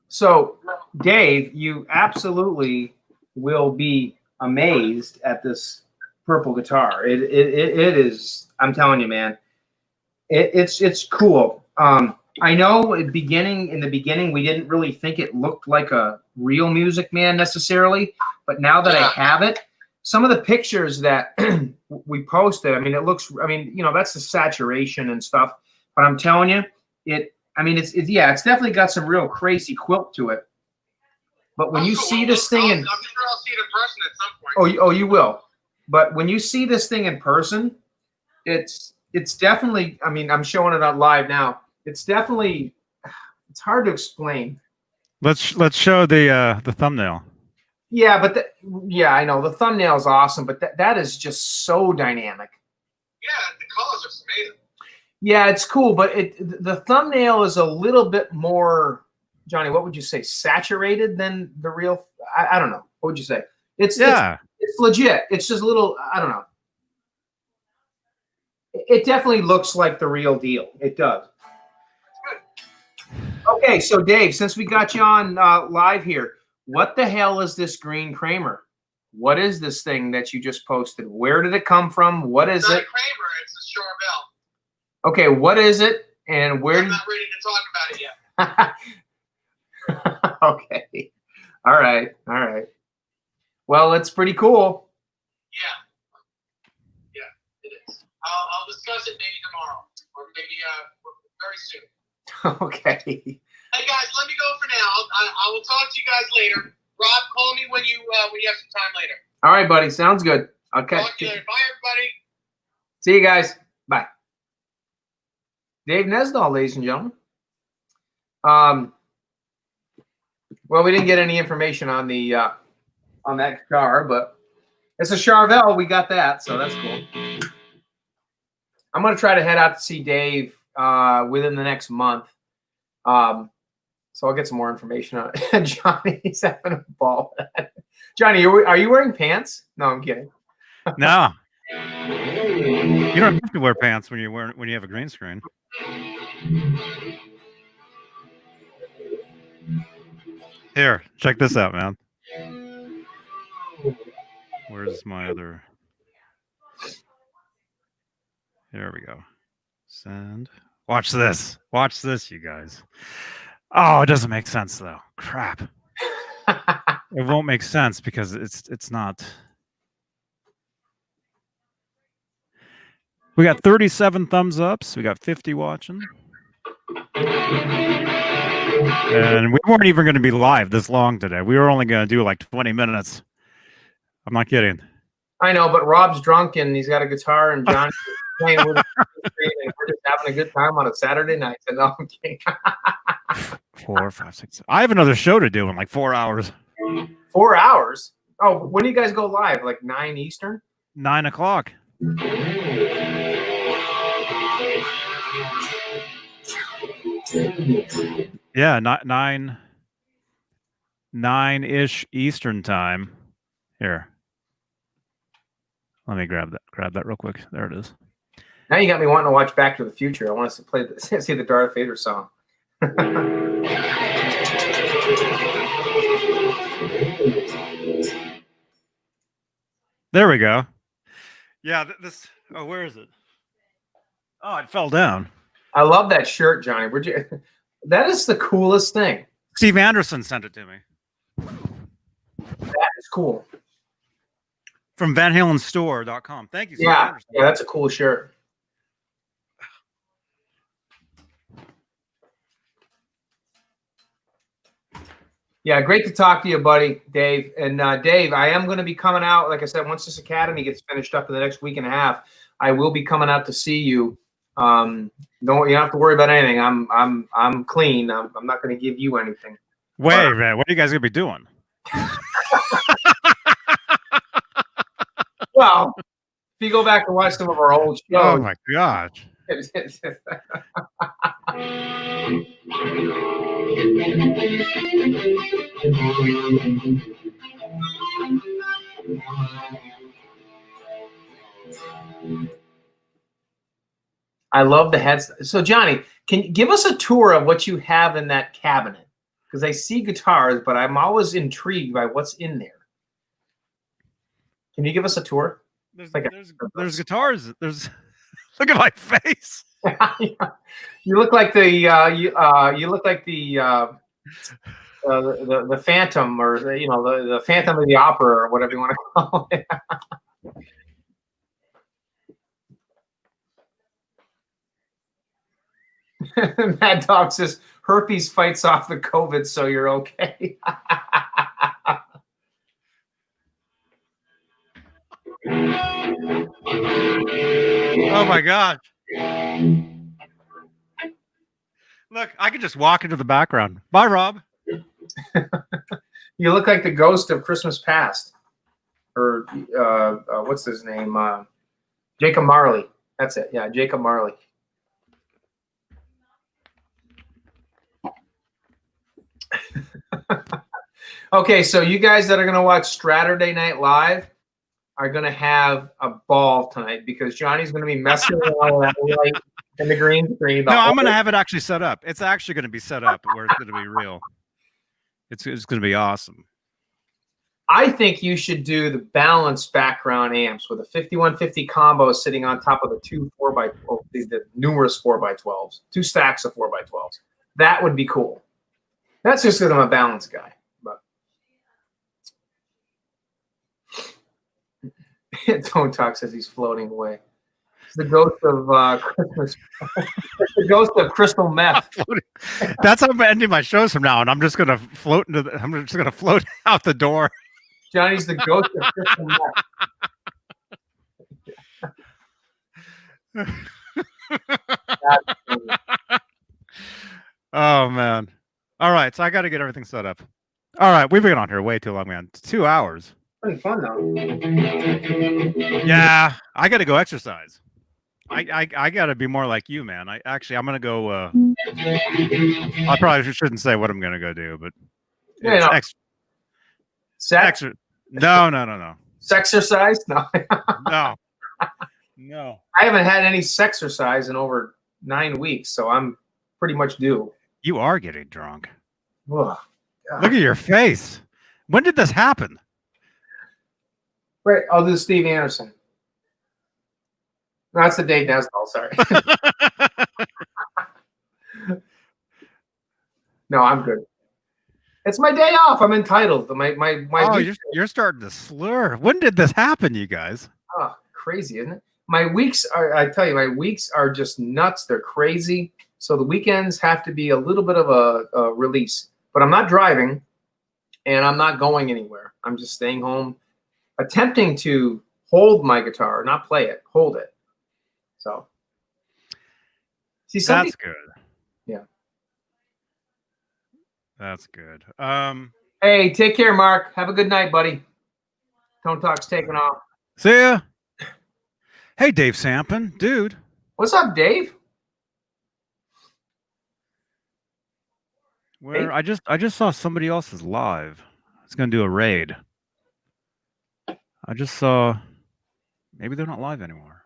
So Dave, you absolutely will be amazed at this purple guitar. It is. I'm telling you, man. It's cool. I know in the beginning, we didn't really think it looked like a real Music Man necessarily, but now that I have it, some of the pictures that we posted, I mean, it looks, I mean, you know, that's the saturation and stuff, but I'm telling you, it's definitely got some real crazy quilt to it. But when you see this thing I'm sure I'll see it in person at some point. Oh, you will. But when you see this thing in person, it's definitely, I mean, I'm showing it on live now. It's definitely, it's hard to explain. Let's show the thumbnail. Yeah, but I know the thumbnail is awesome, but that is just so dynamic. Yeah, the colors are amazing. Yeah, it's cool, but the thumbnail is a little bit more, Johnny, what would you say, saturated than the real? I don't know. What would you say? It's legit. It's just a little, I don't know. It definitely looks like the real deal. It does. Okay, so Dave, since we got you on live here, what the hell is this green Kramer? What is this thing that you just posted? Where did it come from? What is it? It's not a Kramer, it's a Charvel. Okay, what is it? And where? I'm not ready to talk about it yet. Okay. All right. Well, it's pretty cool. Yeah, it is. I'll discuss it maybe tomorrow or maybe very soon. Okay. Hey guys, let me go for now. I will talk to you guys later. Rob, call me when you have some time later. All right, buddy. Sounds good. Okay. Talk to you later. Bye, everybody. See you guys. Bye. Dave Nesdahl, ladies and gentlemen. Well, we didn't get any information on the on that guitar, but it's a Charvel. We got that, so that's cool. I'm gonna try to head out to see Dave within the next month. So I'll get some more information on it. Johnny's having a ball. Johnny, are you wearing pants? No, I'm kidding. No. You don't have to wear pants when you have a green screen. Here, check this out, man. Where's my other? There we go. Send. Watch this. Watch this, you guys. Oh, it doesn't make sense though. Crap. It won't make sense because it's not. We got 37 thumbs ups. We got 50 watching. And we weren't even going to be live this long today. We were only going to do like 20 minutes. I'm not kidding. I know, but Rob's drunk and he's got a guitar and John's playing with us and we're just having a good time on a Saturday night. So no, I'm kidding. 4, 5, 6. I have another show to do in like 4 hours. 4 hours? Oh, when do you guys go live? Like 9 Eastern? 9 o'clock. Yeah, not 9-ish Eastern time. Here. Let me grab that real quick. There it is. Now you got me wanting to watch Back to the Future. I want us to play see the Darth Vader song. There we go. Yeah, this. Oh, where is it? Oh, it fell down. I love that shirt, Johnny. That is the coolest thing. Steve Anderson sent it to me. That is cool. From VanHalenStore.com. Thank you, Steve Yeah, Anderson. yeah, that's a cool shirt. Yeah, great to talk to you, buddy, Dave. And Dave, I am going to be coming out. Like I said, once this academy gets finished up in the next week and a half, I will be coming out to see you. You don't have to worry about anything. I'm clean. I'm not going to give you anything. Wait, man, what are you guys gonna be doing? Well, if you go back and watch some of our old shows. Oh my gosh. I love the heads. So, Johnny, can you give us a tour of what you have in that cabinet? Because I see guitars, but I'm always intrigued by what's in there. Can you give us a tour? There's guitars. There's look at my face. You look like the you look like the Phantom, or the Phantom of the Opera, or whatever you want to call it. Mad Dog says herpes fights off the COVID, so you're okay. Oh my gosh. Look, I could just walk into the background. Bye, Rob. You look like the ghost of Christmas Past, or what's his name? Jacob Marley. That's it. Yeah, Jacob Marley. Okay, so you guys that are going to watch Saturday Night Live are going to have a ball tonight, because Johnny's going to be messing around with that light and the green screen. No, I'm going to have it actually set up. It's actually going to be set up where it's going to be real. It's going to be awesome. I think you should do the balanced background amps with a 5150 combo sitting on top of the two 4x12, the numerous 4x12s, 2 stacks of 4x12s. That would be cool. That's just because I'm a balanced guy. Don't Talk says he's floating away. It's the ghost of Christmas. It's the ghost of crystal meth. That's how I'm ending my shows from now on. I'm just gonna float I'm just gonna float out the door. Johnny's the ghost of crystal meth. Oh man. All right, so I got to get everything set up. All right, we've been on here way too long, man. 2 hours. It's been fun though. Yeah, I got to go exercise. I got to be more like you, man. I'm gonna go. I probably shouldn't say what I'm gonna go do, but Sex? No. Sexercise? No. No. I haven't had any sexercise in over 9 weeks, so I'm pretty much due. You are getting drunk. Ugh, Look at your face. When did this happen? Right, I'll do Steve Anderson. No, that's the Dave Nesbitt. Sorry. No, I'm good. It's my day off. I'm entitled. My You're starting to slur. When did this happen, you guys? Oh, crazy, isn't it? My weeks are, I tell you, my weeks are just nuts. They're crazy. So the weekends have to be a little bit of a release. But I'm not driving, and I'm not going anywhere. I'm just staying home, attempting to hold my guitar, not play it, hold it. So, see, that's good. Yeah, that's good. Hey, take care, Mark. Have a good night, buddy. Tone Talk's taking off. See ya. Hey, Dave Sampson, dude. What's up, Dave? Where Hey. I just saw somebody else's live. It's gonna do a raid. I just saw. Maybe they're not live anymore.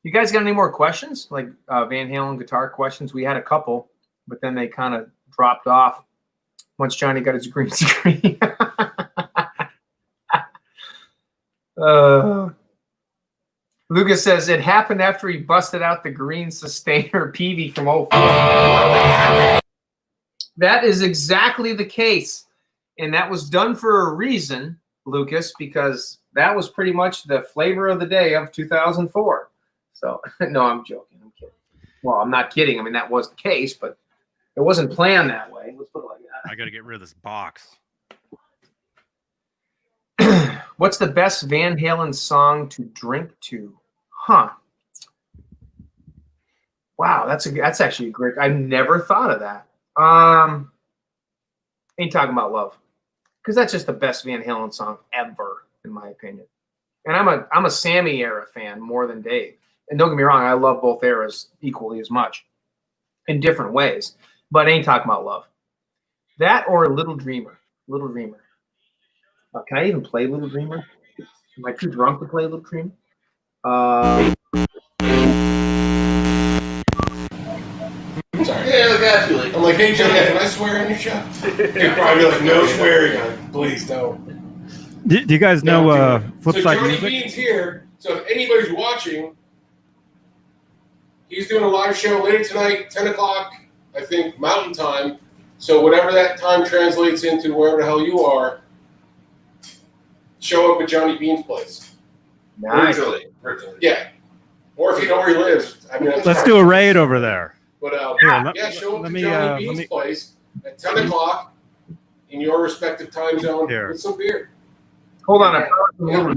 You guys got any more questions? Like Van Halen guitar questions? We had a couple, but then they kind of dropped off once Johnny got his green screen. Lucas says it happened after he busted out the green sustainer PV from 04. That is exactly the case. And that was done for a reason, Lucas, because that was pretty much the flavor of the day of 2004. So, no, I'm joking. I'm kidding. Well, I'm not kidding. I mean, that was the case, but it wasn't planned that way. Let's put it like that. I got to get rid of this box. What's the best Van Halen song to drink to? Huh. Wow, that's actually a great. I never thought of that. Ain't Talking About Love, because that's just the best Van Halen song ever, in my opinion. And I'm a Sammy era fan more than Dave. And don't get me wrong, I love both eras equally as much, in different ways. But Ain't Talking About Love. That or Little Dreamer. Little Dreamer. Can I even play Little Dreamer? Am I too drunk to play Little Dreamer? Sorry. Yeah, look at you. Like, I'm like, hey, Johnny, can I swear on your show? He'd probably be like, no swearing. Please don't. Do you guys know Flipside So Johnny Music? Beane's here. So if anybody's watching, he's doing a live show later tonight, 10 o'clock, I think, Mountain Time. So whatever that time translates into, wherever the hell you are, show up at Johnny Beane's place. Nice. Virtually. Yeah. Or if you know where he lives. I mean, Let's do a raid over there. But Here, show up let to me, Johnny Beane's place at 10 o'clock in your respective time zone Here. with some beer. Hold on. Yeah.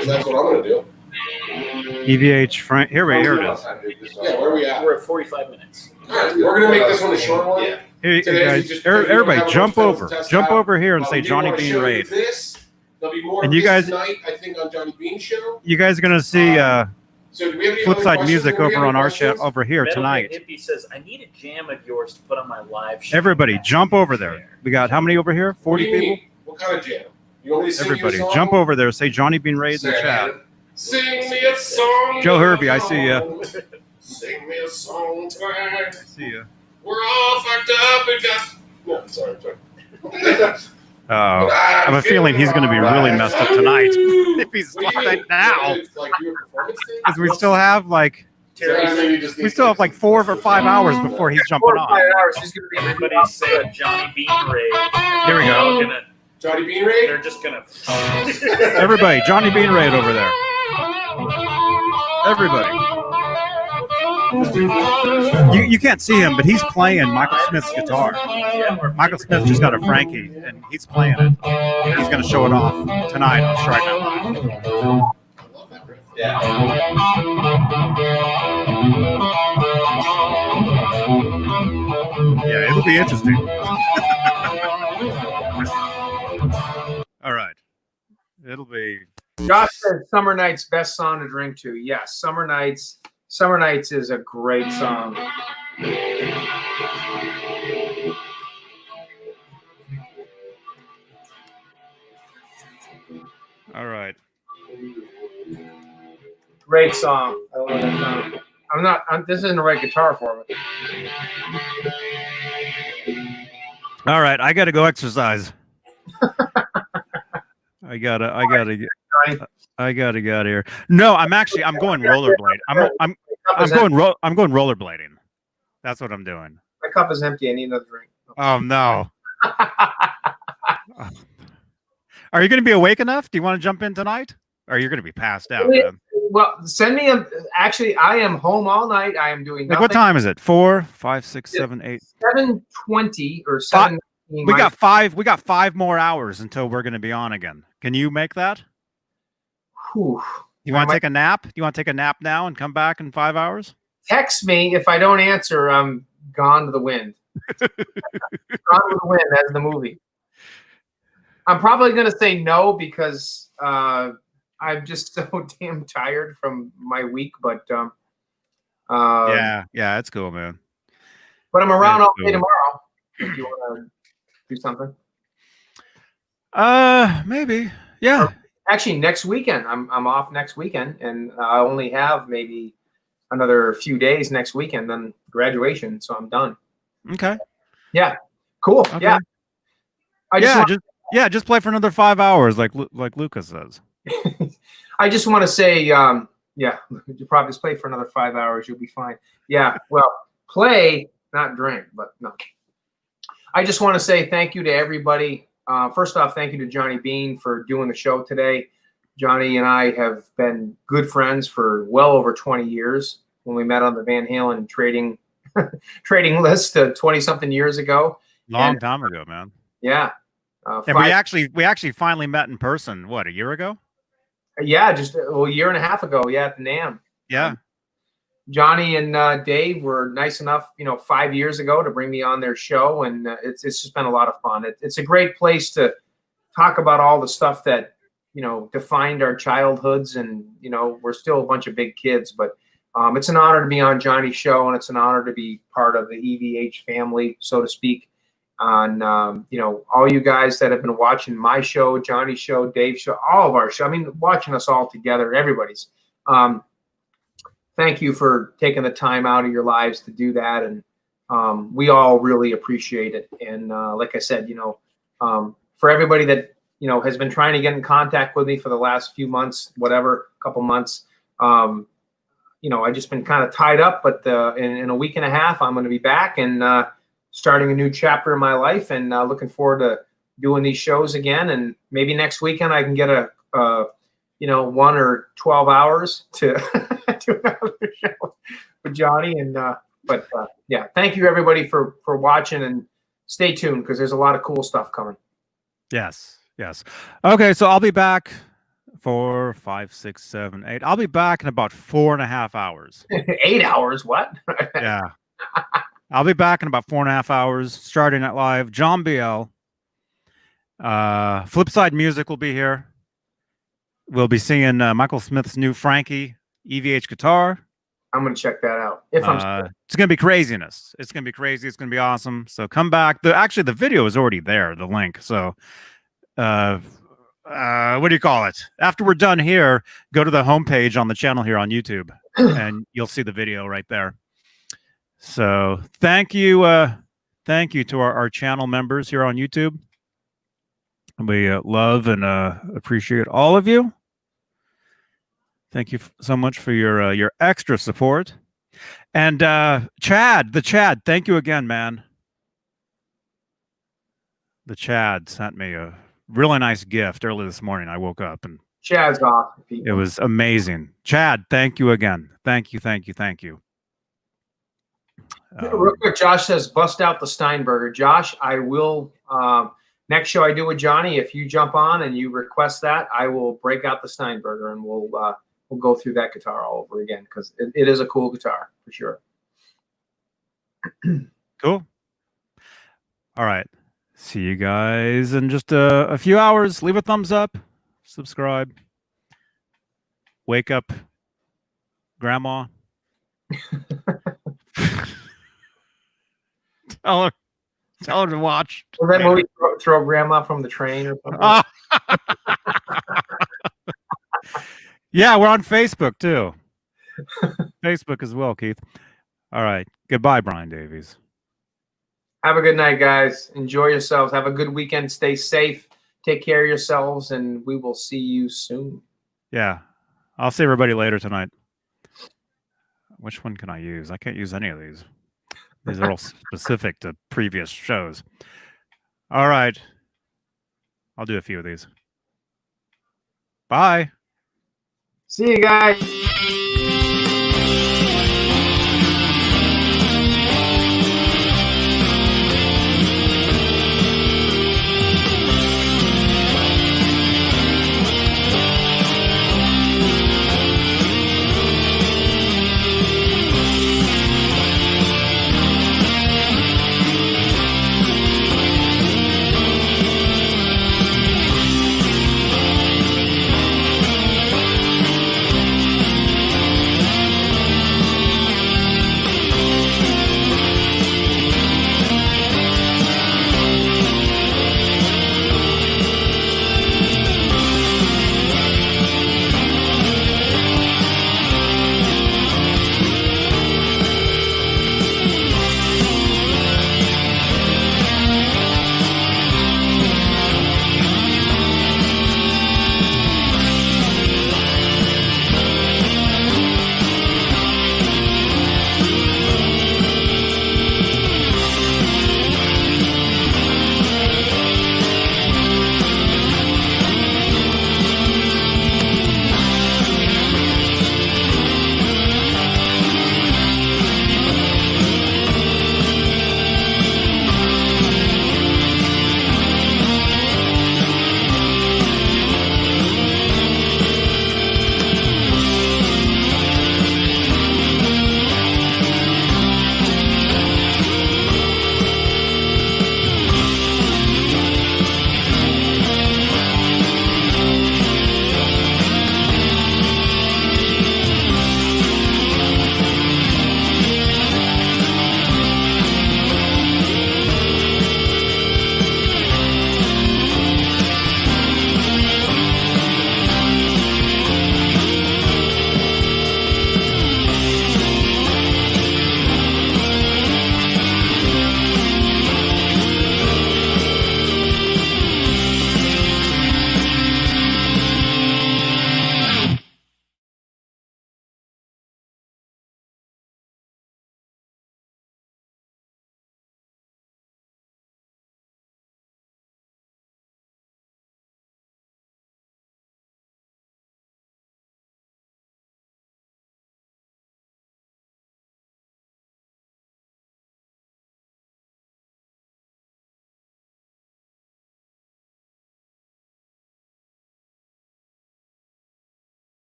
So that's what I'm going to do. EVH Frank. Here it is. Yeah, where are we at? We're at 45 minutes. All right, we're going to make this one a short one. Yeah. Here, Today, guys, just because we don't everybody, have jump much time over. to test Jump out, over here and say we do Johnny wanna Bean show you raid. This. There'll be more And of you this guys- tonight, I think, on Johnny Bean's show. You guys are gonna see So do we have any other Flipside questions Music before we over get on any our chat questions? over here Metalhead tonight. Hippie says, I need a jam of yours to put on my live show. Everybody, jump over there. We got how many over here? What do 40 you people. need? What kind of jam? You want me to sing Everybody, you a song? jump over there. Say Johnny Bean raid in the chat. Sing me a song. Joe Herbie, I see ya. Sing me a song tonight. See ya. We're all fucked up and got. No, sorry. I have a feeling he's going to be really messed up tonight. If he's What do you right mean? now, Like do a performance thing? because we still have like we still have like 4 or 5 hours before he's jumping 4 or 5 on. hours. He's going to be Everybody's saying Johnny Bean raid. Here we go. They're gonna- Johnny Bean raid? They're just going to. Everybody, Johnny Bean raid over there. Everybody. You can't see him, but he's playing Michael Smith's guitar. Michael Smith just got a Frankie, and he's playing it. And he's going to show it off tonight on Strike Night Live. I love that riff. Yeah, it'll be interesting. All right. It'll be. Josh said Summer Nights best song to drink to. Yes, Summer Nights. Summer Nights is a great song. All right. Great song. I love that song. This isn't the right guitar for me. All right. I got to go exercise. I gotta get out of here. No, I'm going rollerblade. I'm going rollerblading. That's what I'm doing. My cup is empty. I need another drink. Oh no. Are you going to be awake enough? Do you want to jump in tonight? Or are you going to be passed out, man? Well, send me a. Actually, I am home all night. I am doing Like nothing. what time is it? 4, 5, 6, 7, 8. 7:20 or 7. We got 5 more hours until we're going to be on again. Can you make that? Whew. You want to take a nap? You want to take a nap now and come back in 5 hours? Text me if I don't answer. I'm gone to the wind. Gone to the wind. That's the movie. I'm probably gonna say no because I'm just so damn tired from my week. But Yeah, it's cool, man. But I'm around all day cool. tomorrow. If you want to do something. Maybe. Yeah. Actually, next weekend I'm off next weekend, and I only have maybe another few days next weekend, then graduation, so I'm done. Okay. Yeah. Cool. Okay. Yeah. Just play for another 5 hours, like Lucas says. I just want to say, yeah, you probably just play for another 5 hours. You'll be fine. Yeah. Well, play, not drink, but no. I just want to say thank you to everybody. First off, thank you to Johnny Beane for doing the show today. Johnny and I have been good friends for well over 20 years when we met on the Van Halen trading list 20-something years ago. Long time ago, man. Yeah. And we actually finally met in person, what, a year ago? Yeah, just a year and a half ago. Yeah, at the NAMM. Yeah. Johnny and Dave were nice enough, 5 years ago to bring me on their show, and it's just been a lot of fun. It's a great place to talk about all the stuff that defined our childhoods, and we're still a bunch of big kids, but it's an honor to be on Johnny's show, and it's an honor to be part of the EVH family, so to speak. On all you guys that have been watching my show, Johnny's show, Dave's show, all of our show. I mean, watching us all together, everybody's. Thank you for taking the time out of your lives to do that, and we all really appreciate it. And like I said, for everybody that has been trying to get in contact with me for the last few months, couple months, I just been kind of tied up. But in a week and a half, I'm going to be back and starting a new chapter in my life, and looking forward to doing these shows again. And maybe next weekend I can get a 1 or 12 hours to do another show with Johnny. And yeah, thank you everybody for watching, and stay tuned because there's a lot of cool stuff coming. Yes. Okay, so I'll be back 4, 5, 6, 7, 8. I'll be back in about 4.5 hours. 8 hours? What? Yeah. I'll be back in about 4.5 hours. Starting at live. John BL. Flipside Music will be here. We'll be seeing Michael Smith's new Frankie EVH guitar. I'm going to check that out. It's going to be craziness. It's going to be crazy. It's going to be awesome. So come back. Actually, the video is already there, the link. So what do you call it? After we're done here, go to the homepage on the channel here on YouTube, and you'll see the video right there. So thank you to our channel members here on YouTube. We love and appreciate all of you. Thank you so much for your extra support. And Chad, thank you again, man. The Chad sent me a really nice gift early this morning. I woke up and Chad's awesome. It was amazing. Chad, thank you again. Thank you. Real quick, Josh says, bust out the Steinberger. Josh, I will, next show I do with Johnny, if you jump on and you request that, I will break out the Steinberger, and we'll go through that guitar all over again, because it is a cool guitar for sure. Cool. All right. See you guys in just a few hours. Leave a thumbs up, subscribe, wake up grandma. Tell her to watch. Was that movie throw grandma from the train or something? Yeah, we're on Facebook too. Facebook as well, Keith. All right. Goodbye, Brian Davies. Have a good night, guys. Enjoy yourselves. Have a good weekend. Stay safe. Take care of yourselves, and we will see you soon. Yeah. I'll see everybody later tonight. Which one can I use? I can't use any of these. These are all specific to previous shows. All right. I'll do a few of these. Bye. See you guys.